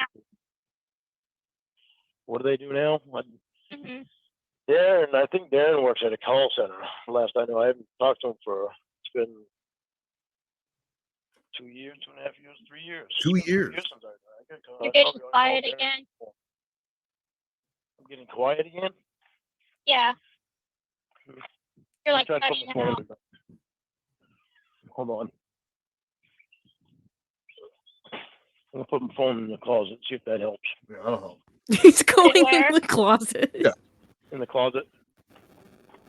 What do they do now? Darren, I think Darren works at a call center. Last I know, I haven't talked to him it's been 2 years, 2.5 years, 3 years. 2 years. Since I You're getting quiet again. I'm getting quiet again? Yeah. You're like trying to cutting put my it phone out. Hold on. I'm gonna put my phone in the closet, see if that helps. Yeah, that'll help. He's going in the closet. Yeah. In the closet.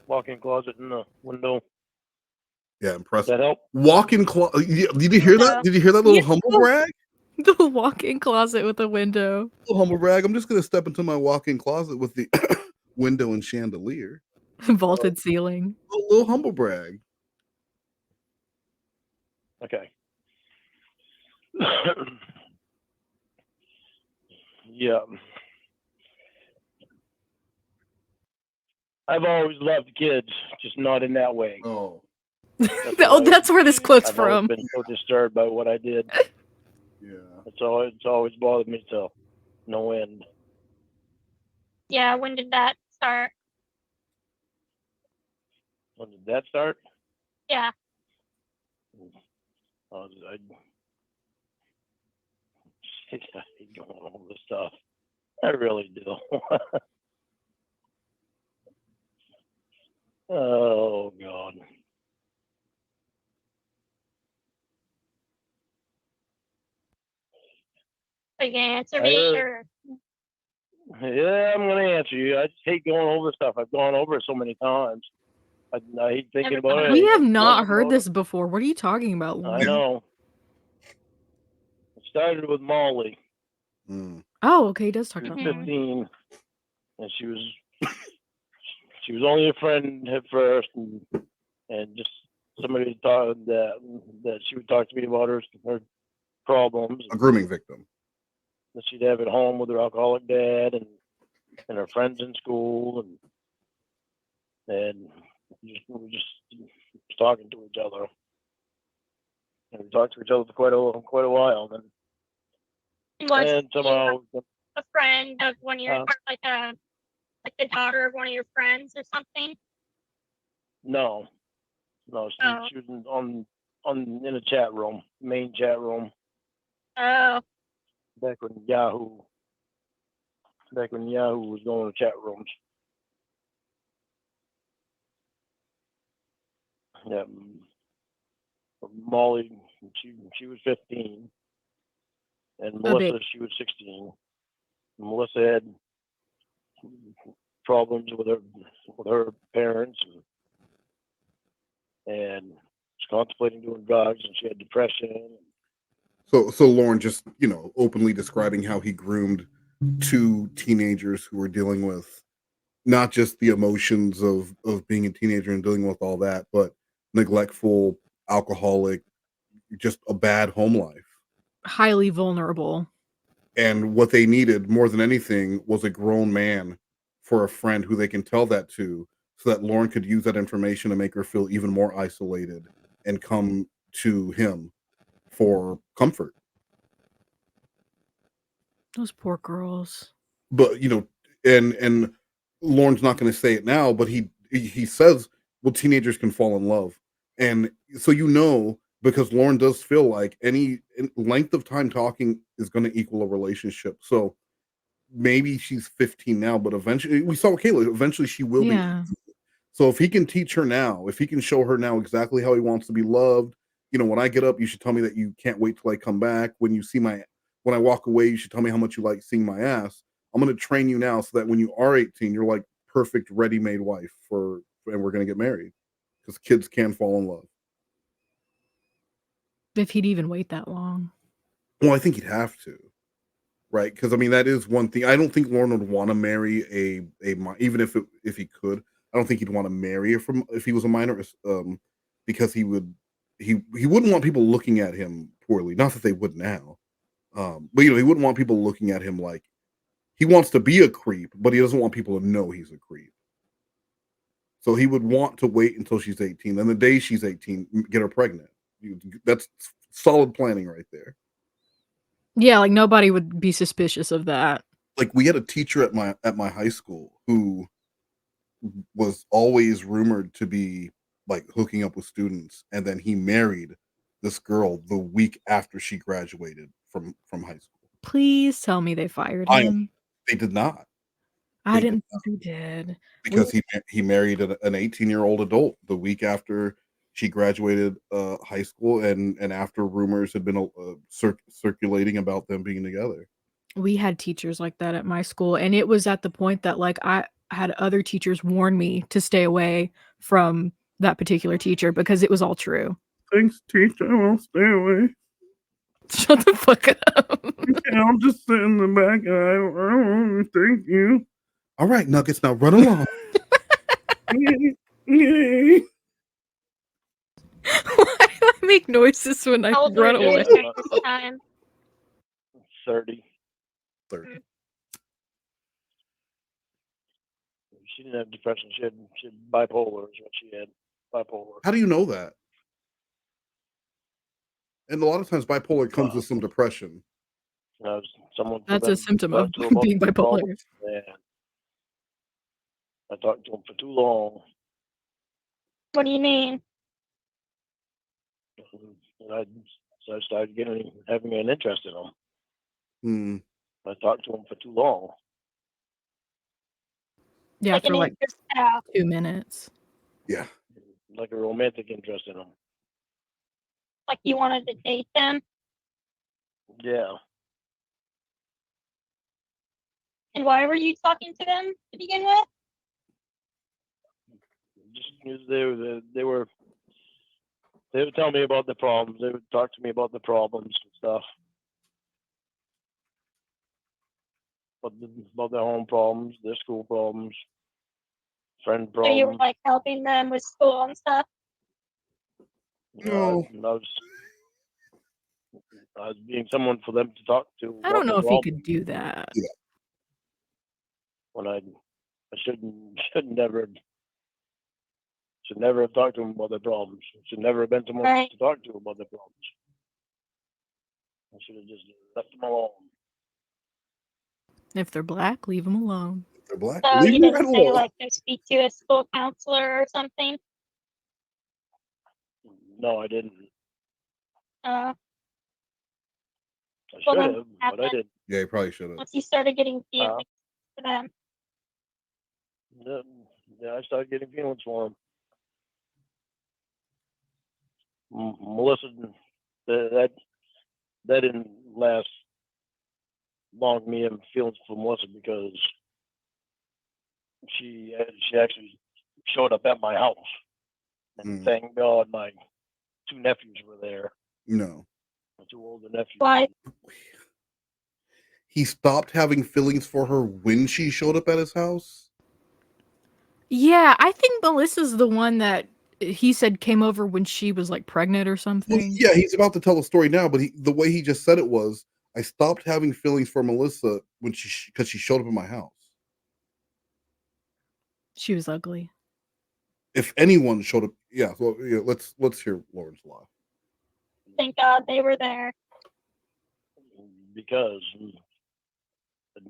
Walk-in closet in the window. Yeah, impressive. Does that help? Walk-in closet. Did you hear that? Did you hear that little humble brag? The walk-in closet with a window. Little humble brag. I'm just gonna step into my walk-in closet with the window and chandelier. Vaulted ceiling. A little humble brag. Okay. Yeah. I've always loved kids, just not in that way. Oh. That's where this quote's I've always from. been so disturbed by what I did. Yeah. It's always bothered me to no end. Yeah, when did that start? When did that start? Yeah. I hate going over this stuff. I really do. Oh God. Are you gonna answer me or? Yeah, I'm gonna answer you. I just hate going over stuff. I've gone over it so many times. I hate thinking about it. We have not heard this before. What are you talking about? I know. It started with Molly. Oh, okay. He does talk She was about 15, and she was only a friend at first, and just somebody thought that she would talk to me about her problems. A grooming victim. That she'd have at home with her alcoholic dad and her friends in school, and we were just talking to each other. And we talked to each other for quite a while. And somehow a friend of one of your like the daughter of one of your friends or something? No, she was in a chat room, Maine chat room. Oh. Back when Yahoo was going to chat rooms. Yeah, Molly, she was 15, and Melissa, she was 16. Melissa had problems with her parents, and was contemplating doing drugs, and she had depression. So Lauren just, openly describing how he groomed 2 teenagers who were dealing with not just the emotions of being a teenager and dealing with all that, but neglectful, alcoholic, just a bad home life. Highly vulnerable. And what they needed more than anything was a grown man for a friend who they can tell that to, so that Lauren could use that information to make her feel even more isolated and come to him for comfort. Those poor girls. But and Lauren's not going to say it now, but he says, well, teenagers can fall in love. And so, because Lauren does feel like any length of time talking is going to equal a relationship. So maybe she's 15 now, but eventually, we saw Kayla, eventually she will be. So if he can teach her now, if he can show her now exactly how he wants to be loved, when I get up, you should tell me that you can't wait till I come back. When I walk away, you should tell me how much you like seeing my ass. I'm going to train you now so that when you are 18, you're like perfect ready-made wife and we're going to get married, because kids can fall in love. If he'd even wait that long. Well, I think he'd have to, right? Because I mean, that is one thing. I don't think Lauren would want to marry even if he could. I don't think he'd want to marry her if he was a minor, because he wouldn't want people looking at him poorly. Not that they would now, but he wouldn't want people looking at him like he wants to be a creep, but he doesn't want people to know he's a creep. So he would want to wait until she's 18. Then the day she's 18, get her pregnant. That's solid planning right there. Yeah, like nobody would be suspicious of that. Like, we had a teacher at my high school who was always rumored to be like hooking up with students, and then he married this girl the week after she graduated from high school. Please tell me they fired him. They did not. I didn't think they did. Because he married an 18-year-old adult the week after she graduated high school, and after rumors had been circulating about them being together. We had teachers like that at my school, and it was at the point that like I had other teachers warn me to stay away from that particular teacher because it was all true. Thanks, teacher. I won't stay away. Shut the fuck up. Yeah, I'll just sit in the back. I don't thank you. All right, Nuggets, now run along. Yay. Why do I make noises when I run away? 30. She didn't have depression. She had bipolar is what she had. Bipolar. How do you know that? And a lot of times bipolar comes with some depression. That's a symptom of being bipolar. Yeah. I talked to him for too long. What do you mean? And so I started having an interest in him. I talked to him for too long. Yeah, like for like 2 minutes. Yeah. Like a romantic interest in him. Like you wanted to date them? Yeah. And why were you talking to them to begin with? Just because they were telling me about the problems. They would talk to me about the problems and stuff. About their home problems, their school problems, friend problems. So you were like helping them with school and stuff? No. I was being someone for them to talk to. I don't know if he could do that. Yeah. When I should never have talked to them about their problems. Should never have been someone to talk to about their problems. I should have just left them alone. If they're black, leave them alone. If they're black, so leave you them didn't right say alone. like go speak to a school counselor or something? No, I didn't. Uh, I should have, but I didn't. Yeah, you probably should have. Once you started getting feelings for them. Yeah, I started getting feelings for him. Melissa, that didn't last long. Me having feelings for Melissa because she actually showed up at my house, and thank God my 2 nephews were there. No. My 2 older nephews. Why? He stopped having feelings for her when she showed up at his house? Yeah, I think Melissa's the one that he said came over when she was like pregnant or something. Well, yeah, he's about to tell the story now, but the way he just said it was, I stopped having feelings for Melissa when because she showed up at my house. She was ugly. If anyone showed up, yeah. Well, yeah, let's hear Lauren's laugh. Thank God they were there. Because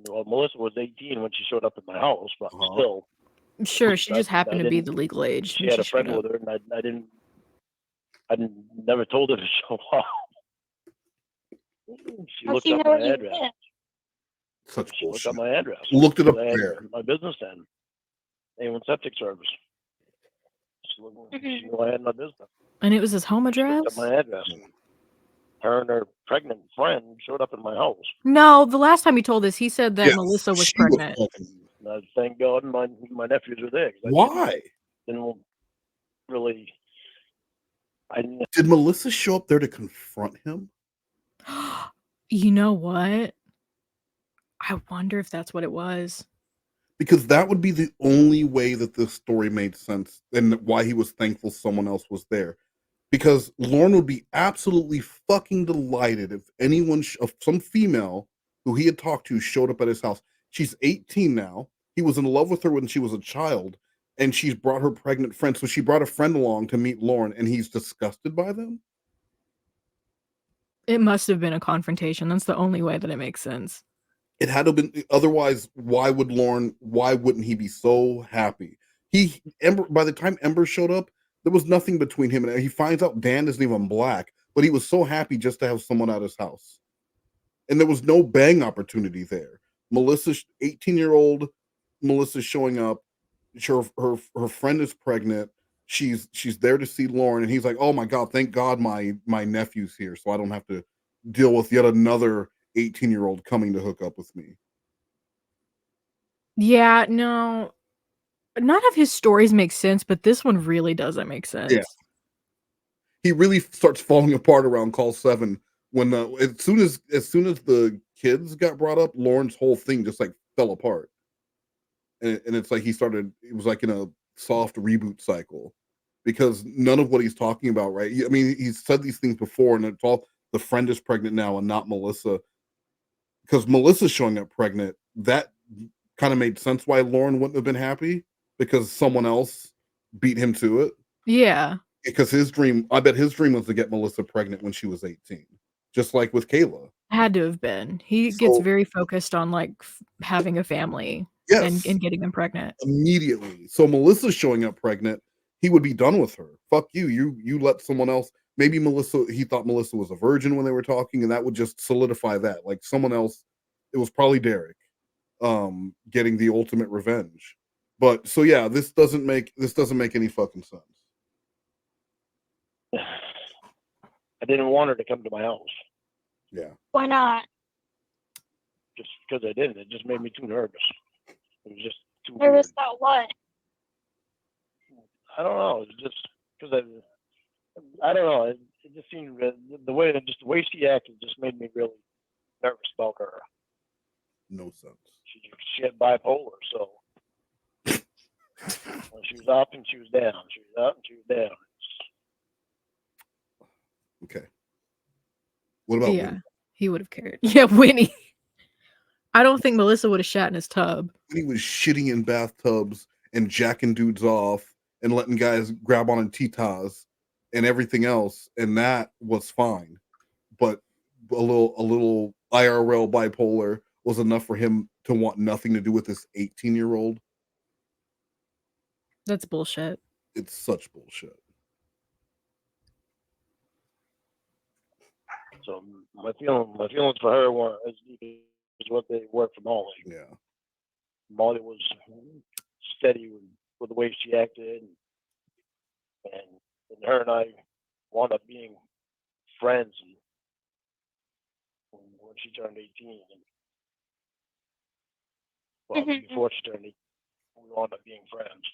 Well, Melissa was 18 when she showed up at my house, but still. Sure, she just happened to be the legal age. She had a friend with her, and I never told her to show up. She looked up my address. Such bullshit. Looked up my address. Looked it up there. My business then. A1 Septic Service. She knew I had my business. And it was his home address? Looked up my address. Her and her pregnant friend showed up at my house. No, the last time he told us, he said that Melissa was pregnant. Thank God my nephews were there. Why? Didn't really. Did Melissa show up there to confront him? You know what? I wonder if that's what it was. Because that would be the only way that this story made sense and why he was thankful someone else was there. Because Lauren would be absolutely fucking delighted if anyone, if some female who he had talked to showed up at his house. She's 18 now. He was in love with her when she was a child, and she's brought her pregnant friend. So she brought a friend along to meet Lauren, and he's disgusted by them. It must have been a confrontation. That's the only way that it makes sense. It had to have been, otherwise, why wouldn't he be so happy? By the time Ember showed up, there was nothing between him and he finds out Dan isn't even black, but he was so happy just to have someone at his house. And there was no bang opportunity there. 18-year-old Melissa's showing up. Her friend is pregnant. She's there to see Lauren, and he's like, "Oh my God, thank God my nephew's here, so I don't have to deal with yet another 18-year-old coming to hook up with me." Yeah, no. None of his stories make sense, but this one really doesn't make sense. Yeah. He really starts falling apart around call 7 when as soon as the kids got brought up, Lauren's whole thing just like fell apart. And it's like it was like in a soft reboot cycle because none of what he's talking about, right? I mean, he's said these things before, and it's all the friend is pregnant now and not Melissa. Because Melissa's showing up pregnant, that kind of made sense why Lauren wouldn't have been happy because someone else beat him to it. Yeah. Because I bet his dream was to get Melissa pregnant when she was 18, just like with Kayla. Had to have been. He gets very focused on like having a family and getting them pregnant. Immediately. So Melissa's showing up pregnant, he would be done with her. Fuck you. You let someone else. Maybe he thought Melissa was a virgin when they were talking, and that would just solidify that. Like someone else, it was probably Derek, getting the ultimate revenge. But so yeah, this doesn't make any fucking sense. I didn't want her to come to my house. Yeah. Why not? Just because I didn't. It just made me too nervous. It was just too nervous weird. about what? I don't know. It's just because I don't know. It just seemed the way she acted just made me really nervous about her. No sense. She had bipolar, so when she was up and she was down. She was up and she was down. Okay. What about Winnie? He would have cared. Yeah, Winnie. I don't think Melissa would have shat in his tub. He was shitting in bathtubs and jacking dudes off and letting guys grab on in titas and everything else, and that was fine. But a little IRL bipolar was enough for him to want nothing to do with this 18-year-old. That's bullshit. It's such bullshit. So my feelings for her weren't as deep as what they were for Molly. Yeah. Molly was steady with the way she acted, and her and I wound up being friends when she turned 18. Well, before she turned 18, we wound up being friends.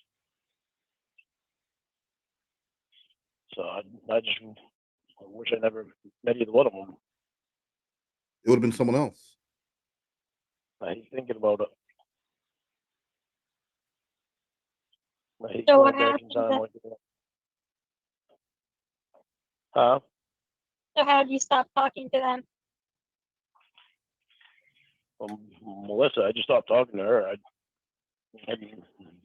So I wish I never met either one of them. It would have been someone else. I hate thinking about it. I hate So going what back in happened time then? like that. Huh? So how did you stop talking to them? Well, Melissa, I just stopped talking to her. I don't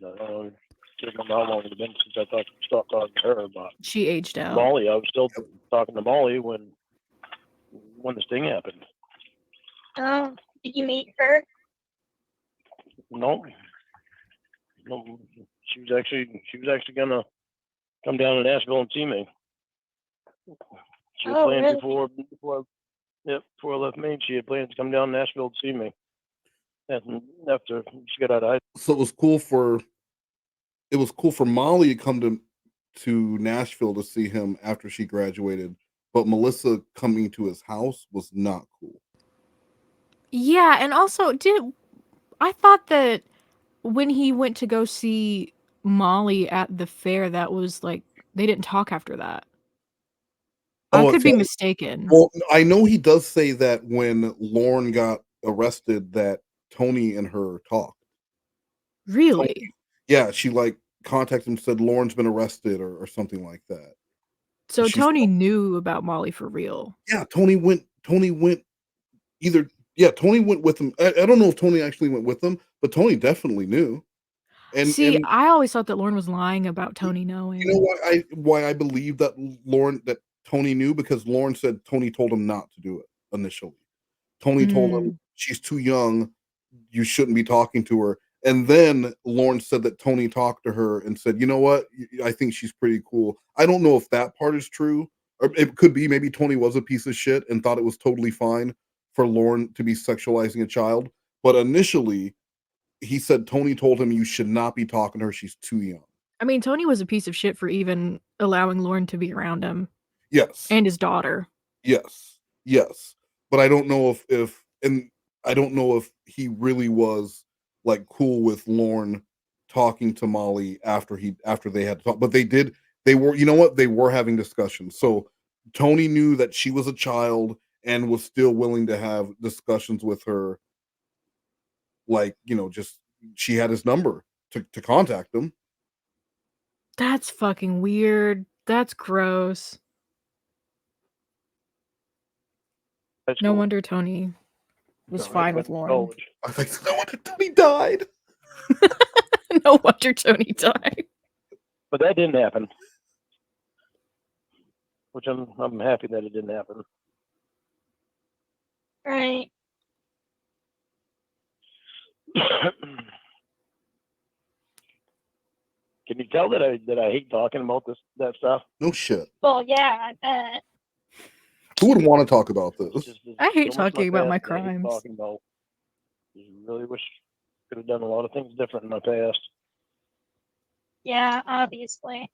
know how long it's been since I stopped talking to her, but She aged out. Molly, I was still talking to Molly when this thing happened. Oh, did you meet her? No, no. She was actually gonna come down to Nashville and see me. She had planned really? before I left Maine. She had planned to come down to Nashville to see me. And after she got out of high school. So it was cool for Molly to come to Nashville to see him after she graduated, but Melissa coming to his house was not cool. Yeah, and also I thought that when he went to go see Molly at the fair, that was like they didn't talk after that. I could be mistaken. Well, I know he does say that when Lauren got arrested that Tony and her talked. Really? Yeah, she like contacted him, said Lauren's been arrested or something like that. So She's Tony knew about Molly for real. Yeah, Tony went either Tony went with him. I don't know if Tony actually went with him, but Tony definitely knew. And I always thought that Lauren was lying about Tony knowing. you know why I believe that Tony knew, because Lauren said Tony told him not to do it initially. Tony told him she's too young, you shouldn't be talking to her. And then Lauren said that Tony talked to her and said, you know what, I think she's pretty cool. I don't know if that part is true, or it could be maybe Tony was a piece of shit and thought it was totally fine for Lauren to be sexualizing a child. But initially, he said Tony told him you should not be talking to her, she's too young. I mean, Tony was a piece of shit for even allowing Lauren to be around him. Yes. And his daughter. Yes. But I don't know if he really was like cool with Lauren talking to Molly after they had to talk. But they were having discussions. So Tony knew that she was a child and was still willing to have discussions with her. Like, just she had his number to contact him. That's fucking weird. That's gross. No wonder Tony was fine with Lauren. I think no wonder Tony died. No wonder Tony died. But that didn't happen. Which I'm happy that it didn't happen. Right. Can you tell that I hate talking about that stuff? No shit. Well, yeah, I bet. Who would want to talk about this? I hate talking about my crimes. Talking about. I really wish I could have done a lot of things different in my past. Yeah, obviously.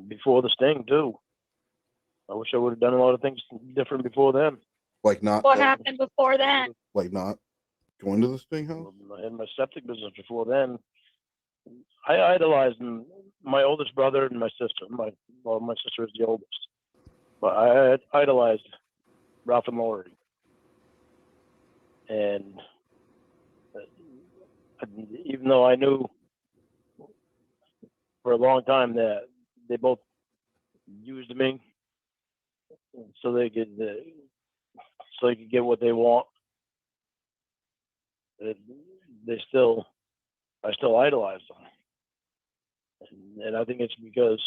Before the sting too. I wish I would have done a lot of things different before then. Like not. What happened before that? Like not going to the Sting house? In my septic business before then, I idolized my oldest brother and my sister. My sister is the oldest, but I idolized Ralph and Lori, and even though I knew for a long time that they both used me so they could get what they want, I still idolize them, and I think it's because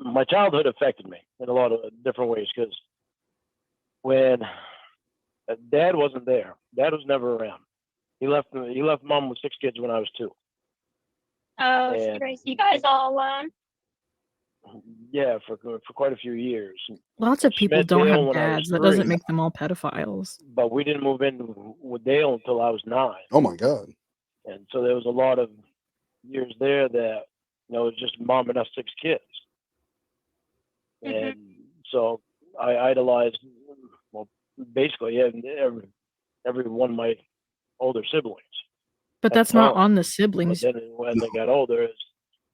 my childhood affected me in a lot of different ways. Because when Dad wasn't there, Dad was never around. He left Mom with 6 kids when I was 2. Oh, she raised you guys all alone? Yeah, for quite a few years. Lots of people don't have dads. That doesn't make them all pedophiles. But we didn't move in with Dale until I was 9. Oh my God. And so there was a lot of years there that, it was just Mom and us 6 kids. And so I idolized, basically every one of my older siblings. But that's not on the siblings. But then when they got older,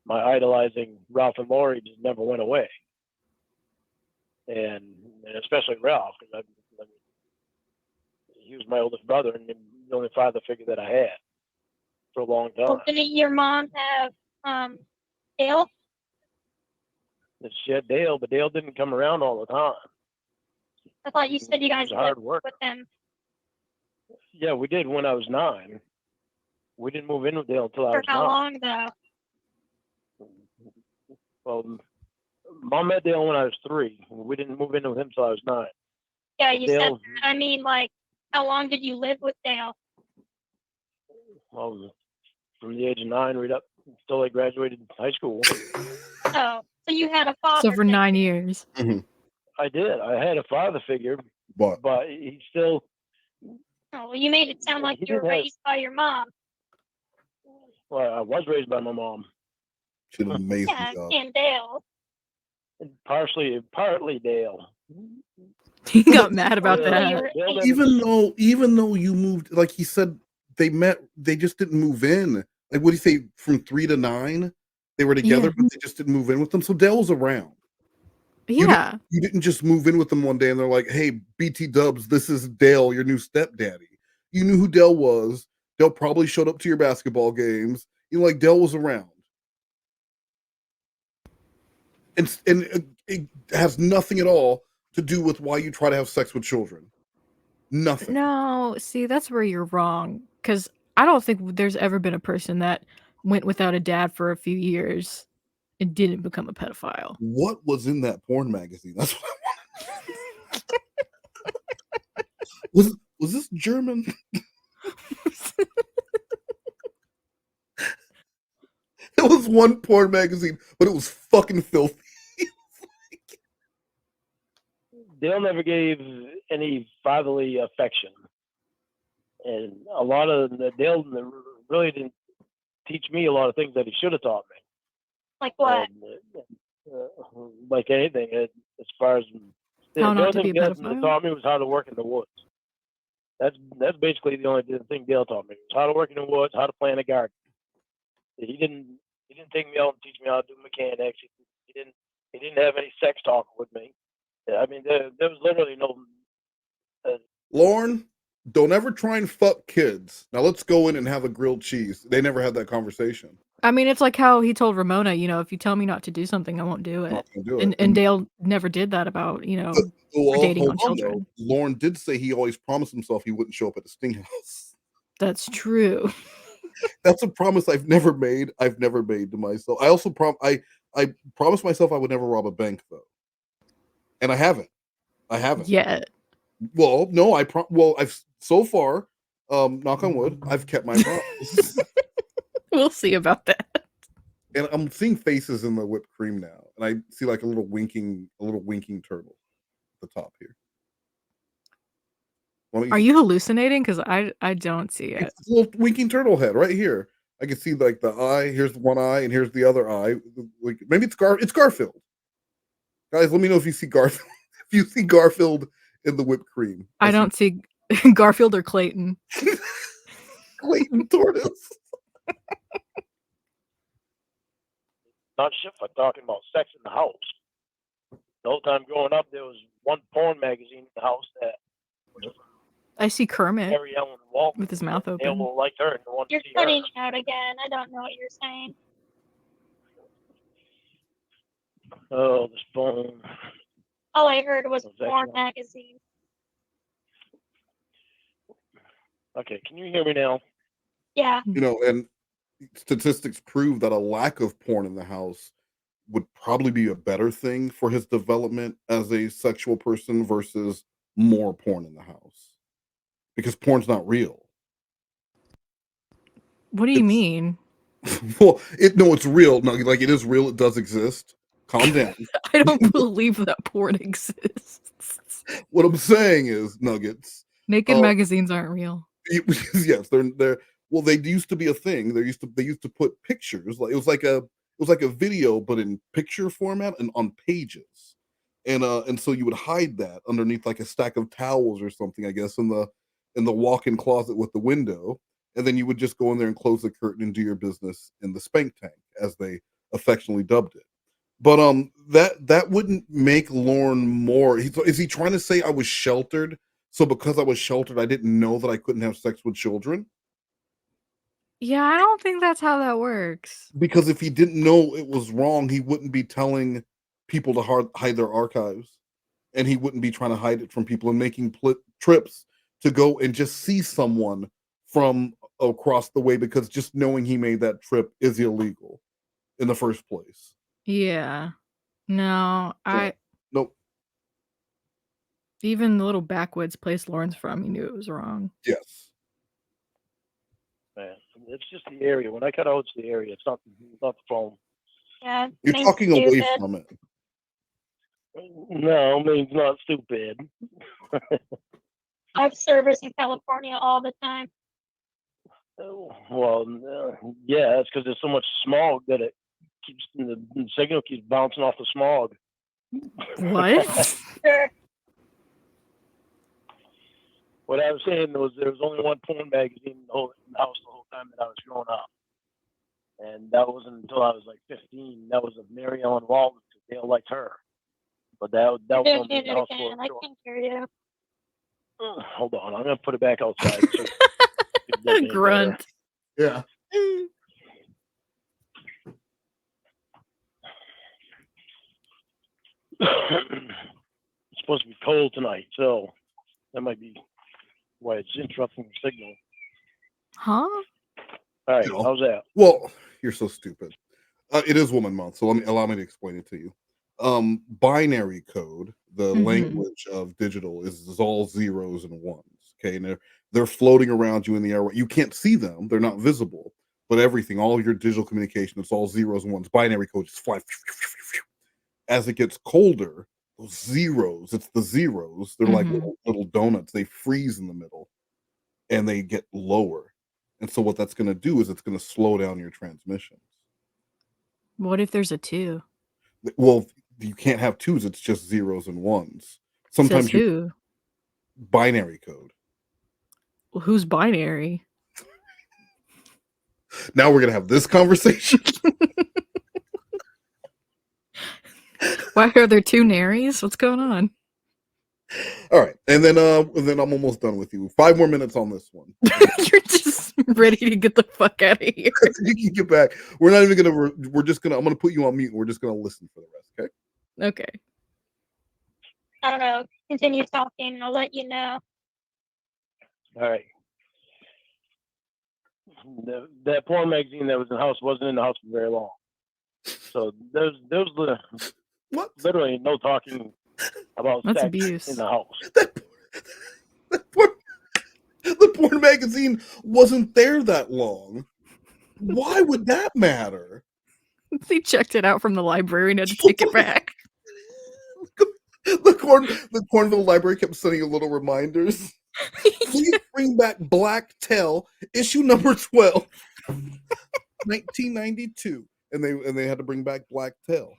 my idolizing Ralph and Lori just never went away. And especially Ralph, because he was my oldest brother and the only father figure that I had for a long time. Well, didn't your mom have Dale? She had Dale, but Dale didn't come around all the time. I thought you said you guys hard lived work with him. Yeah, we did when I was 9. We didn't move in with Dale until I was 9. For how long, though? Well, Mom met Dale when I was 3. We didn't move in with him until I was 9. Yeah, you said Dale, that. I mean, like, how long did you live with Dale? well, from the age of 9 right up until I graduated high school. Oh, so you had a father So for figure. 9 years. I did. I had a father figure, but he still. Oh, well, you made it sound like you were raised by your mom. Well, I was raised by my mom. She did an amazing job. And Dale. Partly Dale. He got mad about that. Even though you moved, like he said, they met. They just didn't move in. Like, what do you say? From 3 to 9, they were together, but they just didn't move in with them. So Dale was around. Yeah. You didn't just move in with them one day and they're like, "Hey, BT Dubs, this is Dale, your new stepdaddy." You knew who Dale was. Dale probably showed up to your basketball games. You know, like Dale was around. And it has nothing at all to do with why you try to have sex with children. Nothing. No, see, that's where you're wrong. Because I don't think there's ever been a person that went without a dad for a few years and didn't become a pedophile. What was in that porn magazine? That's what I want. Was this German? It was one porn magazine, but it was fucking filthy. Dale never gave any fatherly affection, and a lot of Dale really didn't teach me a lot of things that he should have taught me. Like what? Like anything, as far as How the not to only be a thing Dale pedophile? taught me was how to work in the woods. That's basically the only thing Dale taught me. Was how to work in the woods, how to plant a garden. He didn't take me out and teach me how to do mechanics. He didn't have any sex talk with me. I mean, there was literally no. Lauren, don't ever try and fuck kids. Now let's go in and have a grilled cheese. They never had that conversation. I mean, it's like how he told Ramona, you know, if you tell me not to do something, I won't do it. Not gonna do it. And Dale never did that about, you know, dating on children. Though. Lauren did say he always promised himself he wouldn't show up at the Sting House. That's true. That's a promise I've never made. I've never made to myself. I also I promised myself I would never rob a bank though, and I haven't. Yet. Well, no, I've so far, knock on wood, I've kept my promise. We'll see about that. And I'm seeing faces in the whipped cream now, and I see like a little winking turtle at the top here. Are you hallucinating? Because I don't see it. It's a little winking turtle head right here. I can see like the eye. Here's one eye, and here's the other eye. Like maybe it's Garfield. Guys, let me know if you see Garfield. If you see Garfield in the whipped cream. I don't see Garfield or Clayton. Clayton Tortoise. Not shit for talking about sex in the house. The whole time growing up, there was one porn magazine in the house that. I see Kermit Mary Ellen Walton with his mouth open. Dale will like her and want You're to see cutting her. out again. I don't know what you're saying. Oh, this phone. All I heard was porn magazine. Okay, can you hear me now? Yeah. You know, and statistics prove that a lack of porn in the house would probably be a better thing for his development as a sexual person versus more porn in the house. Because porn's not real. What do you mean? Well, it's real. No, like it is real. It does exist. Calm down. I don't believe that porn exists. What I'm saying is, Nuggets. Naked magazines aren't real. Yes, they're. Well, they used to be a thing. They used to put pictures. Like it was like a video, but in picture format and on pages. And so you would hide that underneath like a stack of towels or something, I guess, in the walk-in closet with the window. And then you would just go in there and close the curtain and do your business in the spank tank, as they affectionately dubbed it. But that wouldn't make Lorne more. Is he trying to say I was sheltered? So because I was sheltered, I didn't know that I couldn't have sex with children? Yeah, I don't think that's how that works. Because if he didn't know it was wrong, he wouldn't be telling people to hide their archives, and he wouldn't be trying to hide it from people and making trips to go and just see someone from across the way, because just knowing he made that trip is illegal in the first place. Yeah. No, So, nope. Even the little backwoods place Lauren's from, he knew it was wrong. Yes. Man, it's just the area. When I cut out, it's the area. It's not the phone. Yeah, You're Maine's talking away stupid. from it. No, Maine's not stupid. I have service in California all the time. Well, yeah, that's because there's so much smog that it keeps the signal keeps bouncing off the smog. What? Sure. What I was saying was there was only one porn magazine in the house the whole time that I was growing up, and that wasn't until I was like 15. That was of Mary Ellen Walton because they all liked her. But that was Don't only do in the it house again. I can't hear you. Hold on, I'm gonna put it back outside. Grunt. Yeah. It's supposed to be cold tonight, so that might be why it's interrupting the signal. Huh? All right, how's that? Well, you're so stupid. It is Woman Month, so allow me to explain it to you. Binary code, the language of digital, is all zeros and ones. Okay, and they're floating around you in the air. You can't see them; they're not visible. But everything, all of your digital communication, it's all zeros and ones. Binary code just flies. As it gets colder, those zeros, it's the zeros. They're like little donuts. They freeze in the middle, and they get lower. And so what that's going to do is it's going to slow down your transmissions. What if there's a 2? Well, you can't have 2s. It's just zeros and ones. Sometimes Says who? Binary code. Well, who's binary? Now we're going to have this conversation. Why are there 2 naries? What's going on? All right, and then I'm almost done with you. 5 more minutes on this one. You're just ready to get the fuck out of here. You can get back. We're not even gonna. We're just gonna. I'm gonna put you on mute. And we're just gonna listen for the rest. Okay. Okay. I don't know. Continue talking, and I'll let you know. All right. That porn magazine that was in the house wasn't in the house for very long. So there's what? Literally no talking about That's sex abuse in the house. The porn magazine wasn't there that long. Why would that matter? He checked it out from the library and had to take it back. The Cornville Library kept sending you little reminders. Please bring back Black Tail, issue number 12, 1992. And they had to bring back Black Tail.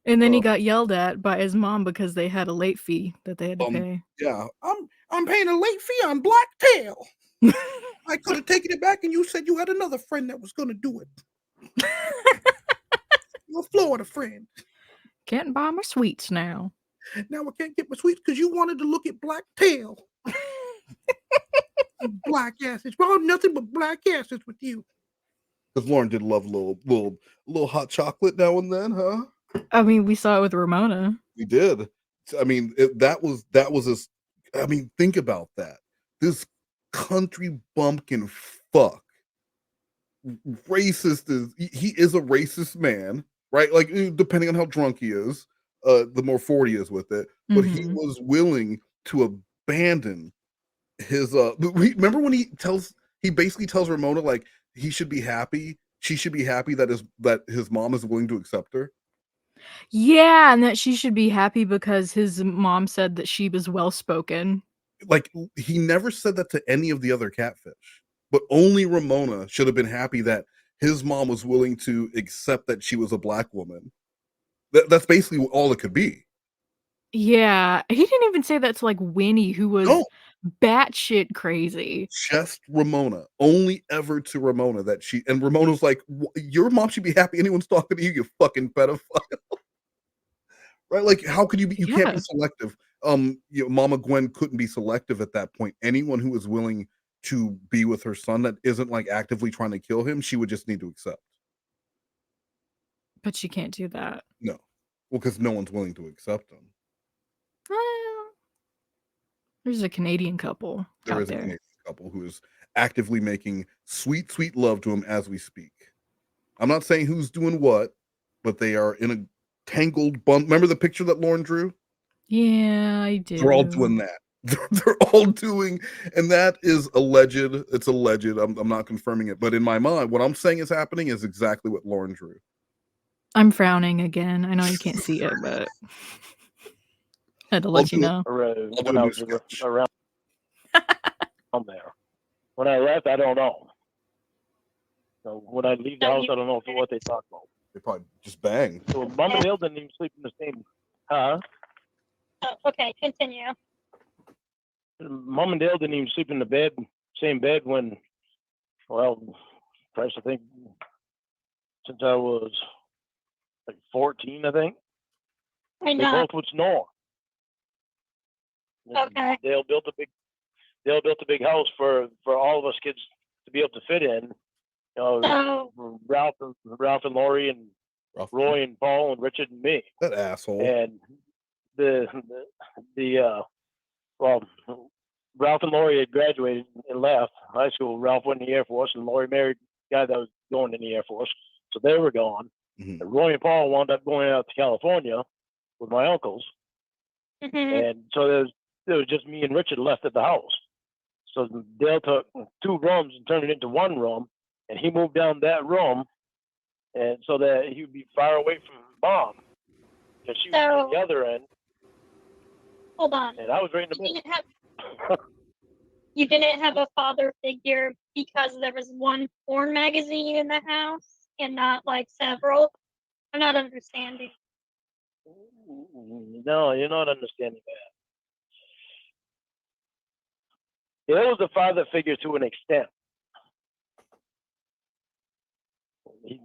And then he got yelled at by his mom because they had a late fee that they had to pay. Yeah, I'm paying a late fee on Black Tail. I could have taken it back, and you said you had another friend that was going to do it. Your Florida friend. Can't buy my sweets now. Now I can't get my sweets because you wanted to look at Black Tail. Black asses. Well, nothing but black asses with you. Because Lauren did love little hot chocolate now and then, huh? I mean, we saw it with Ramona. We did. I mean, that was I mean, think about that. This country bumpkin fuck, racist he is a racist man, right? Like, depending on how drunk he is, the more forward he is with it. But he was willing to abandon his. Remember when he basically tells Ramona like he should be happy, she should be happy that his mom is willing to accept her. Yeah, and that she should be happy because his mom said that she was well-spoken. Like, he never said that to any of the other catfish, but only Ramona should have been happy that his mom was willing to accept that she was a black woman. That's basically all it could be. Yeah, he didn't even say that to like Winnie, who was batshit crazy. Just Ramona, only ever to Ramona and Ramona's like, your mom should be happy anyone's talking to you, you fucking pedophile. Right? Like, how could you be? You can't be selective. Mama Gwen couldn't be selective at that point. Anyone who was willing to be with her son that isn't like actively trying to kill him, she would just need to accept. But she can't do that. No, well, because no one's willing to accept him. There's a Canadian couple. There is a Canadian couple who is actively making sweet, sweet love to him as we speak. I'm not saying who's doing what, but they are in tangled bun. Remember the picture that Lauren drew? Yeah, I do. They're all doing that. They're all doing, and that is alleged. It's alleged. I'm not confirming it, but in my mind, what I'm saying is happening is exactly what Lauren drew. I'm frowning again. I know you can't see it, but I had to let you know. When I was around there. When I left, I don't know. So when I leave the house, I don't know what they talk about. They probably just bang. So Mom and Dale didn't even sleep in the same. Huh? Oh, okay, continue. Mom and Dale didn't even sleep in the same bed when, well, Christ, I think since I was like 14, I think. Why They not? both would snore. Okay. Dale built a big house for all of us kids to be able to fit in. You know, Ralph and Lori and Roy and Paul and Richard and me. That asshole. And well, Ralph and Lori had graduated and left high school. Ralph went in the Air Force, and Lori married a guy that was going in the Air Force, so they were gone. Mm-hmm. And Roy and Paul wound up going out to California with my uncles, and so there was just me and Richard left at the house. So Dale took 2 rooms and turned it into 1 room, and he moved down that room, and so that he would be far away from Mom, because she was at the other end. Hold on. And I was right in the middle. You didn't have a father figure because there was one porn magazine in the house and not like several? I'm not understanding. No, you're not understanding that. It was a father figure to an extent.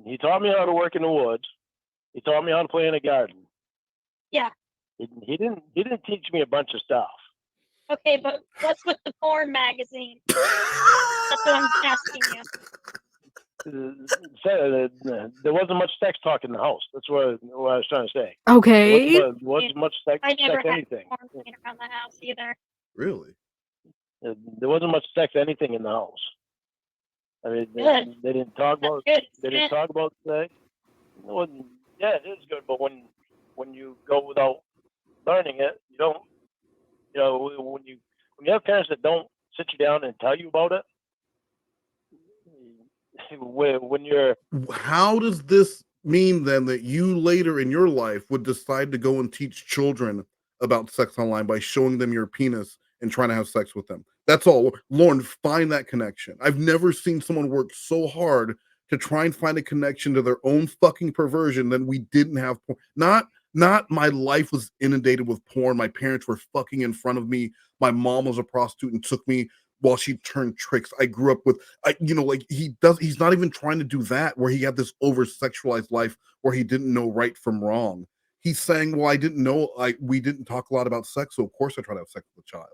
He taught me how to work in the woods. He taught me how to play in a garden. Yeah. He didn't teach me a bunch of stuff. Okay, but what's with the porn magazine? That's what I'm asking you. There wasn't much sex talk in the house. That's what I was trying to say. Okay. There wasn't much sex, I never had anything. porn playing around the house either. Really? There wasn't much sex anything in the house. I mean, they didn't talk about sex. It wasn't, yeah, it is good, but when you go without learning it, you don't. You know, when you have parents that don't sit you down and tell you about it, when you're. How does this mean then that you later in your life would decide to go and teach children about sex online by showing them your penis and trying to have sex with them? That's all. Lauren, find that connection. I've never seen someone work so hard to try and find a connection to their own fucking perversion than we didn't have porn. Not my life was inundated with porn. My parents were fucking in front of me. My mom was a prostitute and took me while she turned tricks. I grew up with, he's not even trying to do that where he had this over sexualized life where he didn't know right from wrong. He's saying, well, I didn't know, we didn't talk a lot about sex. So of course I try to have sex with a child.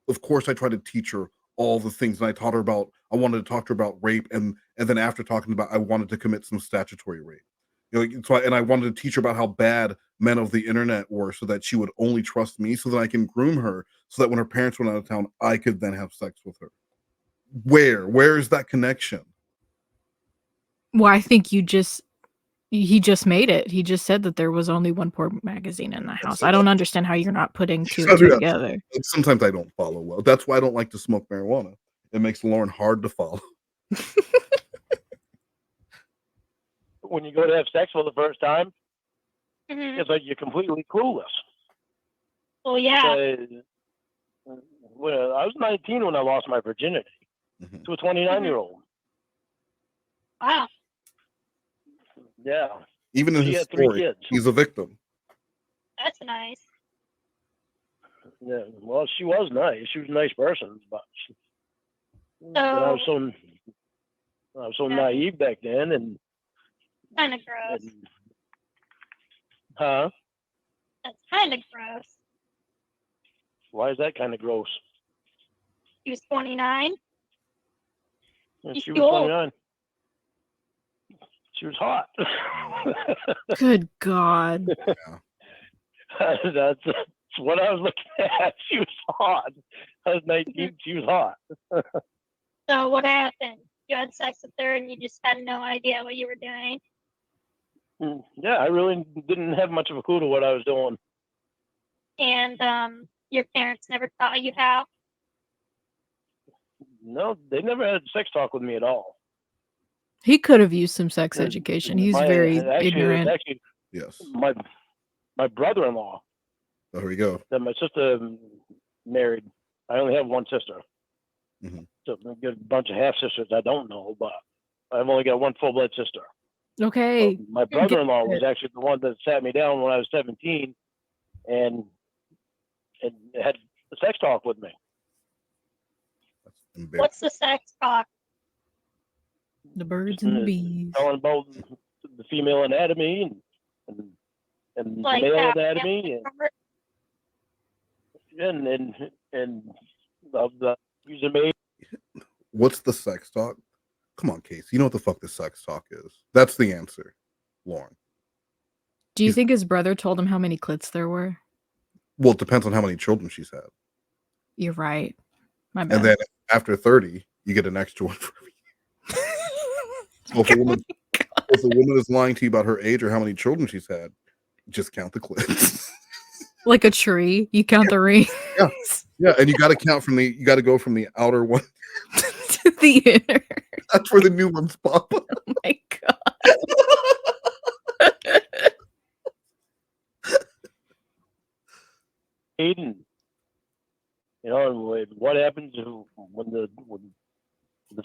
Of course I try to teach her all the things. And I wanted to talk to her about rape. And then after talking about, I wanted to commit some statutory rape. I wanted to teach her about how bad men of the internet were so that she would only trust me so that I can groom her so that when her parents went out of town, I could then have sex with her. Where is that connection? Well, I think he just made it. He just said that there was only 1 porn magazine in the house. I don't understand how you're not putting 2 and 2 together. Sometimes I don't follow well. That's why I don't like to smoke marijuana. It makes Lauren hard to follow. When you go to have sex for the first time, it's like you're completely clueless. Well, yeah. Well, I was 19 when I lost my virginity to a 29-year-old. Wow. Yeah. Even in his story, he's a victim. That's nice. Yeah. Well, she was nice. She was a nice person, but I was so naive back then, and kind of gross. Huh? That's kind of gross. Why is that kind of gross? He was 29. She was 29. She was hot. Good God. That's what I was looking at. She was hot. I was 19. She was hot. So what happened? You had sex with her and you just had no idea what you were doing? Yeah, I really didn't have much of a clue to what I was doing. And your parents never taught you how? No, they never had sex talk with me at all. He could have used some sex education. He's very ignorant. Actually, yes. My brother-in-law. Oh, here we go. That my sister married. I only have one sister. Mm-hmm. So a good bunch of half sisters I don't know, but I've only got one full blood sister. Okay. My brother-in-law was actually the one that sat me down when I was 17 and had sex talk with me. What's the sex talk? The birds and the bees. Telling about the female anatomy and Like the male that, anatomy and the user made. What's the sex talk? Come on, Casey. You know what the fuck the sex talk is. That's the answer, Lauren. Do you think his brother told him how many clits there were? Well, it depends on how many children she's had. You're right. My bad. And then after 30, you get an extra one for every year. So if a woman is lying to you about her age or how many children she's had, just count the clits. Like a tree, you count the rings. Yeah, and you got to count from you got to go from the outer one to the inner. That's where the new ones pop up. Oh my god. Aiden, you know, and what happens when the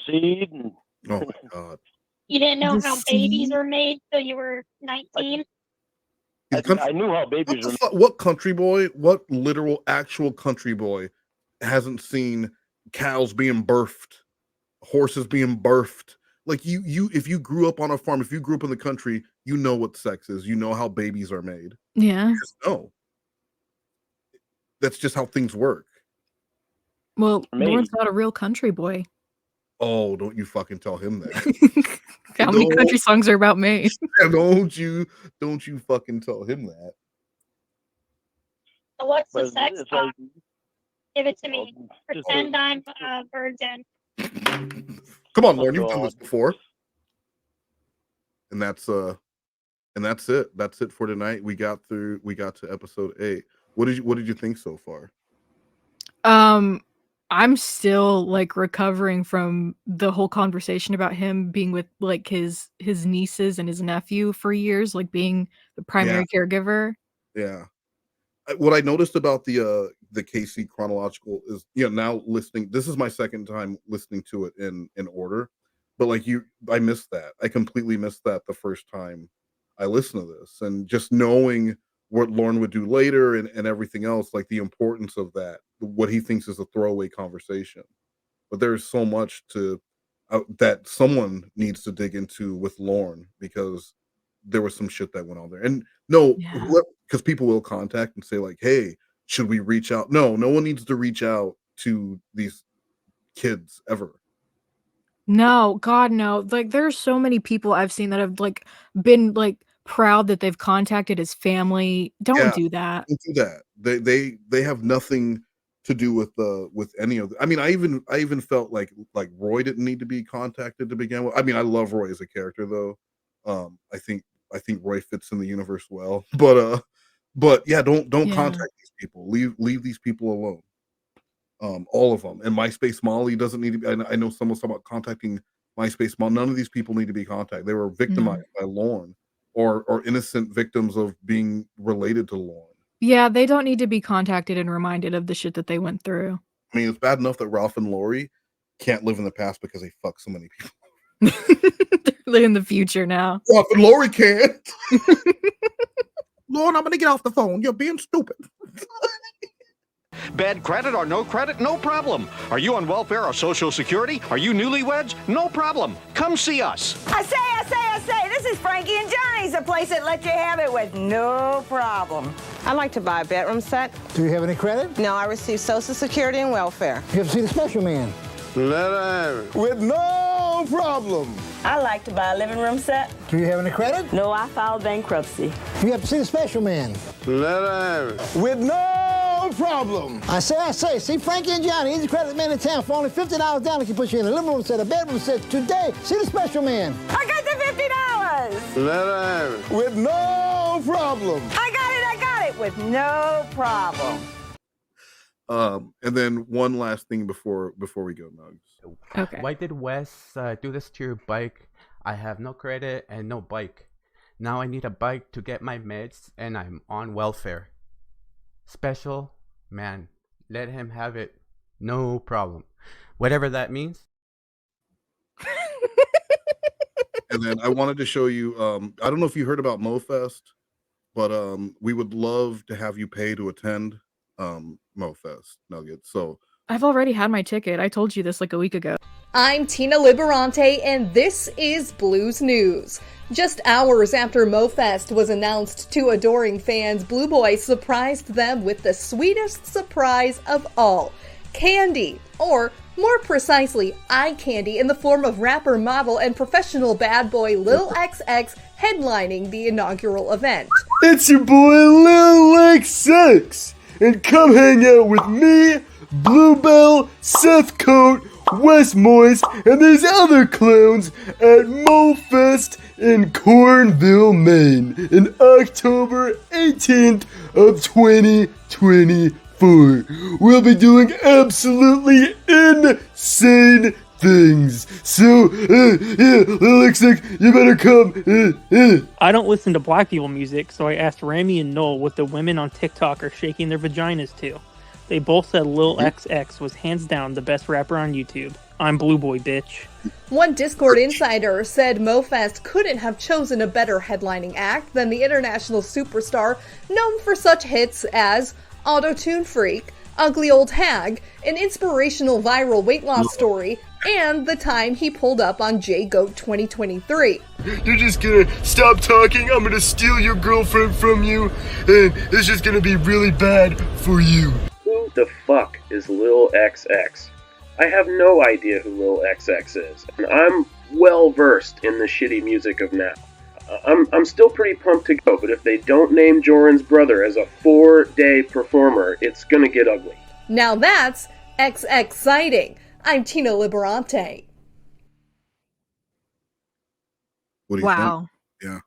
seed and oh my god, you didn't know how babies are made till you were 19? I knew how babies were made. What country boy, what literal actual country boy hasn't seen cows being birthed, horses being birthed? Like you if you grew up on a farm, if you grew up in the country, you know what sex is, you know how babies are made. Yeah. You just know. That's just how things work. Well, Lauren's not a real country boy. Oh, don't you fucking tell him that. How many country songs are about Maine? Don't you fucking tell him that. So what's the sex talk? Give it to me. Pretend I'm a virgin. Come on, Lauren, you've done this before. And that's it. That's it for tonight. We got to episode 8. What did you think so far? I'm still like recovering from the whole conversation about him being with like his nieces and his nephew for years, like being the primary caregiver. Yeah. What I noticed about the Cas3y chronological is, now listening, this is my second time listening to it in order, but like I missed that. I completely missed that the first time I listened to this, and just knowing what Lauren would do later and everything else, like the importance of that, what he thinks is a throwaway conversation. But there's so much that someone needs to dig into with Lauren, because there was some shit that went on there. And because people will contact and say like, hey, should we reach out? No one needs to reach out to these kids ever. No, God, no. Like there's so many people I've seen that have like been like proud that they've contacted his family. Don't do that. Don't do that. They have nothing to do with any of the, I mean, I even felt like Roy didn't need to be contacted to begin with. I mean, I love Roy as a character though. I think Roy fits in the universe well. But yeah, don't contact these people. Leave these people alone. All of them. And MySpace Molly doesn't need to be. I know someone's talking about contacting MySpace Molly. None of these people need to be contacted. They were victimized by Lauren, or innocent victims of being related to Lauren. Yeah, they don't need to be contacted and reminded of the shit that they went through. I mean, it's bad enough that Ralph and Lori can't live in the past because they fuck so many people. They're in the future now. Ralph and Lori can't. Lauren, I'm gonna get off the phone. You're being stupid. Bad credit or no credit? No problem. Are you on welfare or Social Security? Are you newlyweds? No problem. Come see us. I say, this is Frankie and Johnny's, a place that lets you have it with no problem. I'd like to buy a bedroom set. Do you have any credit? No, I receive Social Security and welfare. You have to see the special man. Let her have it. With no problem. I'd like to buy a living room set. Do you have any credit? No, I filed bankruptcy. You have to see the special man. Let her have it. With no problem. I say, see Frankie and Johnny, easy credit man in town for only $50 down. They can put you in a living room set, a bedroom set today. See the special man. I got the $50. Let her have it. With no problem. I got it with no problem. And then one last thing before we go, Nugs. Okay. Why did Wes do this to your bike? I have no credit and no bike. Now I need a bike to get my meds, and I'm on welfare. Special man, let him have it. No problem. Whatever that means. And then I wanted to show you, I don't know if you heard about MoFest, but we would love to have you pay to attend MoFest, Nuggets. So I've already had my ticket. I told you this like a week ago. I'm Tina Liberante, and this is Blues News. Just hours after MoFest was announced to adoring fans, Blue Boy surprised them with the sweetest surprise of all. Candy, or more precisely, eye candy in the form of rapper, model, and professional bad boy Lil XX headlining the inaugural event. It's your boy Lil XX, and come hang out with me, Bluebell, Seth Coat, Wes Moyes, and these other clowns at MoFest in Cornville, Maine, in October 18th of 2024. We'll be doing absolutely insane things. So, yeah, Lil XX, you better come. I don't listen to black people music, so I asked Rami and Noel what the women on TikTok are shaking their vaginas to. They both said Lil XX was hands down the best rapper on YouTube. I'm Blue Boy, bitch. One Discord insider said MoFest couldn't have chosen a better headlining act than the international superstar known for such hits as Auto-Tune Freak, Ugly Old Hag, an inspirational viral weight loss story, and the time he pulled up on J-Goat 2023. You're just gonna stop talking, I'm gonna steal your girlfriend from you, and it's just gonna be really bad for you. Who the fuck is Lil XX? I have no idea who Lil XX is, and I'm well versed in the shitty music of now. I'm still pretty pumped to go, but if they don't name Joran's brother as a 4-day performer, it's gonna get ugly. Now that's XX-citing. I'm Tina Liberante. what do you Wow. think? Yeah.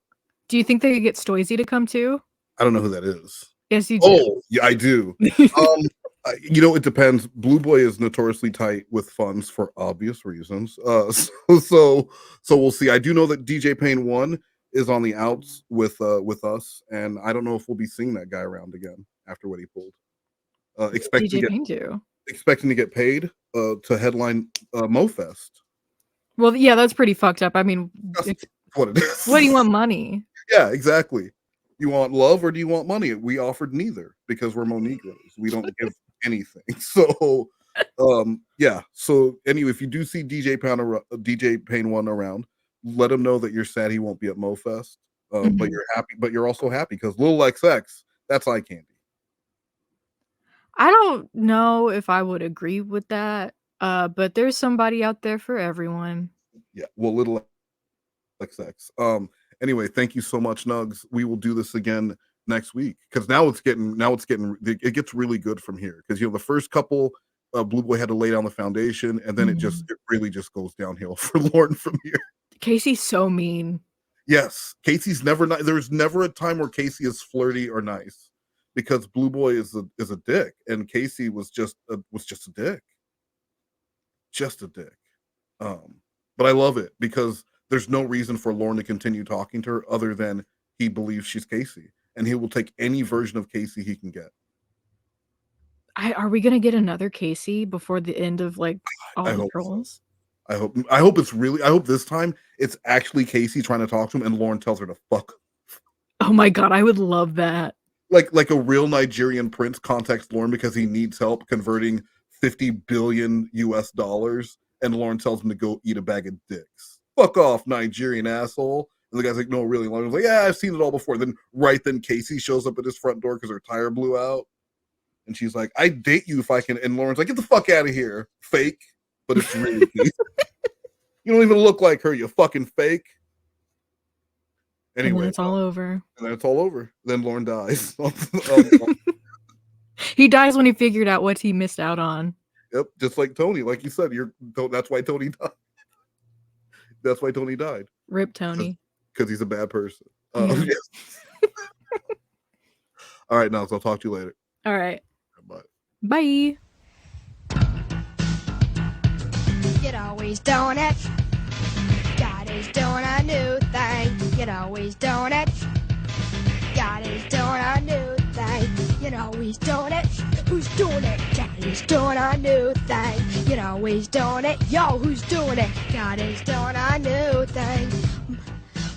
Do you think they could get Stoisy to come too? I don't know who that is. Yes, you do. Oh, yeah, I do. It depends. Blue Boy is notoriously tight with funds for obvious reasons. So we'll see. I do know that DJ Payne 1 is on the outs with us, and I don't know if we'll be seeing that guy around again after what he pulled. DJ Payne do. Expecting to get paid to headline MoFest. Well, yeah, that's pretty fucked up. I mean, That's what it is. what do you want money? Yeah, exactly. You want love or do you want money? We offered neither because we're MONEGROES. We don't give anything. So, yeah. So anyway, if you do see DJ Payne 1 around, let him know that you're sad he won't be at MoFest. But you're happy. But you're also happy because Lil XX, that's eye candy. I don't know if I would agree with that. But there's somebody out there for everyone. Yeah. Well, Little XX. Anyway, thank you so much, Nugs. We will do this again next week because it gets really good from here because the first couple Blue Boy had to lay down the foundation and then it really just goes downhill for Lauren from here. Casey's so mean. Yes, Casey's never nice. There's never a time where Casey is flirty or nice because Blue Boy is a dick and Casey was just a dick, but I love it because there's no reason for Lauren to continue talking to her other than he believes she's Casey. And he will take any version of Casey he can get. Are we gonna get another Casey before the end of all the trolls? So. I hope this time it's actually Casey trying to talk to him and Lauren tells her to fuck. Oh my god, I would love that. Like a real Nigerian prince contacts Lauren because he needs help converting $50 billion and Lauren tells him to go eat a bag of dicks. Fuck off, Nigerian asshole. And the guy's like, no, really? Lauren's like, yeah, I've seen it all before. Then Casey shows up at his front door because her tire blew out. And she's like, I'd date you if I can. And Lauren's like, get the fuck out of here. Fake. But it's really Casey. You don't even look like her, you fucking fake. Anyway. And then it's all over. Then Lauren dies. He dies when he figured out what he missed out on. Yep, just like Tony. Like you said, that's why Tony died. That's why Tony died. Rip Tony. because he's a bad person. Yes. All right, now, so I'll talk to you later. All right. Bye. Bye. You're always doing it. God is doing a new thing. You're always doing it. God is doing a new thing. You're always doing it. Who's doing it? God is doing a new thing. You're always doing it. Yo, who's doing it? God is doing a new thing.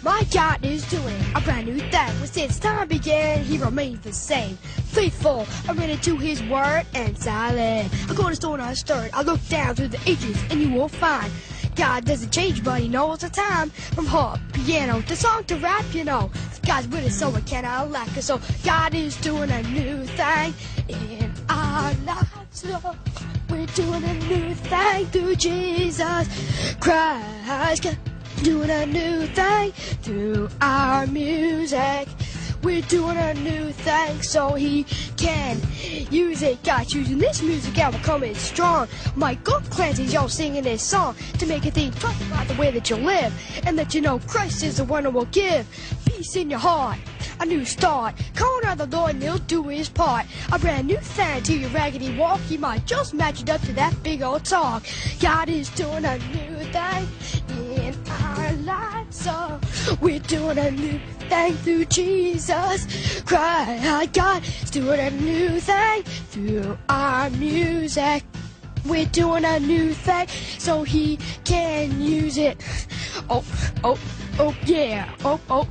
My God is doing a brand new thing. Well, since time began, he remains the same. Faithful, I'm ready to his word and silent. I go to store and I stirred. I look down through the ages and you will find God doesn't change, but he knows the time. From harp, piano, to song to rap, you know. God's with us, so I cannot lack it. So God is doing a new thing in our lives. Lord. We're doing a new thing through Jesus Christ. God doing a new thing through our music. We're doing a new thing so he can use it. God's using this music and we're coming strong. Michael Clancy's y'all singing this song to make you think twice about the way that you live and that you know Christ is the one who will give peace in your heart. A new start, calling out the Lord and he'll do his part. A brand new thing to your raggedy walk. You might just match it up to that big old talk. God is doing a new thing in our lives. So we're doing a new thing through Jesus Christ. God is doing a new thing through our music. We're doing a new thing so he can use it. Oh, oh, oh, yeah. Oh, oh,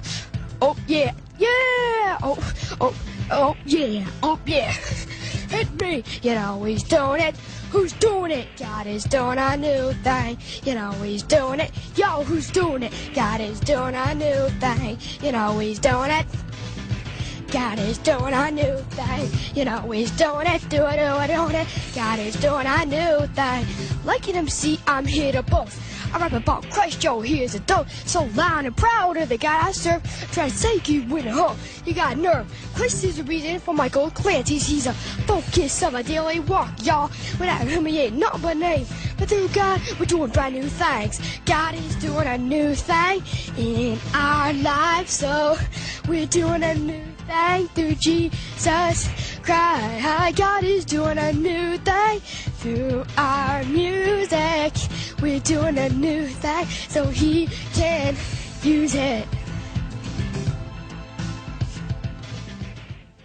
oh, yeah. Yeah! Oh, yeah. Oh, yeah. Hit me. You know he's doing it. Who's doing it? God is doing a new thing. You know he's doing it. Yo, who's doing it? God is doing a new thing. You know he's doing it. God is doing a new thing. You know he's doing it. Do it. God is doing a new thing. Like an MC, I'm here to boast. I rap about Christ, yo, here's a dope. So loud and proud of the God I serve. Try to say you win a hope. You got nerve. Christ is the reason for Michael Clancy's. He's a focus of a daily walk, y'all. Without him, he ain't not but name. But through God, we're doing brand new things. God is doing a new thing in our lives. So we're doing a new thing through Jesus Christ. God is doing a new thing through our music. We're doing a new thing so he can use it.